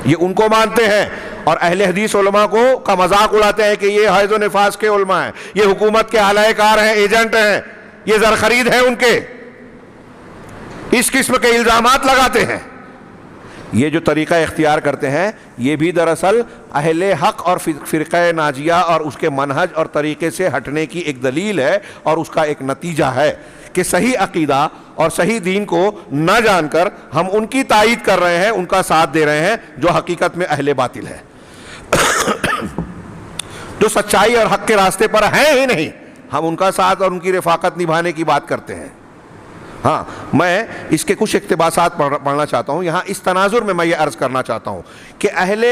یہ ان کو مانتے ہیں اور اہل حدیث علماء کو کا مذاق اڑاتے ہیں کہ یہ حیض و نفاس کے علماء ہیں، یہ حکومت کے اعلی کار ہیں، ایجنٹ ہیں، یہ زرخرید ہیں ان کے. اس قسم کے الزامات لگاتے ہیں. یہ جو طریقہ اختیار کرتے ہیں یہ بھی دراصل اہل حق اور فرقہ ناجیہ اور اس کے منہج اور طریقے سے ہٹنے کی ایک دلیل ہے اور اس کا ایک نتیجہ ہے کہ صحیح عقیدہ اور صحیح دین کو نہ جان کر ہم ان کی تائید کر رہے ہیں، ان کا ساتھ دے رہے ہیں جو حقیقت میں اہل باطل ہے، جو سچائی اور حق کے راستے پر ہیں ہی نہیں. ہم ان کا ساتھ اور ان کی رفاقت نبھانے کی بات کرتے ہیں. ہاں، میں اس کے کچھ اقتباسات پڑھنا چاہتا ہوں. یہاں اس تناظر میں یہ عرض کرنا چاہتا ہوں کہ اہل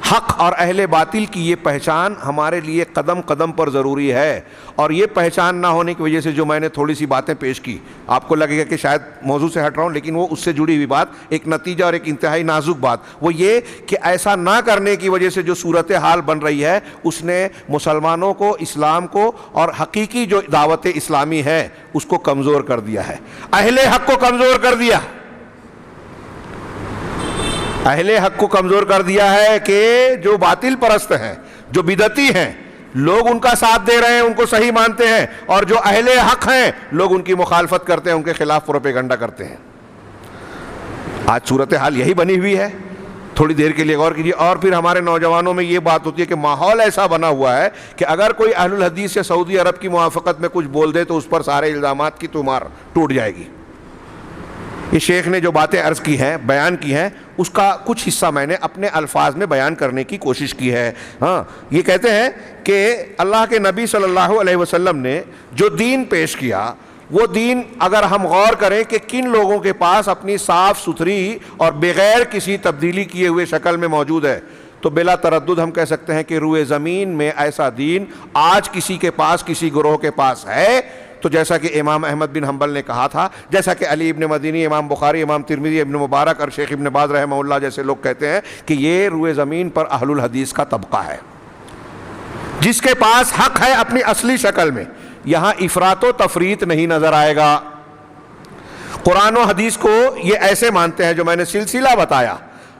حق اور اہل باطل کی یہ پہچان ہمارے لیے قدم قدم پر ضروری ہے. اور یہ پہچان نہ ہونے کی وجہ سے جو میں نے تھوڑی سی باتیں پیش کی، آپ کو لگے گا کہ شاید موضوع سے ہٹ رہا ہوں، لیکن وہ اس سے جڑی ہوئی بات، ایک نتیجہ اور ایک انتہائی نازک بات، وہ یہ کہ ایسا نہ کرنے کی وجہ سے جو صورتحال بن رہی ہے اس نے مسلمانوں کو، اسلام کو اور حقیقی جو دعوت اسلامی ہے اس کو کمزور کر دیا ہے، اہل حق کو کمزور کر دیا. اہل حق کو کمزور کر دیا ہے کہ جو باطل پرست ہیں، جو بدعتی ہیں، لوگ ان کا ساتھ دے رہے ہیں، ان کو صحیح مانتے ہیں، اور جو اہل حق ہیں لوگ ان کی مخالفت کرتے ہیں، ان کے خلاف پروپیگنڈا کرتے ہیں. آج صورتحال یہی بنی ہوئی ہے. تھوڑی دیر کے لیے غور کیجیے. اور پھر ہمارے نوجوانوں میں یہ بات ہوتی ہے کہ ماحول ایسا بنا ہوا ہے کہ اگر کوئی اہل الحدیث یا سعودی عرب کی موافقت میں کچھ بول دے تو اس پر سارے الزامات کی تومار ٹوٹ جائے گی. یہ شیخ نے جو باتیں عرض کی ہیں، بیان کی ہیں، اس کا کچھ حصہ میں نے اپنے الفاظ میں بیان کرنے کی کوشش کی ہے. ہاں، یہ کہتے ہیں کہ اللہ کے نبی صلی اللہ علیہ وسلم نے جو دین پیش کیا، وہ دین اگر ہم غور کریں کہ کن لوگوں کے پاس اپنی صاف ستھری اور بغیر کسی تبدیلی کیے ہوئے شکل میں موجود ہے، تو بلا تردد ہم کہہ سکتے ہیں کہ روئے زمین میں ایسا دین آج کسی کے پاس، کسی گروہ کے پاس ہے. تو جیسا کہ امام احمد بن حنبل نے کہا تھا، جیسا کہ علی ابن مدینی، امام بخاری، امام ترمذی، ابن مبارک اور شیخ ابن باز رحمہ اللہ جیسے لوگ کہتے ہیں کہ یہ روئے زمین پر اہل الحدیث کا طبقہ ہے. جس کے پاس حق ہے اپنی اصلی شکل میں، یہاں افراط و تفریط نہیں نظر آئے گا۔ قرآن و حدیث کو یہ ایسے مانتے ہیں جو میں نے سلسلہ بتایا،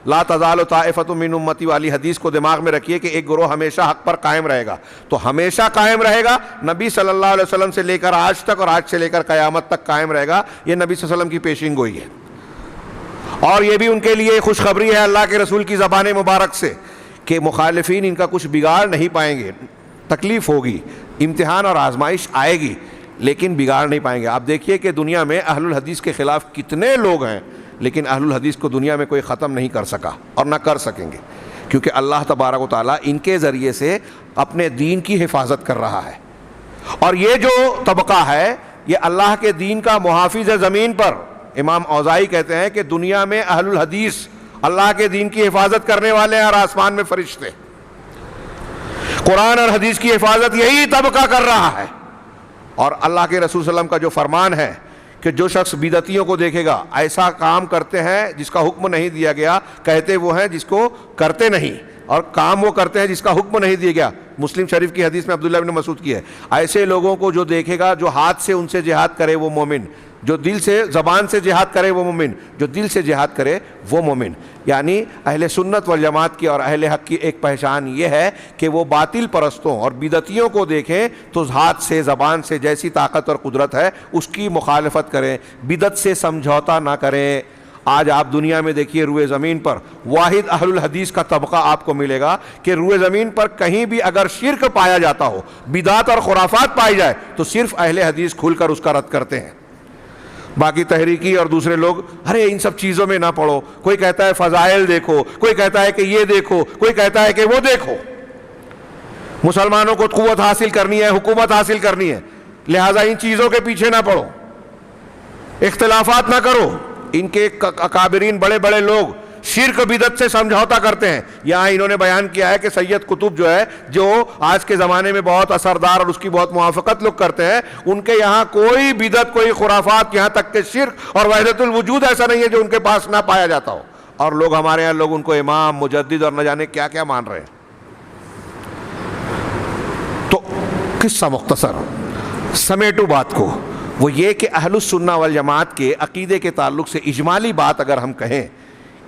لا تزال طائفۃ من امتی والی حدیث کو دماغ میں رکھیے کہ ایک گروہ ہمیشہ حق پر قائم رہے گا، تو ہمیشہ قائم رہے گا، نبی صلی اللہ علیہ وسلم سے لے کر آج تک اور آج سے لے کر قیامت تک قائم رہے گا، یہ نبی صلی اللہ علیہ وسلم کی پیشین گوئی ہے۔ اور یہ بھی ان کے لیے خوشخبری ہے اللہ کے رسول کی زبان مبارک سے کہ مخالفین ان کا کچھ بگاڑ نہیں پائیں گے، تکلیف ہوگی، امتحان اور آزمائش آئے گی، لیکن بگاڑ نہیں پائیں گے۔ آپ دیکھیے کہ دنیا میں اہل الحدیث کے خلاف کتنے لوگ ہیں، لیکن اہل الحدیث کو دنیا میں کوئی ختم نہیں کر سکا اور نہ کر سکیں گے، کیونکہ اللہ تبارک و تعالیٰ ان کے ذریعے سے اپنے دین کی حفاظت کر رہا ہے۔ اور یہ جو طبقہ ہے یہ اللہ کے دین کا محافظ ہے زمین پر۔ امام اوزاعی کہتے ہیں کہ دنیا میں اہل الحدیث اللہ کے دین کی حفاظت کرنے والے ہیں اور آسمان میں فرشتے۔ قرآن اور حدیث کی حفاظت یہی طبقہ کر رہا ہے۔ اور اللہ کے رسول صلی اللہ علیہ وسلم کا جو فرمان ہے کہ جو شخص بدعتیوں کو دیکھے گا ایسا کام کرتے ہیں جس کا حکم نہیں دیا گیا، کہتے وہ ہیں جس کو کرتے نہیں، اور کام وہ کرتے ہیں جس کا حکم نہیں دیا گیا۔ مسلم شریف کی حدیث میں عبداللہ بن مسعود کی ہے، ایسے لوگوں کو جو دیکھے گا جو ہاتھ سے ان سے جہاد کرے وہ مومن، جو دل سے زبان سے جہاد کرے وہ مومن، جو دل سے جہاد کرے وہ مومن۔ یعنی اہل سنت والجماعت کی اور اہل حق کی ایک پہچان یہ ہے کہ وہ باطل پرستوں اور بدعتیوں کو دیکھیں تو ہاتھ سے زبان سے جیسی طاقت اور قدرت ہے اس کی مخالفت کریں، بدعت سے سمجھوتا نہ کریں۔ آج آپ دنیا میں دیکھیے روئے زمین پر واحد اہل الحدیث کا طبقہ آپ کو ملے گا کہ روئے زمین پر کہیں بھی اگر شرک پایا جاتا ہو، بدعت اور خرافات پائی جائے تو صرف اہل حدیث کھل کر اس کا رد کرتے ہیں۔ باقی تحریکی اور دوسرے لوگ ارے ان سب چیزوں میں نہ پڑو، کوئی کہتا ہے فضائل دیکھو، کوئی کہتا ہے کہ یہ دیکھو، کوئی کہتا ہے کہ وہ دیکھو۔ مسلمانوں کو قوت حاصل کرنی ہے، حکومت حاصل کرنی ہے، لہٰذا ان چیزوں کے پیچھے نہ پڑو، اختلافات نہ کرو۔ ان کے اکابرین بڑے بڑے لوگ شرک بدعت سے سمجھوتا کرتے ہیں۔ یہاں انہوں نے بیان کیا ہے کہ سید قطب جو ہے، جو آج کے زمانے میں بہت اثردار اور اس کی بہت موافقت لوگ کرتے ہیں، ان کے یہاں کوئی بدعت، کوئی خرافات، یہاں تک کہ شرک اور وحدت الوجود ایسا نہیں ہے جو ان کے پاس نہ پایا جاتا ہو۔ اور لوگ ہمارے یہاں لوگ ان کو امام، مجدد اور نہ جانے کیا کیا مان رہے ہیں۔ تو قصہ مختصر سمیٹو بات کو، وہ یہ کہ اہل السنہ والجماعت کے عقیدے کے تعلق سے اجمالی بات اگر ہم کہیں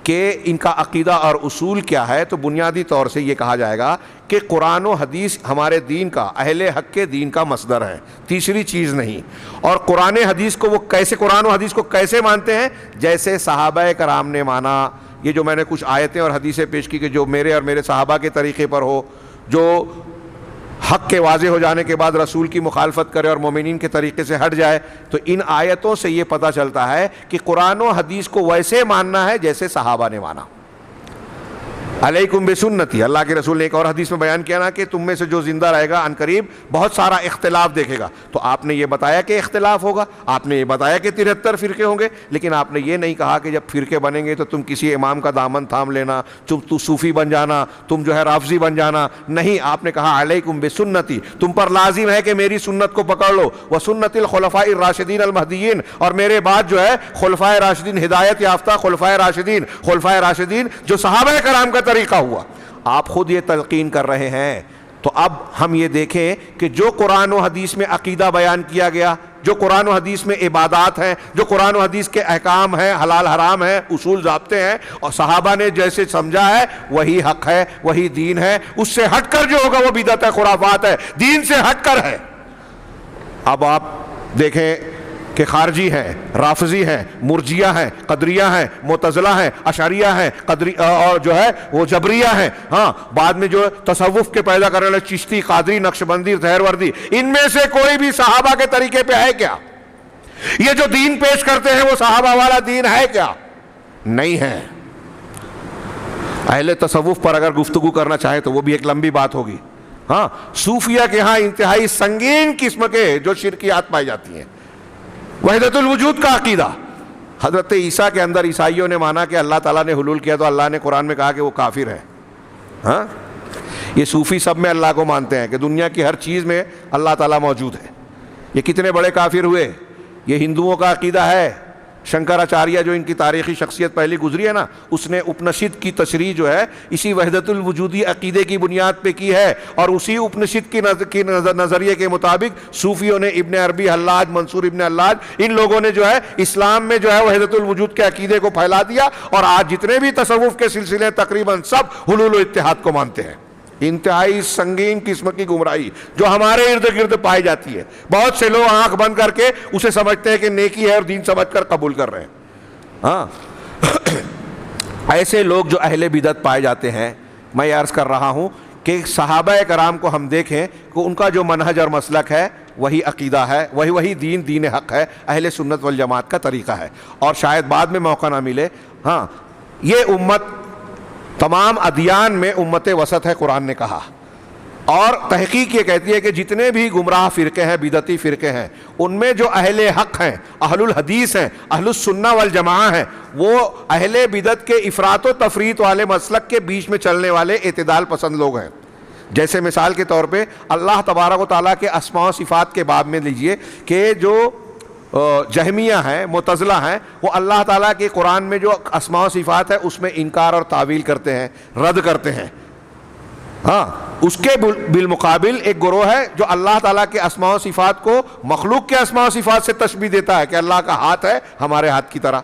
کہ ان کا عقیدہ اور اصول کیا ہے، تو بنیادی طور سے یہ کہا جائے گا کہ قرآن و حدیث ہمارے دین کا، اہل حق کے دین کا مصدر ہے، تیسری چیز نہیں۔ اور قرآن حدیث کو وہ کیسے، قرآن و حدیث کو کیسے مانتے ہیں؟ جیسے صحابہ کرام نے مانا۔ یہ جو میں نے کچھ آیتیں اور حدیثیں پیش کی کہ جو میرے اور میرے صحابہ کے طریقے پر ہو، جو حق کے واضح ہو جانے کے بعد رسول کی مخالفت کرے اور مومنین کے طریقے سے ہٹ جائے، تو ان آیتوں سے یہ پتہ چلتا ہے کہ قرآن و حدیث کو ویسے ماننا ہے جیسے صحابہ نے مانا۔ علیکم بسنتی، اللہ کے رسول نے ایک اور حدیث میں بیان کیا نا کہ تم میں سے جو زندہ رہے گا عنقریب بہت سارا اختلاف دیکھے گا۔ تو آپ نے یہ بتایا کہ اختلاف ہوگا، آپ نے یہ بتایا کہ 73 فرقے ہوں گے، لیکن آپ نے یہ نہیں کہا کہ جب فرقے بنیں گے تو تم کسی امام کا دامن تھام لینا، تو صوفی بن جانا، تم جو ہے رافضی بن جانا۔ نہیں، آپ نے کہا علیکم بسنتی، تم پر لازم ہے کہ میری سنت کو پکڑ لو، وسنت الخلفاء الراشدین المہدیین، اور میرے بعد جو ہے خلفائے راشدین، ہدایت یافتہ خلفائے راشدین جو صحابہ کرام کا طریقہ ہوا، آپ خود یہ تلقین کر رہے ہیں۔ تو اب ہم یہ دیکھیں کہ جو قرآن و حدیث میں عقیدہ بیان کیا گیا، جو قرآن و حدیث میں عبادات ہیں، جو قرآن و حدیث کے احکام ہیں، حلال حرام ہیں، اصول ضابطے ہیں، اور صحابہ نے جیسے سمجھا ہے وہی حق ہے، وہی دین ہے۔ اس سے ہٹ کر جو ہوگا وہ بدعت ہے، خرافات ہے، دین سے ہٹ کر ہے۔ اب آپ دیکھیں کہ خارجی ہیں، رافضی ہیں، مرجیہ ہیں، قدریہ ہیں، معتزلہ ہیں، اشعریہ ہیں، اور جو ہے وہ جبریہ ہیں، ہاں بعد میں جو تصوف کے پیدا کرنے والے چشتی، قادری، نقشبندی، دہروردی، ان میں سے کوئی بھی صحابہ کے طریقے پہ ہے کیا؟ یہ جو دین پیش کرتے ہیں وہ صحابہ والا دین ہے کیا؟ نہیں ہے۔ اہل تصوف پر اگر گفتگو کرنا چاہے تو وہ بھی ایک لمبی بات ہوگی۔ ہاں، صوفیہ کے ہاں انتہائی سنگین قسم کے جو شرکیات پائی جاتی ہیں۔ وحدت الوجود کا عقیدہ، حضرت عیسیٰ کے اندر عیسائیوں نے مانا کہ اللہ تعالیٰ نے حلول کیا تو اللہ نے قرآن میں کہا کہ وہ کافر ہے۔ ہاں، یہ صوفی سب میں اللہ کو مانتے ہیں کہ دنیا کی ہر چیز میں اللہ تعالیٰ موجود ہے۔ یہ کتنے بڑے کافر ہوئے۔ یہ ہندوؤں کا عقیدہ ہے، شنکراچاریہ جو ان کی تاریخی شخصیت پہلی گزری ہے نا، اس نے اپنشد کی تشریح جو ہے اسی وحدت الوجودی عقیدے کی بنیاد پہ کی ہے، اور اسی اپنشد کی نظریے کے مطابق صوفیوں نے ابن عربی، حلاج، منصور ابن حلاج، ان لوگوں نے جو ہے اسلام میں جو ہے وحدت الوجود کے عقیدے کو پھیلا دیا، اور آج جتنے بھی تصوف کے سلسلے تقریباً سب حلول و اتحاد کو مانتے ہیں۔ انتہائی سنگین قسم کی گمراہی جو ہمارے ارد گرد پائی جاتی ہے، بہت سے لوگ آنکھ بند کر کے اسے سمجھتے ہیں کہ نیکی ہے اور دین سمجھ کر قبول کر رہے ہیں۔ ہاں ایسے لوگ جو اہل بدعت پائے جاتے ہیں، میں یہ عرض کر رہا ہوں کہ صحابہ کرام کو ہم دیکھیں کہ ان کا جو منہج اور مسلک ہے وہی عقیدہ ہے، وہی دین حق ہے، اہل سنت والجماعت کا طریقہ ہے، اور شاید بعد میں موقع نہ ملے۔ ہاں یہ امت تمام ادیان میں امت وسط ہے، قرآن نے کہا، اور تحقیق یہ کہتی ہے کہ جتنے بھی گمراہ فرقے ہیں، بدعتی فرقے ہیں، ان میں جو اہل حق ہیں، اہل الحدیث ہیں، اہل السنہ والجماعہ ہیں، وہ اہل بدعت کے افراط و تفریط والے مسلک کے بیچ میں چلنے والے اعتدال پسند لوگ ہیں۔ جیسے مثال کے طور پہ اللہ تبارک و تعالیٰ کے اسماء و صفات کے باب میں لیجئے کہ جو جہمیہ ہیں، معتزلہ ہیں، وہ اللہ تعالیٰ کے قرآن میں جو اسماء و صفات ہے اس میں انکار اور تعویل کرتے ہیں، رد کرتے ہیں۔ ہاں اس کے بالمقابل ایک گروہ ہے جو اللہ تعالیٰ کے اسماء و صفات کو مخلوق کے اسماء و صفات سے تشبیہ دیتا ہے کہ اللہ کا ہاتھ ہے ہمارے ہاتھ کی طرح۔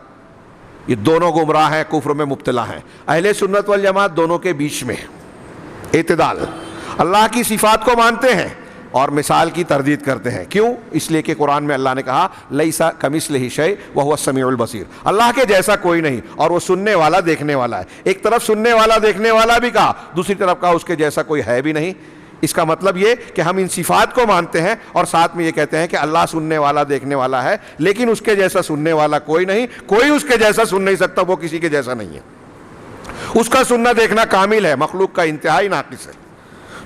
یہ دونوں گمراہ ہیں، کفر میں مبتلا ہیں۔ اہل سنت والجماعت دونوں کے بیچ میں اعتدال، اللہ کی صفات کو مانتے ہیں اور مثال کی تردید کرتے ہیں۔ کیوں؟ اس لیے کہ قرآن میں اللہ نے کہا لیسا کمثلہ شیء وہو السمیع البصیر، اللہ کے جیسا کوئی نہیں اور وہ سننے والا دیکھنے والا ہے۔ ایک طرف سننے والا دیکھنے والا بھی کہا، دوسری طرف کہا اس کے جیسا کوئی ہے بھی نہیں۔ اس کا مطلب یہ کہ ہم ان صفات کو مانتے ہیں اور ساتھ میں یہ کہتے ہیں کہ اللہ سننے والا دیکھنے والا ہے، لیکن اس کے جیسا سننے والا کوئی نہیں، کوئی اس کے جیسا سن نہیں سکتا، وہ کسی کے جیسا نہیں ہے، اس کا سننا دیکھنا کامل ہے، مخلوق کا انتہائی ناقص ہے۔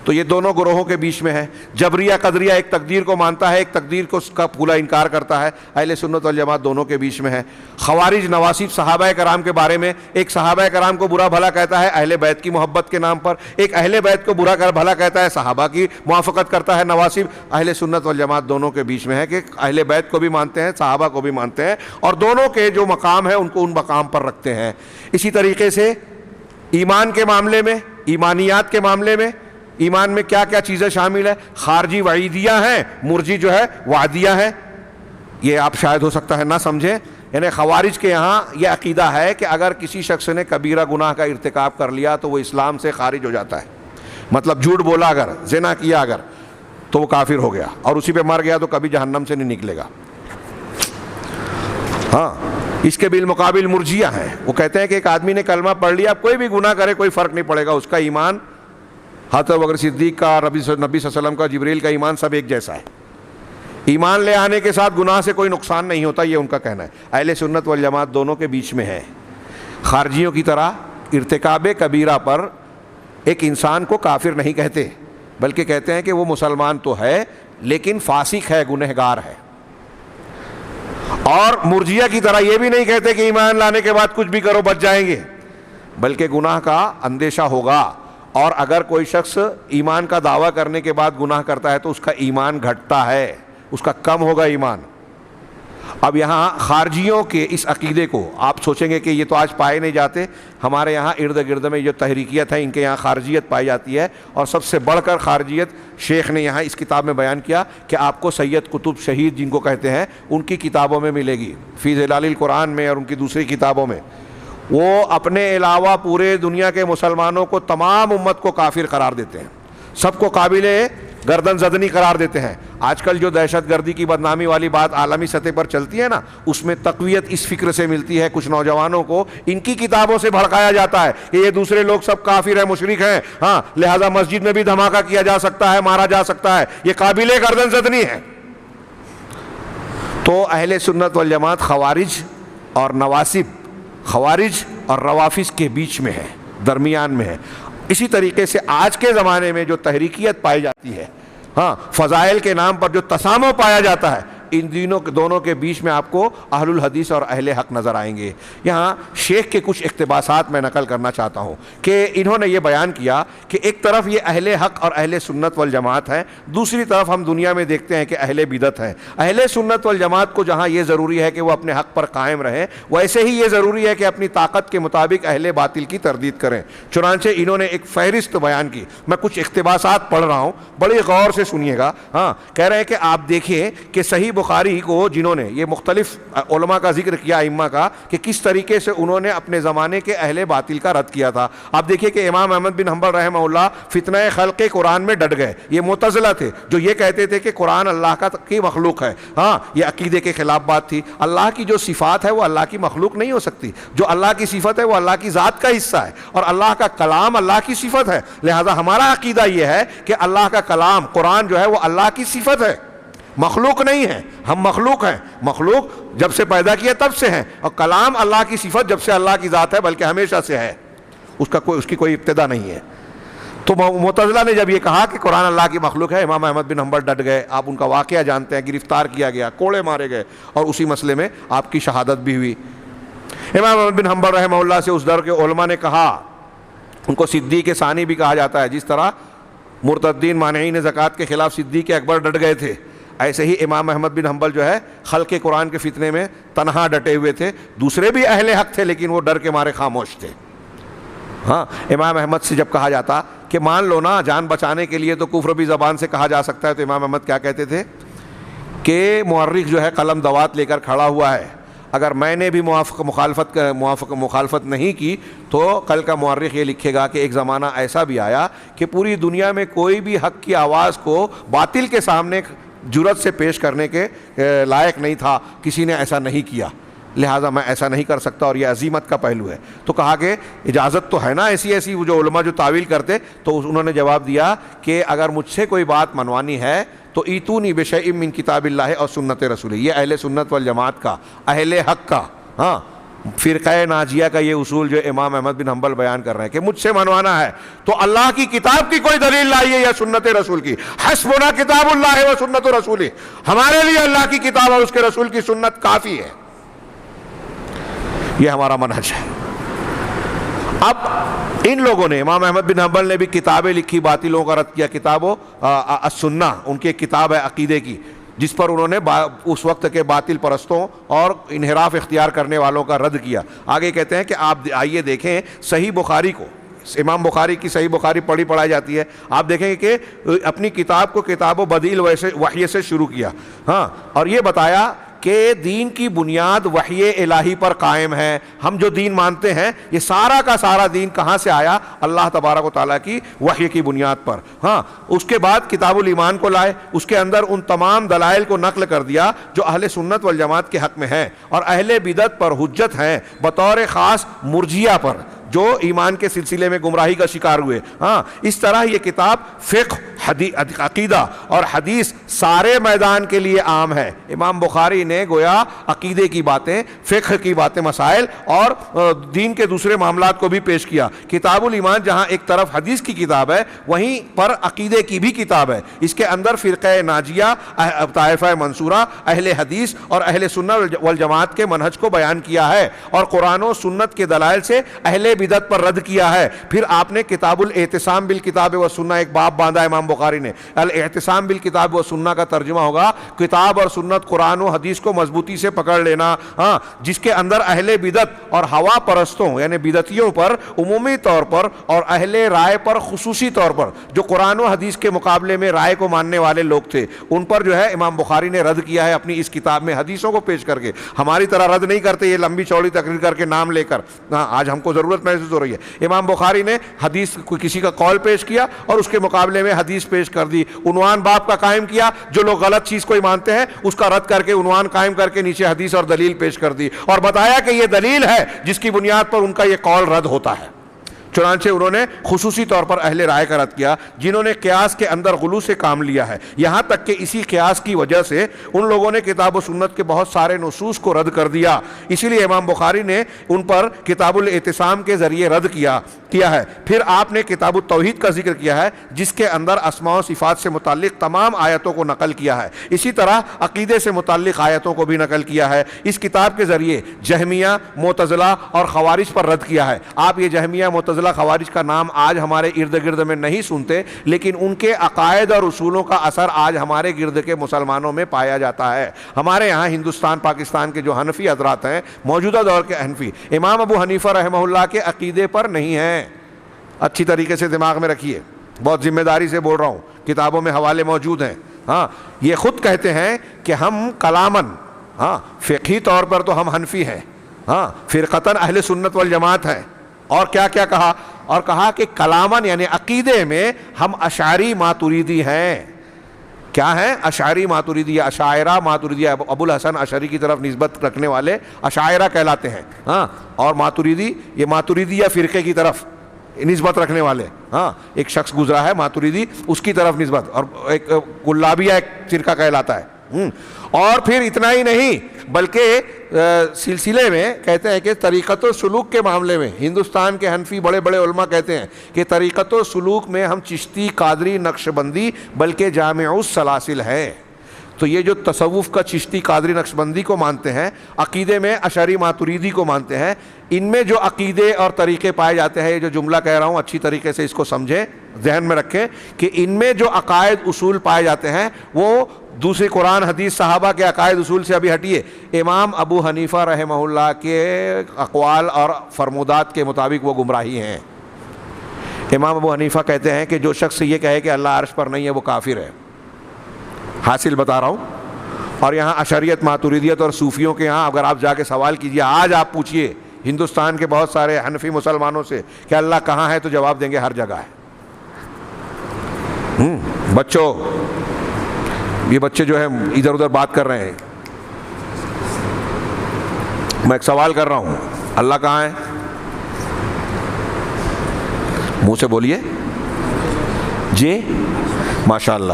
تو یہ دونوں گروہوں کے بیچ میں ہے۔ جبریہ قدریہ ایک تقدیر کو مانتا ہے، ایک تقدیر کو اس کا پھولا انکار کرتا ہے۔ اہل سنت والجماعت دونوں کے بیچ میں ہے۔ خوارج نواصب صحابہ کرام کے بارے میں، ایک صحابہ کرام کو برا بھلا کہتا ہے اہل بیت کی محبت کے نام پر، ایک اہل بیت کو برا بھلا کہتا ہے صحابہ کی موافقت کرتا ہے نواصب۔ اہل سنت والجماعت دونوں کے بیچ میں ہے کہ اہل بیت کو بھی مانتے ہیں، صحابہ کو بھی مانتے ہیں، اور دونوں کے جو مقام ہے ان کو ان مقام پر رکھتے ہیں۔ اسی طریقے سے ایمان کے معاملے میں، ایمانیات کے معاملے میں، ایمان میں کیا کیا چیزیں شامل ہیں؟ خارجی وعیدیہ ہیں، مرجی جو ہے وعدیہ ہیں۔ یہ آپ شاید ہو سکتا ہے نہ سمجھیں، یعنی خوارج کے یہاں یہ عقیدہ ہے کہ اگر کسی شخص نے کبیرہ گناہ کا ارتکاب کر لیا تو وہ اسلام سے خارج ہو جاتا ہے، مطلب جھوٹ بولا اگر، زنا کیا اگر، تو وہ کافر ہو گیا اور اسی پہ مر گیا تو کبھی جہنم سے نہیں نکلے گا۔ ہاں اس کے بالمقابل مرجیہ ہیں، وہ کہتے ہیں کہ ایک آدمی نے کلمہ پڑھ لیا، اب کوئی بھی گناہ کرے کوئی فرق نہیں پڑے گا، اس کا ایمان حضرت ابوبکر صدیق کا، نبی صلی اللہ علیہ وسلم کا، جبریل کا ایمان سب ایک جیسا ہے، ایمان لے آنے کے ساتھ گناہ سے کوئی نقصان نہیں ہوتا، یہ ان کا کہنا ہے۔ اہل سنت والجماعت دونوں کے بیچ میں ہے۔ خارجیوں کی طرح ارتکاب کبیرہ پر ایک انسان کو کافر نہیں کہتے، بلکہ کہتے ہیں کہ وہ مسلمان تو ہے لیکن فاسق ہے، گنہگار ہے۔ اور مرجیہ کی طرح یہ بھی نہیں کہتے کہ ایمان لانے کے بعد کچھ بھی کرو بچ جائیں گے، بلکہ گناہ کا اندیشہ ہوگا، اور اگر کوئی شخص ایمان کا دعویٰ کرنے کے بعد گناہ کرتا ہے تو اس کا ایمان گھٹتا ہے، اس کا کم ہوگا ایمان۔ اب یہاں خارجیوں کے اس عقیدے کو آپ سوچیں گے کہ یہ تو آج پائے نہیں جاتے، ہمارے یہاں ارد گرد میں جو تحریکیت ہے ان کے یہاں خارجیت پائی جاتی ہے، اور سب سے بڑھ کر خارجیت شیخ نے یہاں اس کتاب میں بیان کیا کہ آپ کو سید قطب شہید جن کو کہتے ہیں ان کی کتابوں میں ملے گی، فی ظلال القرآن میں اور ان کی دوسری کتابوں میں۔ وہ اپنے علاوہ پورے دنیا کے مسلمانوں کو، تمام امت کو کافر قرار دیتے ہیں، سب کو قابل گردن زدنی قرار دیتے ہیں۔ آج کل جو دہشت گردی کی بدنامی والی بات عالمی سطح پر چلتی ہے نا، اس میں تقویت اس فکر سے ملتی ہے، کچھ نوجوانوں کو ان کی کتابوں سے بھڑکایا جاتا ہے کہ یہ دوسرے لوگ سب کافر ہیں، مشرک ہیں، ہاں لہذا مسجد میں بھی دھماکہ کیا جا سکتا ہے، مارا جا سکتا ہے، یہ قابل گردن زدنی ہے۔ تو اہل سنت والجماعت خوارج اور نواصب، خوارج اور روافض کے بیچ میں ہے، درمیان میں ہے۔ اسی طریقے سے آج کے زمانے میں جو تحریکیت پائی جاتی ہے، ہاں فضائل کے نام پر جو تسامح پایا جاتا ہے، ان دونوں کے بیچ میں آپ کو اہل الحدیث اور اہل حق نظر آئیں گے۔ یہاں شیخ کے کچھ اقتباسات میں نقل کرنا چاہتا ہوں کہ انہوں نے یہ بیان کیا کہ ایک طرف یہ اہل حق اور اہل سنت والجماعت ہیں، دوسری طرف ہم دنیا میں دیکھتے ہیں کہ اہل بدعت ہیں۔ اہل سنت والجماعت کو جہاں یہ ضروری ہے کہ وہ اپنے حق پر قائم رہیں، ویسے ہی یہ ضروری ہے کہ اپنی طاقت کے مطابق اہل باطل کی تردید کریں۔ چنانچہ انہوں نے ایک فہرست بیان کی، میں کچھ اقتباسات پڑھ رہا ہوں، بڑی غور سے سنیے گا۔ کہہ رہے ہیں کہ آپ دیکھیں کہ صحیح بخاری کو جنہوں نے یہ مختلف علماء کا ذکر کیا، ائمہ کا، کہ کس طریقے سے انہوں نے اپنے زمانے کے اہل باطل کا رد کیا تھا۔ آپ دیکھیے کہ امام احمد بن حنبل رحمہ اللہ فتنہ خلق قرآن میں ڈٹ گئے۔ یہ معتزلہ تھے جو یہ کہتے تھے کہ قرآن اللہ کی مخلوق ہے۔ یہ عقیدے کے خلاف بات تھی۔ اللہ کی جو صفات ہے وہ اللہ کی مخلوق نہیں ہو سکتی، جو اللہ کی صفت ہے وہ اللہ کی ذات کا حصہ ہے، اور اللہ کا کلام اللہ کی صفت ہے۔ لہذا ہمارا عقیدہ یہ ہے کہ اللہ کا کلام قرآن جو ہے وہ اللہ کی صفت ہے، مخلوق نہیں ہے۔ ہم مخلوق ہیں، مخلوق جب سے پیدا کیا تب سے ہیں، اور کلام اللہ کی صفت جب سے اللہ کی ذات ہے بلکہ ہمیشہ سے ہے، اس کی کوئی ابتدا نہیں ہے۔ تو معتزلہ نے جب یہ کہا کہ قرآن اللہ کی مخلوق ہے، امام احمد بن حنبل ڈٹ گئے۔ آپ ان کا واقعہ جانتے ہیں، گرفتار کیا گیا، کوڑے مارے گئے، اور اسی مسئلے میں آپ کی شہادت بھی ہوئی۔ امام احمد بن حنبل رحمہ اللہ سے اس دور کے علماء نے کہا، ان کو صدیق ثانی بھی کہا جاتا ہے، جس طرح مرتدین مانعین زکوٰۃ کے خلاف صدیق اکبر ڈٹ گئے تھے، ایسے ہی امام احمد بن حنبل جو ہے خلق قرآن کے فتنے میں تنہا ڈٹے ہوئے تھے۔ دوسرے بھی اہل حق تھے لیکن وہ ڈر کے مارے خاموش تھے۔ امام احمد سے جب کہا جاتا کہ مان لو نا، جان بچانے کے لیے تو کفر بھی زبان سے کہا جا سکتا ہے، تو امام احمد کیا کہتے تھے کہ مورخ جو ہے قلم دوات لے کر کھڑا ہوا ہے، اگر میں نے بھی مخالفت نہیں کی تو کل کا مورخ یہ لکھے گا کہ ایک زمانہ ایسا بھی آیا کہ پوری دنیا میں کوئی بھی حق کی آواز کو باطل کے سامنے جرأت سے پیش کرنے کے لائق نہیں تھا، کسی نے ایسا نہیں کیا، لہٰذا میں ایسا نہیں کر سکتا، اور یہ عظیمت کا پہلو ہے۔ تو کہا کہ اجازت تو ہے نا ایسی جو علماء جو تعویل کرتے، تو انہوں نے جواب دیا کہ اگر مجھ سے کوئی بات منوانی ہے تو ایتونی بشیء من کتاب اللہ اور سنت رسول۔ یہ اہل سنت والجماعت کا، اہل حق کا، فرقہ ناجیہ کا یہ اصول جو امام احمد بن حنبل بیان کر رہے ہیں کہ مجھ سے منوانا ہے تو اللہ کی کتاب کی کوئی دلیل لائیے یا سنت رسول کی۔ حسبنا کتاب اللہ و سنت رسول، ہمارے لیے اللہ کی کتاب اور اس کے رسول کی سنت کافی ہے۔ یہ ہمارا منہج ہے۔ اب ان لوگوں نے، امام احمد بن حنبل نے بھی کتابیں لکھی، باطلوں کا رد کیا۔ کتاب السنہ ان کی ایک کتاب ہے عقیدے کی، جس پر انہوں نے اس وقت کے باطل پرستوں اور انحراف اختیار کرنے والوں کا رد کیا۔ آگے کہتے ہیں کہ آپ آئیے دیکھیں صحیح بخاری کو، امام بخاری کی صحیح بخاری پڑھی پڑھائی جاتی ہے، آپ دیکھیں گے کہ اپنی کتاب کو کتاب و بدیل وحی سے شروع کیا، اور یہ بتایا کہ دین کی بنیاد وحی الہی پر قائم ہے۔ ہم جو دین مانتے ہیں یہ سارا کا سارا دین کہاں سے آیا؟ اللہ تبارک و تعالیٰ کی وحی کی بنیاد پر۔ اس کے بعد کتاب الایمان کو لائے، اس کے اندر ان تمام دلائل کو نقل کر دیا جو اہل سنت والجماعت کے حق میں ہیں، اور اہل بدعت پر حجت ہیں، بطور خاص مرجیہ پر جو ایمان کے سلسلے میں گمراہی کا شکار ہوئے۔ اس طرح یہ کتاب فقہ، عقیدہ اور حدیث سارے میدان کے لیے عام ہے۔ امام بخاری نے گویا عقیدے کی باتیں، فقہ کی باتیں، مسائل اور دین کے دوسرے معاملات کو بھی پیش کیا۔ کتاب الایمان جہاں ایک طرف حدیث کی کتاب ہے، وہیں پر عقیدے کی بھی کتاب ہے۔ اس کے اندر فرقہ ناجیہ، طائفہ منصورہ، اہل حدیث اور اہل سنت والجماعت کے منہج کو بیان کیا ہے، اور قرآن و سنت کے دلائل سے اہل بدعت پر رد کیا ہے۔ پھر آپ نے کتاب الاعتصام بالکتاب و سنہ ایک باب باندھا امام بخاری نے۔ الاعتصام بالکتاب و سنہ کا ترجمہ ہوگا کتاب اور سنت، قرآن و حدیث کو مضبوطی سے پکڑ لینا، جس کے اندر اہل بدعت اور ہوا پرستوں یعنی بدعتیوں پر عمومی طور پر اور اہل رائے پر خصوصی طور پر، جو قرآن و حدیث کے مقابلے میں رائے کو ماننے والے لوگ تھے، ان پر جو ہے امام بخاری نے رد کیا ہے اپنی اس کتاب میں، حدیثوں کو پیش کر کے۔ ہماری طرح رد نہیں کرتے یہ لمبی چوڑی تقریر کر کے نام لے کر، آج ہم کو ضرورت محسوس ہو رہی ہے۔ امام بخاری نے حدیث کسی کا قول پیش کیا اور اس کے مقابلے میں حدیث پیش کر دی، عنوان باپ کا قائم کیا، جو لوگ غلط چیز کو ہی مانتے ہیں اس کا رد کر کے عنوان قائم کر کے نیچے حدیث اور دلیل پیش کر دی، اور بتایا کہ یہ دلیل ہے جس کی بنیاد پر ان کا یہ قول رد ہوتا ہے۔ چنانچہ انہوں نے خصوصی طور پر اہل رائے کا رد کیا جنہوں نے قیاس کے اندر غلو سے کام لیا ہے، یہاں تک کہ اسی قیاس کی وجہ سے ان لوگوں نے کتاب و سنت کے بہت سارے نصوص کو رد کر دیا، اسی لیے امام بخاری نے ان پر کتاب الاعتصام کے ذریعے رد کیا ہے۔ پھر آپ نے کتاب التوحید کا ذکر کیا ہے جس کے اندر اسماء و صفات سے متعلق تمام آیتوں کو نقل کیا ہے، اسی طرح عقیدے سے متعلق آیتوں کو بھی نقل کیا ہے۔ اس کتاب کے ذریعے جہمیہ، معتزلہ اور خوارج پر رد کیا ہے۔ آپ یہ جہمیہ، معتزلہ، خوارج کا نام آج ہمارے ارد گرد میں نہیں سنتے، لیکن ان کے عقائد اور اصولوں کا اثر آج ہمارے گرد کے مسلمانوں میں پایا جاتا ہے۔ ہمارے یہاں ہندوستان پاکستان کے جو حنفی حضرات ہیں، موجودہ دور کے حنفی، امام ابو حنیفہ رحمہ اللہ کے عقیدے پر نہیں ہیں۔ اچھی طریقے سے دماغ میں رکھیے، بہت ذمہ داری سے بول رہا ہوں، کتابوں میں حوالے موجود ہیں۔ ہاں، یہ خود کہتے ہیں کہ ہم کلامن، ہاں فقہی طور پر تو ہم حنفی ہیں، ہاں فرقتاً اہل سنت والجماعت ہیں، اور کیا کیا کہا، اور کہا کہ کلامن یعنی عقیدے میں ہم اشعری ماتریدی ہیں۔ کیا ہیں؟ اشعری ماتریدی، اشاعرہ ماتریدی، ابو الحسن اشعری کی طرف نسبت رکھنے والے اشاعرہ کہلاتے ہیں، ہاں، اور ماتریدی یہ ماتریدیہ فرقے کی طرف نسبت رکھنے والے، ہاں ایک شخص گزرا ہے ماتریدی، اس کی طرف نسبت، اور ایک کلابیہ ایک فرقہ کہلاتا ہے۔ اور پھر اتنا ہی نہیں بلکہ سلسلے میں کہتے ہیں کہ طریقت و سلوک کے معاملے میں ہندوستان کے حنفی بڑے بڑے علماء کہتے ہیں کہ طریقت و سلوک میں ہم چشتی، قادری، نقشبندی بلکہ جامع السلاسل ہیں۔ تو یہ جو تصوف کا چشتی، قادری، نقشبندی کو مانتے ہیں، عقیدے میں اشعری ماتریدی کو مانتے ہیں، ان میں جو عقیدے اور طریقے پائے جاتے ہیں، یہ جو جملہ کہہ رہا ہوں اچھی طریقے سے اس کو سمجھیں، ذہن میں رکھیں کہ ان میں جو عقائد اصول پائے جاتے ہیں وہ دوسری قرآن، حدیث، صحابہ کے عقائد اصول سے ابھی ہٹیے، امام ابو حنیفہ رحمہ اللہ کے اقوال اور فرمودات کے مطابق وہ گمراہی ہیں۔ امام ابو حنیفہ کہتے ہیں کہ جو شخص یہ کہے کہ اللہ عرش پر نہیں ہے وہ کافر ہے۔ حاصل بتا رہا ہوں۔ اور یہاں اشعریت، ماتریدیت اور صوفیوں کے یہاں اگر آپ جا کے سوال کیجئے، آج آپ پوچھئے ہندوستان کے بہت سارے حنفی مسلمانوں سے کہ اللہ کہاں ہے، تو جواب دیں گے ہر جگہ ہے۔ بچوں، یہ بچے جو ہیں ادھر ادھر بات کر رہے ہیں، میں ایک سوال کر رہا ہوں، اللہ کہاں ہے؟ منہ سے بولیے جی، ماشاءاللہ۔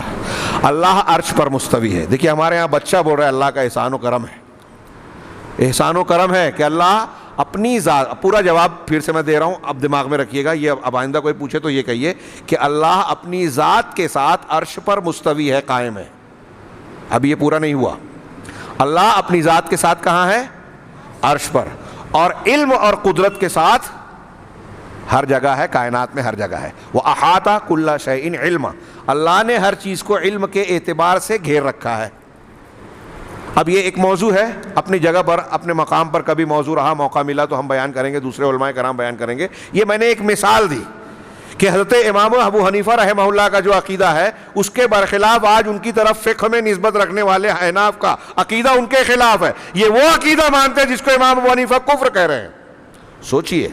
اللہ عرش پر مستوی ہے۔ دیکھیے ہمارے ہاں بچہ بول رہا ہے اللہ کا احسان و کرم ہے، احسان و کرم ہے کہ اللہ اپنی ذات، پورا جواب پھر سے میں دے رہا ہوں، اب دماغ میں رکھیے گا، یہ اب آئندہ کوئی پوچھے تو یہ کہیے کہ اللہ اپنی ذات کے ساتھ عرش پر مستوی ہے، قائم ہے۔ اب یہ پورا نہیں ہوا۔ اللہ اپنی ذات کے ساتھ کہاں ہے؟ عرش پر، اور علم اور قدرت کے ساتھ ہر جگہ ہے، کائنات میں ہر جگہ ہے۔ وَأَحَاطَ كُلَّ شَيْءٍ عِلْمًا، اللہ نے ہر چیز کو علم کے اعتبار سے گھیر رکھا ہے۔ اب یہ ایک موضوع ہے اپنی جگہ پر، اپنے مقام پر، کبھی موضوع رہا، موقع ملا تو ہم بیان کریں گے، دوسرے علماء کرام بیان کریں گے۔ یہ میں نے ایک مثال دی کہ حضرت امام ابو حنیفہ رحمہ اللہ کا جو عقیدہ ہے اس کے برخلاف آج ان کی طرف فقہ میں نسبت رکھنے والے احناف کا عقیدہ ان کے خلاف ہے۔ یہ وہ عقیدہ مانتے ہیں جس کو امام ابو حنیفہ کفر کہہ رہے ہیں۔ سوچئے،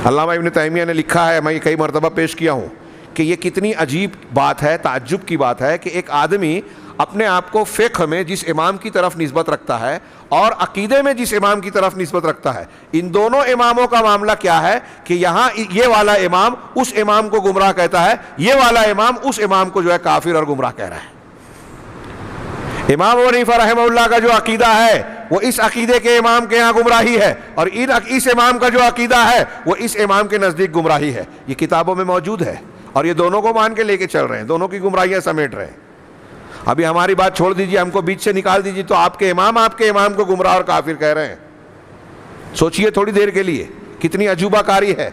علامہ ابن تیمیہ نے لکھا ہے، میں یہ کئی مرتبہ پیش کیا ہوں، کہ یہ کتنی عجیب بات ہے، تعجب کی بات ہے کہ ایک آدمی اپنے آپ کو فقہ میں جس امام کی طرف نسبت رکھتا ہے اور عقیدے میں جس امام کی طرف نسبت رکھتا ہے، ان دونوں اماموں کا معاملہ کیا ہے کہ یہاں یہ والا امام اس امام کو گمراہ کہتا ہے، یہ والا امام اس امام کو جو ہے کافر اور گمراہ کہہ رہا ہے۔ امام ابو حنیفہ رحمہ اللہ کا جو عقیدہ ہے وہ اس عقیدے کے امام کے یہاں گمراہی ہے، اور اس امام کا جو عقیدہ ہے وہ اس امام کے نزدیک گمراہی ہے۔ یہ کتابوں میں موجود ہے، اور یہ دونوں کو مان کے لے کے چل رہے ہیں، دونوں کی گمراہیاں سمیٹ رہے ہیں۔ ابھی ہماری بات چھوڑ دیجئے، ہم کو بیچ سے نکال دیجئے، تو آپ کے امام کو گمراہ اور کافر کہہ رہے ہیں۔ سوچئے تھوڑی دیر کے لیے کتنی عجوبہ کاری ہے۔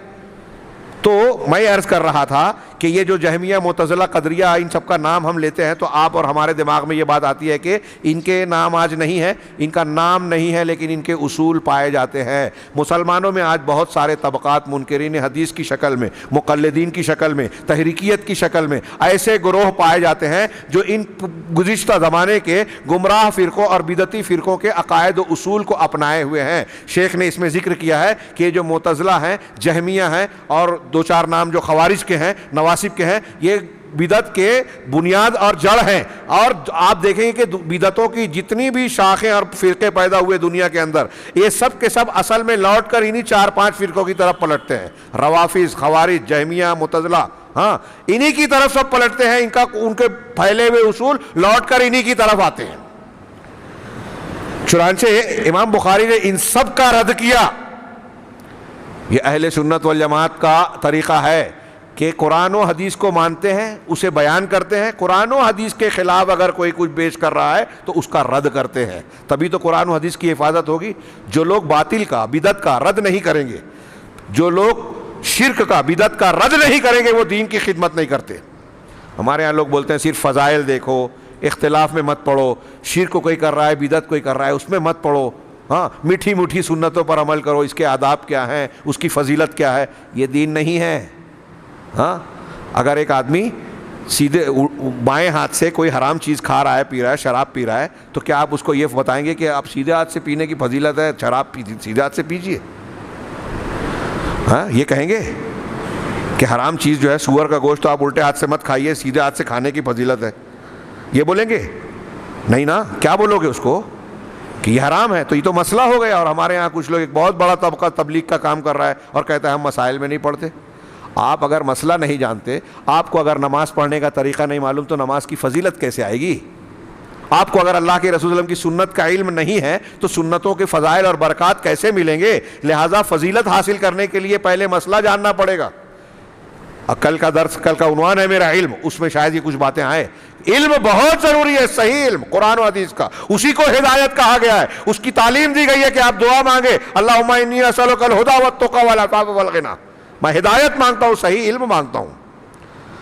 تو میں عرض کر رہا تھا کہ یہ جو جہمیہ، معتزلہ، قدریہ، ان سب کا نام ہم لیتے ہیں تو آپ اور ہمارے دماغ میں یہ بات آتی ہے کہ ان کے نام آج نہیں ہے، ان کا نام نہیں ہے، لیکن ان کے اصول پائے جاتے ہیں۔ مسلمانوں میں آج بہت سارے طبقات، منکرین حدیث کی شکل میں، مقلدین کی شکل میں، تحریکیت کی شکل میں ایسے گروہ پائے جاتے ہیں جو ان گزشتہ زمانے کے گمراہ فرقوں اور بدعتی فرقوں کے عقائد و اصول کو اپنائے ہوئے ہیں۔ شیخ نے اس میں ذکر کیا ہے کہ یہ جو معتزلہ ہیں، جہمیہ ہیں، اور دو چار نام جو خوارج کے ہیں، نواسب کے ہیں، یہ بدعت کے بنیاد اور جڑ ہیں. اور آپ دیکھیں گے کہ بدعتوں کی جتنی بھی شاخیں اور فرقے پیدا ہوئے دنیا کے اندر، یہ سب کے سب اصل میں لوٹ کر انہی 4-5 فرقوں کی طرف پلٹتے ہیں. روافض، خوارج، جہمیہ، معتزلہ، ہاں انہی کی طرف سب پلٹتے ہیں. ان کے پھیلے ہوئے اصول لوٹ کر انہی کی طرف آتے ہیں. چنانچہ امام بخاری نے ان سب کا رد کیا. یہ اہل سنت والجماعت کا طریقہ ہے کہ قرآن و حدیث کو مانتے ہیں، اسے بیان کرتے ہیں، قرآن و حدیث کے خلاف اگر کوئی کچھ پیش کر رہا ہے تو اس کا رد کرتے ہیں. تبھی تو قرآن و حدیث کی حفاظت ہوگی. جو لوگ باطل کا، بدعت کا رد نہیں کریں گے، جو لوگ شرک کا، بدعت کا رد نہیں کریں گے، وہ دین کی خدمت نہیں کرتے. ہمارے ہاں لوگ بولتے ہیں صرف فضائل دیکھو، اختلاف میں مت پڑھو، شرک کوئی کر رہا ہے، بدعت کوئی کر رہا ہے، اس میں مت پڑھو، ہاں میٹھی میٹھی سنتوں پر عمل کرو، اس کے آداب کیا ہیں، اس کی فضیلت کیا ہے. یہ دین نہیں ہے. ہاں اگر ایک آدمی سیدھے بائیں ہاتھ سے کوئی حرام چیز کھا رہا ہے، پی رہا ہے، شراب پی رہا ہے، تو کیا آپ اس کو یہ بتائیں گے کہ آپ سیدھے ہاتھ سے پینے کی فضیلت ہے، شراب سیدھے ہاتھ سے پیجیے؟ ہاں یہ کہیں گے کہ حرام چیز جو ہے سور کا گوشت تو آپ الٹے ہاتھ سے مت کھائیے، سیدھے ہاتھ سے کھانے کی فضیلت ہے؟ یہ بولیں گے؟ نہیں نا. کیا بولو گے اس کو کہ یہ حرام ہے؟ تو یہ تو مسئلہ ہو گیا. اور ہمارے یہاں کچھ لوگ، ایک بہت بڑا طبقہ تبلیغ کا کام کر رہا ہے اور کہتا ہے ہم مسائل میں نہیں پڑھتے. آپ اگر مسئلہ نہیں جانتے، آپ کو اگر نماز پڑھنے کا طریقہ نہیں معلوم تو نماز کی فضیلت کیسے آئے گی؟ آپ کو اگر اللہ کے رسول صلی اللہ علیہ وسلم کی سنت کا علم نہیں ہے تو سنتوں کے فضائل اور برکات کیسے ملیں گے؟ لہٰذا فضیلت حاصل کرنے کے لیے پہلے مسئلہ جاننا پڑے گا. کل کا درس، کل کا عنوان ہے میرا علم، اس میں شاید یہ کچھ باتیں آئیں. علم بہت ضروری ہے، صحیح علم قرآن و حدیث کا، اسی کو ہدایت کہا گیا ہے، اس کی تعلیم دی گئی ہے کہ آپ دعا مانگے اللہم انی اسألک الہدی والتقی والعفاف والغنی. میں ہدایت مانگتا ہوں، صحیح علم مانگتا ہوں.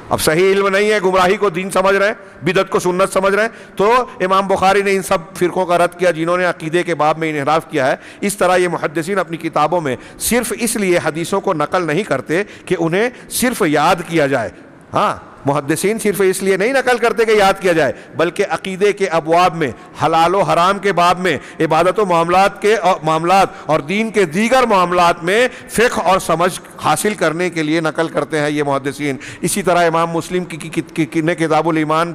اب صحیح علم نہیں ہے، گمراہی کو دین سمجھ رہے ہیں، بدعت کو سنت سمجھ رہے ہیں. تو امام بخاری نے ان سب فرقوں کا رد کیا جنہوں نے عقیدے کے باب میں انحراف کیا ہے. اس طرح یہ محدثین اپنی کتابوں میں صرف اس لیے حدیثوں کو نقل نہیں کرتے کہ انہیں صرف یاد کیا جائے. ہاں محدثین صرف اس لیے نہیں نقل کرتے کہ یاد کیا جائے، بلکہ عقیدے کے ابواب میں، حلال و حرام کے باب میں، عبادت و معاملات اور دین کے دیگر معاملات میں فقہ اور سمجھ حاصل کرنے کے لیے نقل کرتے ہیں یہ محدثین. اسی طرح امام مسلم نے کتاب الایمان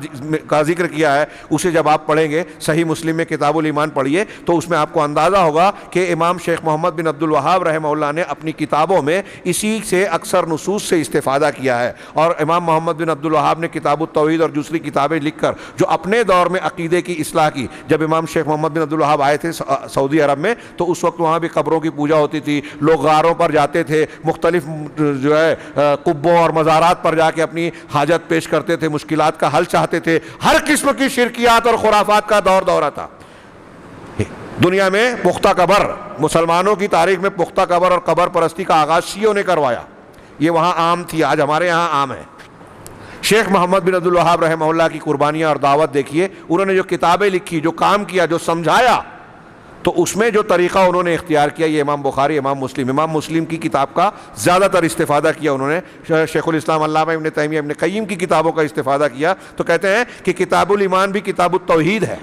کا ذکر کیا ہے، اسے جب آپ پڑھیں گے، صحیح مسلم میں کتاب الایمان پڑھیے تو اس میں آپ کو اندازہ ہوگا کہ امام شیخ محمد بن عبد الوہاب رحمہ اللہ نے اپنی کتابوں میں اسی سے اکثر نصوص سے استفادہ کیا ہے. اور امام محمد بن عبد الوہاب نے کتاب التوحید اور دوسری کتابیں لکھ کر جو اپنے دور میں عقیدے کی اصلاح کی. جب امام شیخ محمد بن عبد الوہاب آئے تھے سعودی عرب میں تو اس وقت وہاں بھی قبروں کی پوجا ہوتی تھی، لوگ غاروں پر جاتے تھے، مختلف جو ہے قبوں اور مزارات پر جا کے اپنی حاجت پیش کرتے تھے، مشکلات کا حل چاہتے تھے. ہر قسم کی شرکیات اور خرافات کا دورہ تھا دنیا میں. پختہ قبر، مسلمانوں کی تاریخ میں پختہ قبر اور قبر پرستی کا آغاز شیعوں نے کروایا. یہ وہاں عام تھی، آج ہمارے یہاں عام ہے. شیخ محمد بن عبد الوہاب رحمہ اللہ کی قربانیاں اور دعوت دیکھیے. انہوں نے جو کتابیں لکھی، جو کام کیا، جو سمجھایا، تو اس میں جو طریقہ انہوں نے اختیار کیا، یہ امام بخاری، امام مسلم کی کتاب کا زیادہ تر استفادہ کیا انہوں نے. شیخ الاسلام علامہ ابن تیمیہ، ابن قیم کی کتابوں کا استفادہ کیا. تو کہتے ہیں کہ کتاب الایمان بھی کتاب التوحید ہے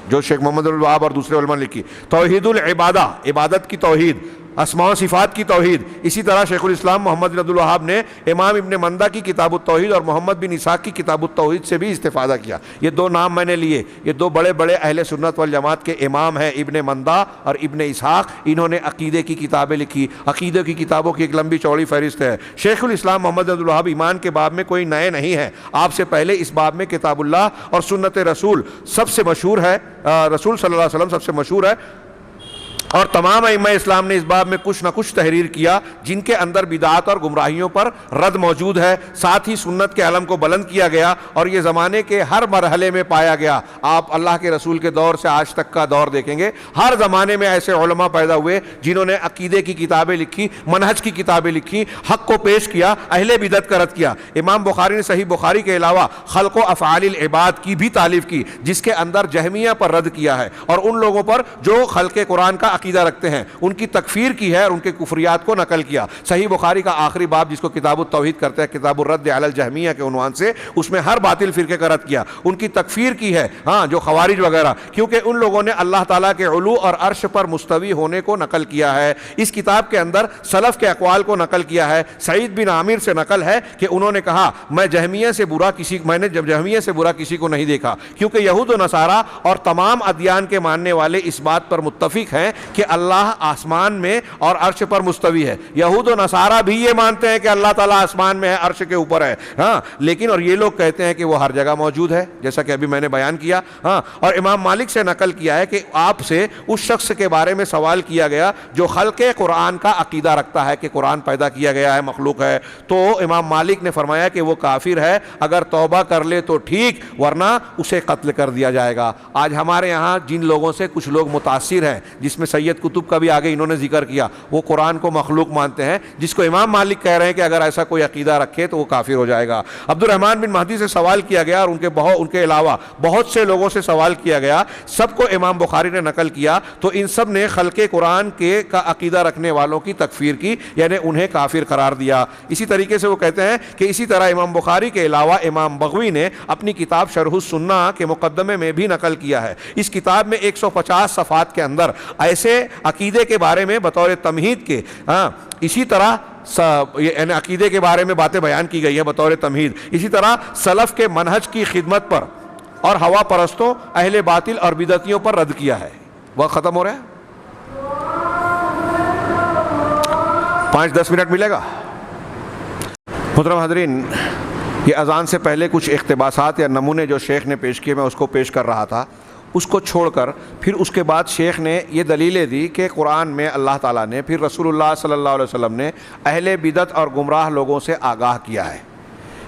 جو شیخ محمد بن الوہاب اور دوسرے علماء نے لکھی. توحید العبادہ، عبادت کی توحید، اسماء و صفات کی توحید. اسی طرح شیخ الاسلام محمد بن عبد الوہاب نے امام ابن مندہ کی کتاب التوحید اور محمد بن اسحاق کی کتاب التوحید سے بھی استفادہ کیا. یہ دو نام میں نے لیے، یہ دو بڑے بڑے اہل سنت والجماعت کے امام ہیں، ابن مندہ اور ابن اسحاق. انہوں نے عقیدے کی کتابیں لکھی. عقیدے کی کتابوں کی ایک لمبی چوڑی فہرست ہے. شیخ الاسلام محمد بن عبد الوہاب ایمان کے باب میں کوئی نئے نہیں ہیں. آپ سے پہلے اس باب میں کتاب اللہ اور سنت رسول سب سے مشہور ہے، رسول صلی اللہ علیہ وسلم سب سے مشہور ہے. اور تمام ائمہ اسلام نے اس باب میں کچھ نہ کچھ تحریر کیا جن کے اندر بدعات اور گمراہیوں پر رد موجود ہے. ساتھ ہی سنت کے علم کو بلند کیا گیا اور یہ زمانے کے ہر مرحلے میں پایا گیا. آپ اللہ کے رسول کے دور سے آج تک کا دور دیکھیں گے، ہر زمانے میں ایسے علماء پیدا ہوئے جنہوں نے عقیدے کی کتابیں لکھی، منہج کی کتابیں لکھی، حق کو پیش کیا، اہل بدعت کا رد کیا. امام بخاری نے صحیح بخاری کے علاوہ خلق و افعال العباد کی بھی تالیف کی جس کے اندر جہمیہ پر رد کیا ہے اور ان لوگوں پر جو خلق قرآن کا عقیدہ رکھتے ہیں، ان کی تکفیر کی ہے اور ان کے کفریات کو نقل کیا۔ صحیح بخاری کا آخری باب جس کو کتاب التوحید کرتے ہیں، کتاب الرد علی الجہمیہ کے عنوان سے، اس میں ہر باطل فرقے کا رد کیا، ان کی تکفیر کی ہے، ہاں جو خوارج وغیرہ، کیونکہ ان لوگوں نے اللہ تعالیٰ کے علو اور عرش پر مستوی ہونے کو نقل کیا ہے۔ اس کتاب کے اندر سلف کے اقوال کو نقل کیا ہے۔ سعید بن عامر سے نقل ہے کہ انہوں نے کہا میں نے جہمیہ سے برا کسی کو نہیں دیکھا، کیونکہ یہود و نصارہ اور تمام ادیان کے ماننے والے اس بات پر متفق ہیں کہ اللہ آسمان میں اور عرش پر مستوی ہے۔ یہود و نصارہ بھی یہ مانتے ہیں کہ اللہ تعالیٰ آسمان میں ہے، عرش کے اوپر ہے، ہاں، لیکن اور یہ لوگ کہتے ہیں کہ وہ ہر جگہ موجود ہے، جیسا کہ ابھی میں نے بیان کیا، ہاں۔ اور امام مالک سے نقل کیا ہے کہ آپ سے اس شخص کے بارے میں سوال کیا گیا جو خلق قرآن کا عقیدہ رکھتا ہے کہ قرآن پیدا کیا گیا ہے، مخلوق ہے، تو امام مالک نے فرمایا کہ وہ کافر ہے، اگر توبہ کر لے تو ٹھیک، ورنہ اسے قتل کر دیا جائے گا۔ آج ہمارے یہاں جن لوگوں سے کچھ لوگ متاثر ہیں، جس میں سید قطب کا بھی آگے انہوں نے ذکر کیا، وہ قرآن کو مخلوق مانتے ہیں، جس کو امام مالک کہہ رہے ہیں کہ اگر ایسا کوئی عقیدہ رکھے تو وہ کافر ہو جائے گا۔ عبد الرحمن بن مہدی سے سوال کیا گیا اور ان کے علاوہ بہت سے لوگوں سے سوال کیا گیا، سب کو امام بخاری نے نقل کیا، تو ان سب نے خلق قرآن کا عقیدہ رکھنے والوں کی تکفیر کی، یعنی انہیں کافر قرار دیا۔ اسی طریقے سے وہ کہتے ہیں کہ اسی طرح امام بخاری کے علاوہ امام بغوی نے اپنی کتاب شرح السنہ کے مقدمے میں بھی نقل کیا ہے۔ اس کتاب میں 150 صفحات کے اندر ایسے عقیدے کے بارے میں بطور تمہید کے، اسی طرح یعنی عقیدے کے بارے میں باتیں بیان کی گئی ہے بطور تمہید، اسی طرح سلف کے منہج کی خدمت پر اور ہوا پرستوں، اہل باطل اور بدعتیوں پر رد کیا ہے۔ وقت ختم ہو رہا ہے، 5-10 منٹ ملے گا۔ محترم حاضرین، یہ اذان سے پہلے کچھ اقتباسات یا نمونے جو شیخ نے پیش کیے میں اس کو پیش کر رہا تھا، اس کو چھوڑ کر پھر اس کے بعد شیخ نے یہ دلیلیں دی کہ قرآن میں اللہ تعالیٰ نے، پھر رسول اللہ صلی اللہ علیہ وسلم نے اہل بدعت اور گمراہ لوگوں سے آگاہ کیا ہے۔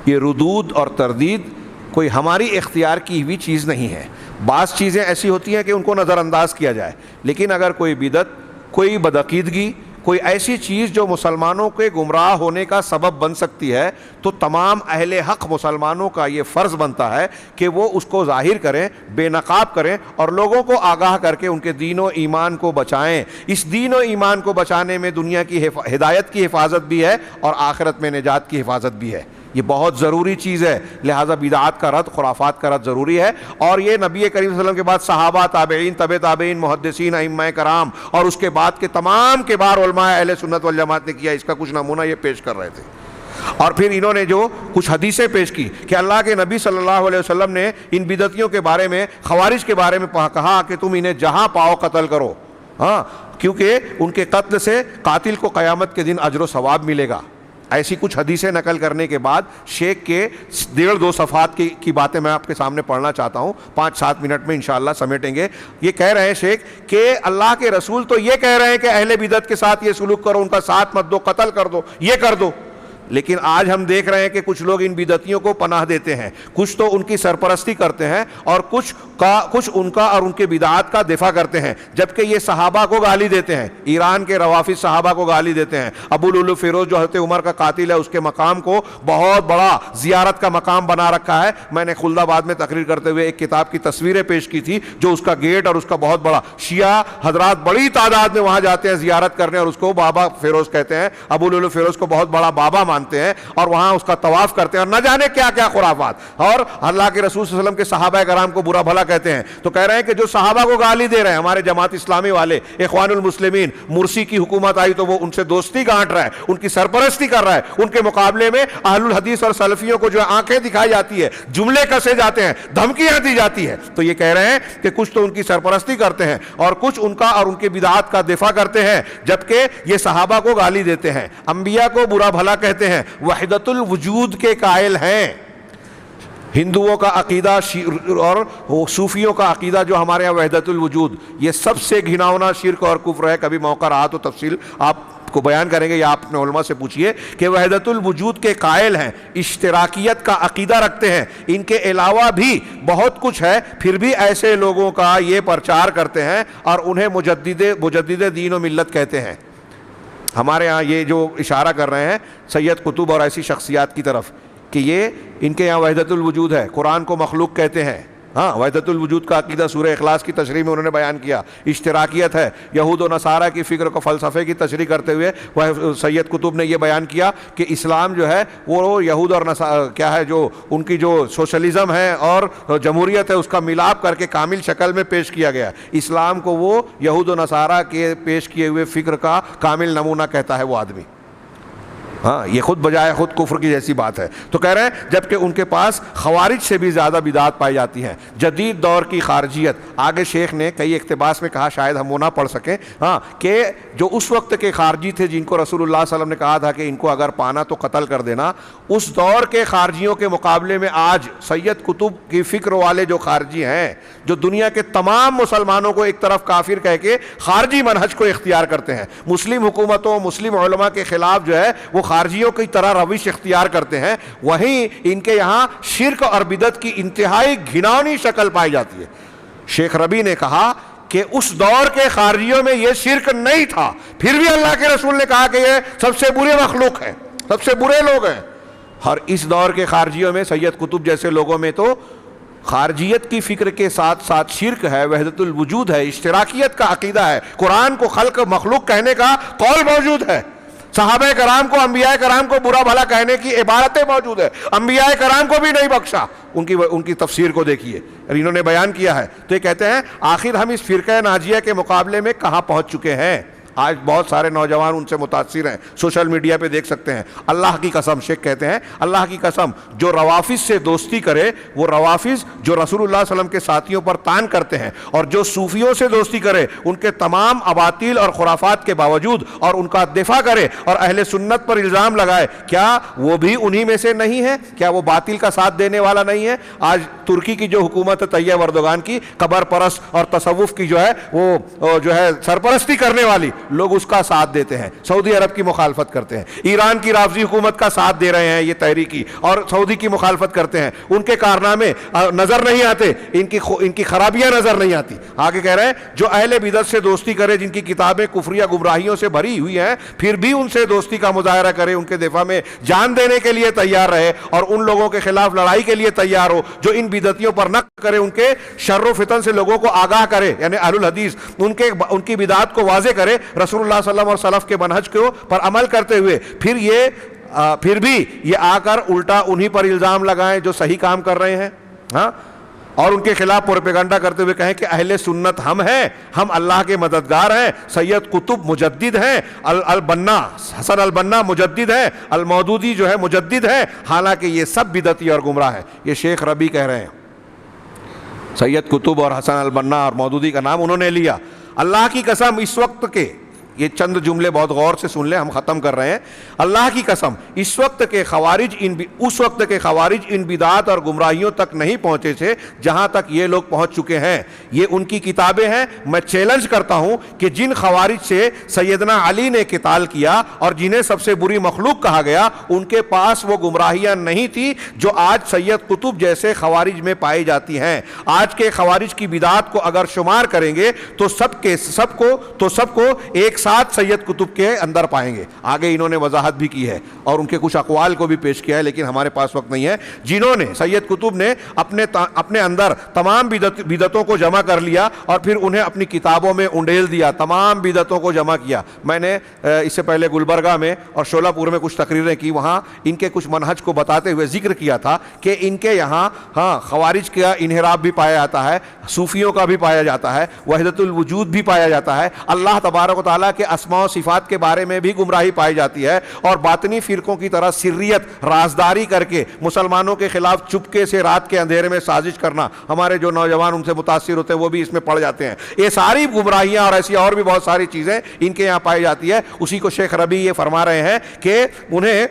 یہ ردود اور تردید کوئی ہماری اختیار کی ہوئی چیز نہیں ہے۔ بعض چیزیں ایسی ہوتی ہیں کہ ان کو نظر انداز کیا جائے، لیکن اگر کوئی بدعت، کوئی بدعقیدگی، کوئی ایسی چیز جو مسلمانوں کے گمراہ ہونے کا سبب بن سکتی ہے، تو تمام اہل حق مسلمانوں کا یہ فرض بنتا ہے کہ وہ اس کو ظاہر کریں، بے نقاب کریں اور لوگوں کو آگاہ کر کے ان کے دین و ایمان کو بچائیں۔ اس دین و ایمان کو بچانے میں دنیا کی ہدایت کی حفاظت بھی ہے اور آخرت میں نجات کی حفاظت بھی ہے۔ یہ بہت ضروری چیز ہے، لہٰذا بدعات کا رد، خرافات کا رد ضروری ہے۔ اور یہ نبی کریم صلی اللہ علیہ وسلم کے بعد صحابہ، تابعین، تبع تابعین، محدثین، ائمہ کرام اور اس کے بعد کے تمام کبار علماء اہل سنت والجماعت نے کیا، اس کا کچھ نمونہ یہ پیش کر رہے تھے۔ اور پھر انہوں نے جو کچھ حدیثیں پیش کی کہ اللہ کے نبی صلی اللہ علیہ وسلم نے ان بدعتیوں کے بارے میں، خوارج کے بارے میں کہا کہ تم انہیں جہاں پاؤ قتل کرو، ہاں، کیونکہ ان کے قتل سے قاتل کو قیامت کے دن اجر و ثواب ملے گا۔ ایسی کچھ حدیثیں نقل کرنے کے بعد شیخ کے 1.5-2 صفحات کی باتیں میں آپ کے سامنے پڑھنا چاہتا ہوں، 5-7 منٹ میں انشاءاللہ سمیٹیں گے۔ یہ کہہ رہے ہیں شیخ کہ اللہ کے رسول تو یہ کہہ رہے ہیں کہ اہل بدعت کے ساتھ یہ سلوک کرو، ان کا ساتھ مت دو، قتل کر دو، یہ کر دو، لیکن آج ہم دیکھ رہے ہیں کہ کچھ لوگ ان بدعتیوں کو پناہ دیتے ہیں، کچھ تو ان کی سرپرستی کرتے ہیں اور کچھ ان کا اور ان کے بدعات کا دفاع کرتے ہیں، جبکہ یہ صحابہ کو گالی دیتے ہیں۔ ایران کے روافض صحابہ کو گالی دیتے ہیں۔ ابو لولو فیروز جو حضرت عمر کا قاتل ہے، اس کے مقام کو بہت بڑا زیارت کا مقام بنا رکھا ہے۔ میں نے خلد آباد میں تقریر کرتے ہوئے ایک کتاب کی تصویریں پیش کی تھی، جو اس کا گیٹ اور اس کا بہت بڑا، شیعہ حضرات بڑی تعداد میں وہاں جاتے ہیں زیارت کرنے اور اس کو بابا فیروز کہتے ہیں، ابو لولو فیروز کو بہت بڑا بابا مانتے ہیں اور وہاں اس کا طواف کرتے ہیں اور نہ جانے کیا کیا خرافات، اور اللہ کے رسول صلی اللہ علیہ وسلم کے صحابہ کرام کو برا بھلا کہتے ہیں۔ تو کہہ رہے ہیں کہ جو صحابہ کو گالی دے رہے ہیں، ہمارے جماعت اسلامی والے، اخوان المسلمین، مرسی کی حکومت آئی تو وہ ان سے دوستی گانٹ رہا ہے، ان کی سرپرستی کر رہا ہے، ان کے مقابلے میں اہل الحدیث اور سلفیوں کو جو آنکھیں دکھائی جاتی ہے، جملے کسے جاتے ہیں، دھمکیاں دی جاتی ہے، تو یہ کہہ رہے ہیں کہ کچھ تو ان کی سرپرستی کرتے ہیں اور کچھ ان کا اور ان کے بدعات کا دفاع کرتے ہیں، جبکہ یہ صحابہ کو گالی دیتے ہیں، انبیاء کو برا بھلا کہتے ہیں، وحدت الوجود کے قائل ہیں۔ ہندوؤں کا عقیدہ اور صوفیوں کا عقیدہ جو ہمارے یہاں وحدت الوجود، یہ سب سے گھناؤنا شرک اور کفر ہے۔ کبھی موقع رہا تو تفصیل آپ کو بیان کریں گے، یا آپ اپنے علماء سے پوچھئے کہ وحدت الوجود کے قائل ہیں، اشتراکیت کا عقیدہ رکھتے ہیں، ان کے علاوہ بھی بہت کچھ ہے، پھر بھی ایسے لوگوں کا یہ پرچار کرتے ہیں اور انہیں مجدد دین و ملت کہتے ہیں۔ ہمارے ہاں یہ جو اشارہ کر رہے ہیں سید قطب اور ایسی شخصیات کی طرف کہ یہ ان کے یہاں وحدت الوجود ہے، قرآن کو مخلوق کہتے ہیں، ہاں وحدت الوجود کا عقیدہ سورہ اخلاص کی تشریح میں انہوں نے بیان کیا. اشتراکیت ہے. یہود و نصارہ کی فکر کو فلسفے کی تشریح کرتے ہوئے سید قطب نے یہ بیان کیا کہ اسلام جو ہے وہ یہود اور کیا ہے جو ان کی جو سوشلزم ہے اور جمہوریت ہے اس کا ملاپ کر کے کامل شکل میں پیش کیا گیا. اسلام کو وہ یہود و نصارہ کے پیش کیے ہوئے فکر کا کامل نمونہ کہتا ہے وہ آدمی. ہاں یہ خود بجائے خود کفر کی جیسی بات ہے. تو کہہ رہے ہیں جبکہ ان کے پاس خوارج سے بھی زیادہ بدعات پائی جاتی ہیں. جدید دور کی خارجیت, آگے شیخ نے کئی اقتباس میں کہا, شاید ہم وہ نہ پڑھ سکیں, ہاں کہ جو اس وقت کے خارجی تھے جن کو رسول اللہ صلی اللہ علیہ وسلم نے کہا تھا کہ ان کو اگر پانا تو قتل کر دینا, اس دور کے خارجیوں کے مقابلے میں آج سید قطب کی فکر والے جو خارجی ہیں, جو دنیا کے تمام مسلمانوں کو ایک طرف کافر کہہ کے خارجی منہج کو اختیار کرتے ہیں, مسلم حکومتوں مسلم علماء کے خلاف جو ہے وہ خارجیوں کی طرح روش اختیار کرتے ہیں, وہیں ان کے یہاں شرک اور بدعت کی انتہائی گھناؤنی شکل پائی جاتی ہے. شیخ ربیع نے کہا کہ اس دور کے خارجیوں میں یہ شرک نہیں تھا, پھر بھی اللہ کے رسول نے کہا کہ یہ سب سے برے مخلوق ہیں, سب سے برے لوگ ہیں. اور اس دور کے خارجیوں میں سید قطب جیسے لوگوں میں تو خارجیت کی فکر کے ساتھ ساتھ شرک ہے, وحدت الوجود ہے, اشتراکیت کا عقیدہ ہے, قرآن کو خلق مخلوق کہنے کا قول موجود ہے, صحابہ کرام کو انبیاء کرام کو برا بھلا کہنے کی عبارتیں موجود ہے, انبیاء کرام کو بھی نہیں بخشا. ان کی تفسیر کو دیکھیے, انہوں نے بیان کیا ہے. تو یہ کہتے ہیں آخر ہم اس فرقہ ناجیہ کے مقابلے میں کہاں پہنچ چکے ہیں. آج بہت سارے نوجوان ان سے متاثر ہیں, سوشل میڈیا پہ دیکھ سکتے ہیں. اللہ کی قسم, شیخ کہتے ہیں اللہ کی قسم, جو روافظ سے دوستی کرے وہ روافظ جو رسول اللہ صلی اللہ علیہ وسلم کے ساتھیوں پر طعن کرتے ہیں, اور جو صوفیوں سے دوستی کرے ان کے تمام اباطیل اور خرافات کے باوجود اور ان کا دفاع کرے اور اہل سنت پر الزام لگائے, کیا وہ بھی انہی میں سے نہیں ہے؟ کیا وہ باطل کا ساتھ دینے والا نہیں ہے؟ آج ترکی کی جو حکومت ہے طیب اردوغان کی, قبر پرست اور تصوف کی جو ہے وہ جو ہے سرپرستی کرنے والی, لوگ اس کا ساتھ دیتے ہیں, سعودی عرب کی مخالفت کرتے ہیں. ایران کی رافضی حکومت کا ساتھ دے رہے ہیں یہ تحریکی, اور سعودی کی مخالفت کرتے ہیں. ان کے کارنامے نظر نہیں آتے, ان کی خرابیاں نظر نہیں آتی. آگے کہہ رہے ہیں جو اہل بدعت سے دوستی کرے جن کی کتابیں کفریہ گمراہیوں سے بھری ہوئی ہیں, پھر بھی ان سے دوستی کا مظاہرہ کرے, ان کے دفاع میں جان دینے کے لیے تیار رہے اور ان لوگوں کے خلاف لڑائی کے لیے تیار ہو جو ان بدعتیوں پر نقد کرے, ان کے شر و فتن سے لوگوں کو آگاہ کرے, یعنی اہل الحدیث ان کی بدعات کو واضح کرے, رسول اللہ صلی اللہ علیہ وسلم اور سلف کے منہج کو پر عمل کرتے ہوئے پھر بھی یہ آ کر الٹا انہی پر الزام لگائیں جو صحیح کام کر رہے ہیں, ہاں, اور ان کے خلاف پروپیگنڈا کرتے ہوئے کہیں کہ اہل سنت ہم ہیں, ہم اللہ کے مددگار ہیں, سید قطب مجدد ہیں, البنا حسن البنا مجدد ہیں, المودودی جو ہے مجدد ہیں, حالانکہ یہ سب بدعتی اور گمراہ ہیں. یہ شیخ ربیع کہہ رہے ہیں. سید قطب اور حسن البنا اور مودودی کا نام انہوں نے لیا. اللہ کی قسم اس وقت کے, یہ چند جملے بہت غور سے سن لیں, ہم ختم کر رہے ہیں. اللہ کی قسم اس وقت کے خوارج ان بدعات اور گمراہیوں تک نہیں پہنچے تھے جہاں تک یہ لوگ پہنچ چکے ہیں. یہ ان کی کتابیں ہیں. میں چیلنج کرتا ہوں کہ جن خوارج سے سیدنا علی نے قتال کیا اور جنہیں سب سے بری مخلوق کہا گیا, ان کے پاس وہ گمراہیاں نہیں تھی جو آج سید قطب جیسے خوارج میں پائی جاتی ہیں. آج کے خوارج کی بدعات کو اگر شمار کریں گے تو سب کو ایک ساتھ سید قطب کے اندر پائیں گے. آگے انہوں نے وضاحت بھی کی ہے اور ان کے کچھ اقوال کو بھی پیش کیا ہے, لیکن ہمارے پاس وقت نہیں ہے. جنہوں نے سید قطب نے اپنے اندر تمام بدعتوں کو جمع کر لیا اور پھر انہیں اپنی کتابوں میں انڈیل دیا, تمام بدعتوں کو جمع کیا. میں نے اس سے پہلے گلبرگہ میں اور شولہ پور میں کچھ تقریریں کی, وہاں ان کے کچھ منہج کو بتاتے ہوئے ذکر کیا تھا کہ ان کے یہاں خوارج کا انحراف بھی پایا جاتا ہے, صوفیوں کا بھی پایا جاتا ہے, وحدت الوجود بھی پایا جاتا ہے, اللہ تبارک و تعالیٰ کے اسماء و صفات کے بارے میں بھی گمراہی پائی جاتی ہے, اور باطنی فرقوں کی طرح سریت رازداری کر کے مسلمانوں کے خلاف چپکے سے رات کے اندھیرے میں سازش کرنا, ہمارے جو نوجوان ان سے متاثر ہوتے ہیں وہ بھی اس میں پڑ جاتے ہیں. یہ ساری گمراہیاں اور ایسی اور بھی بہت ساری چیزیں ان کے یہاں پائی جاتی ہے. اسی کو شیخ ربیع یہ فرما رہے ہیں کہ انہیں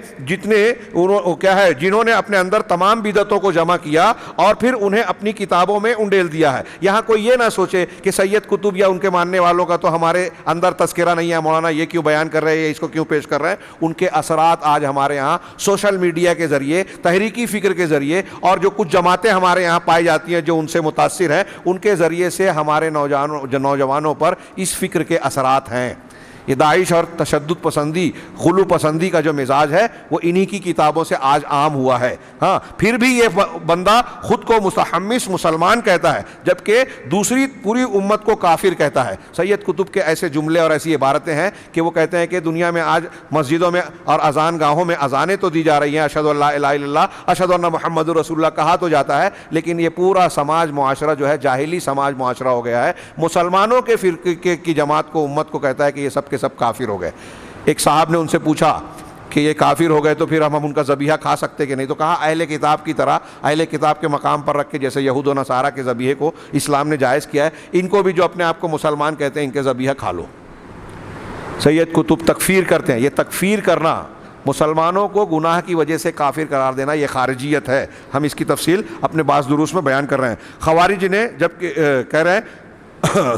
جنہوں نے اپنے اندر تمام بدعتوں کو جمع کیا اور پھر انہیں اپنی کتابوں میں انڈیل دیا ہے. یہاں کوئی یہ نہ سوچے کہ سید قطب یا ان کے ماننے والوں کا تو ہمارے اندر تذکرہ نہیں ہے, مولانا یہ کیوں بیان کر رہے ہیں, اس کو کیوں پیش کر رہے ہیں. ان کے اثرات آج ہمارے ہاں سوشل میڈیا کے ذریعے, تحریکی فکر کے ذریعے, اور جو کچھ جماعتیں ہمارے یہاں پائی جاتی ہیں جو ان سے متاثر ہیں, ان کے ذریعے سے ہمارے نوجوانوں پر اس فکر کے اثرات ہیں. یہ داعش اور تشدد پسندی، غلو پسندی کا جو مزاج ہے وہ انہی کی کتابوں سے آج عام ہوا ہے. ہاں پھر بھی یہ بندہ خود کو متحمس مسلمان کہتا ہے جبکہ دوسری پوری امت کو کافر کہتا ہے. سید قطب کے ایسے جملے اور ایسی عبارتیں ہیں کہ وہ کہتے ہیں کہ دنیا میں آج مسجدوں میں اور اذان گاہوں میں اذانیں تو دی جا رہی ہیں، اشہد ان لا الہ الا اللہ، اشہد ان محمد رسول اللہ کہا تو جاتا ہے، لیکن یہ پورا سماج معاشرہ جو ہے جاہلی سماج معاشرہ ہو گیا ہے. مسلمانوں کے فرقے کی جماعت کو، امت کو کہتا ہے کہ یہ سب کے سب کافر ہو گئے. ایک صاحب نے ان سے پوچھا کہ یہ کافر ہو گئے تو پھر ہم ان کا ذبیحہ کھا سکتے کہ نہیں؟ تو کہا اہل کتاب کی طرح، اہل کتاب کے مقام پر رکھ کے، جیسے یہود و نصارہ کے ذبیحے کو اسلام نے جائز کیا ہے، ان کو بھی جو اپنے آپ کو مسلمان کہتے ہیں ان کے ذبیحہ کھا لو. سید قطب تکفیر کرتے ہیں. یہ تکفیر کرنا، مسلمانوں کو گناہ کی وجہ سے کافر قرار دینا، یہ خارجیت ہے. ہم اس کی تفصیل اپنے بعض دروس میں بیان کر رہے ہیں. خوارج نے جب کہہ رہے ہیں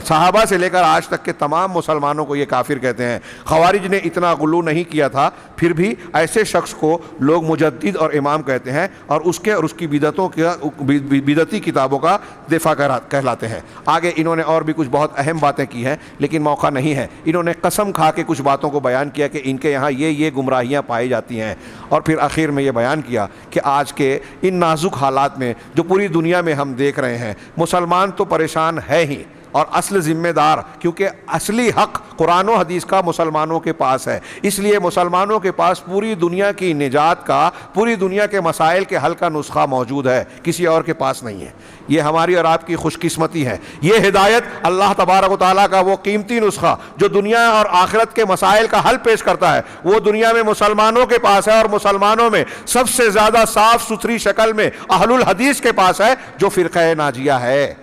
صحابہ سے لے کر آج تک کے تمام مسلمانوں کو یہ کافر کہتے ہیں. خوارج نے اتنا غلو نہیں کیا تھا، پھر بھی ایسے شخص کو لوگ مجدد اور امام کہتے ہیں اور اس کے اور اس کی بدعتی کتابوں کا دفاع کہلاتے ہیں. آگے انہوں نے اور بھی کچھ بہت اہم باتیں کی ہیں لیکن موقع نہیں ہے. انہوں نے قسم کھا کے کچھ باتوں کو بیان کیا کہ ان کے یہاں یہ گمراہیاں پائی جاتی ہیں، اور پھر آخر میں یہ بیان کیا کہ آج کے ان نازک حالات میں جو پوری دنیا میں ہم دیکھ رہے ہیں، مسلمان تو پریشان ہے ہی، اور اصل ذمہ دار، کیونکہ اصلی حق قرآن و حدیث کا مسلمانوں کے پاس ہے، اس لیے مسلمانوں کے پاس پوری دنیا کی نجات کا، پوری دنیا کے مسائل کے حل کا نسخہ موجود ہے، کسی اور کے پاس نہیں ہے. یہ ہماری اور آپ کی خوش قسمتی ہے. یہ ہدایت اللہ تبارک و تعالیٰ کا وہ قیمتی نسخہ جو دنیا اور آخرت کے مسائل کا حل پیش کرتا ہے، وہ دنیا میں مسلمانوں کے پاس ہے، اور مسلمانوں میں سب سے زیادہ صاف ستھری شکل میں اہل الحدیث کے پاس ہے جو فرقہ ناجیہ ہے.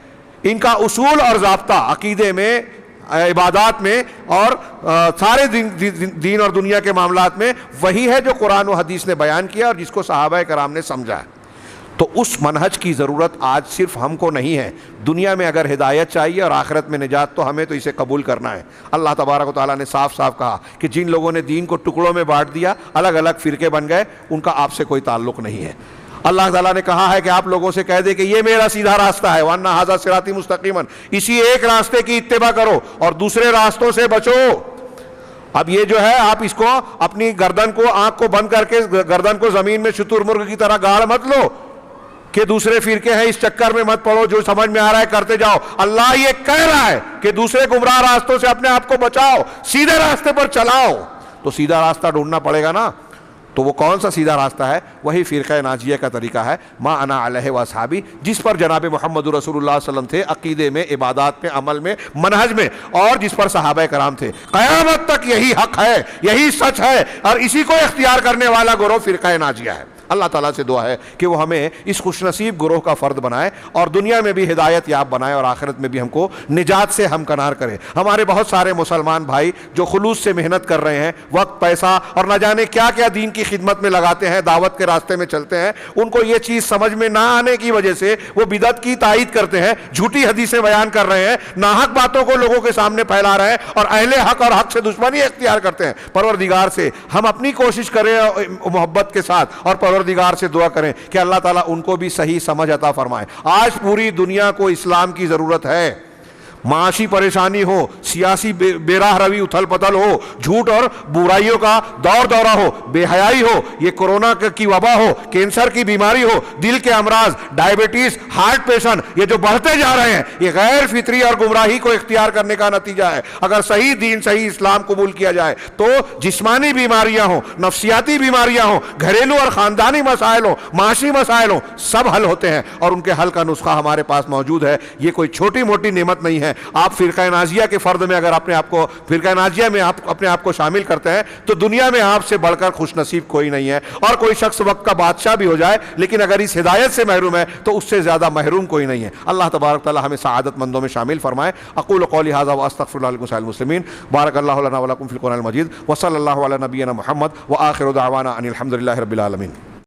ان کا اصول اور ضابطہ عقیدے میں، عبادات میں اور سارے دین اور دنیا کے معاملات میں وہی ہے جو قرآن و حدیث نے بیان کیا اور جس کو صحابہ کرام نے سمجھا ہے. تو اس منہج کی ضرورت آج صرف ہم کو نہیں ہے. دنیا میں اگر ہدایت چاہیے اور آخرت میں نجات تو ہمیں تو اسے قبول کرنا ہے. اللہ تبارک و تعالیٰ نے صاف صاف کہا کہ جن لوگوں نے دین کو ٹکڑوں میں بانٹ دیا، الگ الگ فرقے بن گئے، ان کا آپ سے کوئی تعلق نہیں ہے. اللہ تعالیٰ نے کہا ہے کہ آپ لوگوں سے کہہ دے کہ یہ میرا سیدھا راستہ ہے، وَأَنَّ هَذَا صِرَاطِي مُسْتَقِيمًا، اسی ایک راستے کی اتباع کرو اور دوسرے راستوں سے بچو. اب یہ جو ہے آپ اس کو اپنی گردن کو، آنکھ کو بند کر کے گردن کو زمین میں شتر مرغ کی طرح گاڑ مت لو کہ دوسرے فرقے ہیں اس چکر میں مت پڑو، جو سمجھ میں آ رہا ہے کرتے جاؤ. اللہ یہ کہہ رہا ہے کہ دوسرے گمراہ راستوں سے اپنے آپ کو بچاؤ، سیدھے راستے پر چلاؤ. تو سیدھا راستہ ڈھونڈنا پڑے گا نا. تو وہ کون سا سیدھا راستہ ہے؟ وہی فرقہ ناجیہ کا طریقہ ہے، ما انا علیہ واصحابی، جس پر جناب محمد رسول اللہ صلی اللہ علیہ وسلم تھے، عقیدے میں، عبادات میں، عمل میں، منہج میں، اور جس پر صحابہ کرام تھے. قیامت تک یہی حق ہے، یہی سچ ہے، اور اسی کو اختیار کرنے والا گروہ فرقہ ناجیہ ہے. اللہ تعالیٰ سے دعا ہے کہ وہ ہمیں اس خوش نصیب گروہ کا فرد بنائے اور دنیا میں بھی ہدایت یاب بنائے اور آخرت میں بھی ہم کو نجات سے ہمکنار کرے. ہمارے بہت سارے مسلمان بھائی جو خلوص سے محنت کر رہے ہیں، وقت، پیسہ اور نہ جانے کیا کیا دین کی خدمت میں لگاتے ہیں، دعوت کے راستے میں چلتے ہیں، ان کو یہ چیز سمجھ میں نہ آنے کی وجہ سے وہ بدعت کی تائید کرتے ہیں، جھوٹی حدیثیں بیان کر رہے ہیں، ناحق باتوں کو لوگوں کے سامنے پھیلا رہے ہیں اور اہل حق اور حق سے دشمنی اختیار کرتے ہیں. پروردگار سے ہم اپنی کوشش کریں محبت کے ساتھ، اور پروردگار سے دعا کریں کہ اللہ تعالیٰ ان کو بھی صحیح سمجھ عطا فرمائے. آج پوری دنیا کو اسلام کی ضرورت ہے. معاشی پریشانی ہو، سیاسی بے راہ روی اتھل پتھل ہو، جھوٹ اور برائیوں کا دور دورہ ہو، بے حیائی ہو، یہ کورونا کی وبا ہو، کینسر کی بیماری ہو، دل کے امراض، ڈائبٹیز، ہارٹ پیشنٹ، یہ جو بڑھتے جا رہے ہیں، یہ غیر فطری اور گمراہی کو اختیار کرنے کا نتیجہ ہے. اگر صحیح دین، صحیح اسلام قبول کیا جائے تو جسمانی بیماریاں ہوں، نفسیاتی بیماریاں ہوں، گھریلو اور خاندانی مسائل ہوں، معاشی مسائل ہوں، سب حل ہوتے ہیں اور ان کے حل کا نسخہ ہمارے پاس موجود ہے. یہ کوئی چھوٹی موٹی نعمت نہیں ہے. آپ فرقہ ناجیہ کے فرد میں اگر اپنے آپ کو، فرقہ ناجیہ میں آپ اپنے آپ کو شامل کرتے ہیں تو دنیا میں آپ سے بڑھ کر خوش نصیب کوئی نہیں ہے. اور کوئی شخص وقت کا بادشاہ بھی ہو جائے لیکن اگر اس ہدایت سے محروم ہے تو اس سے زیادہ محروم کوئی نہیں ہے. اللہ تبارک تعالی ہمیں سعادت مندوں میں شامل فرمائے. اقول قولی ھذا واستغفر اللہ لکم سائر المسلمین. بارک اللہ لنا ولکم فی القرآن المجید. وصلی اللہ علی نبینا محمد وآخر دعوانا ان الحمد للہ رب العالمین.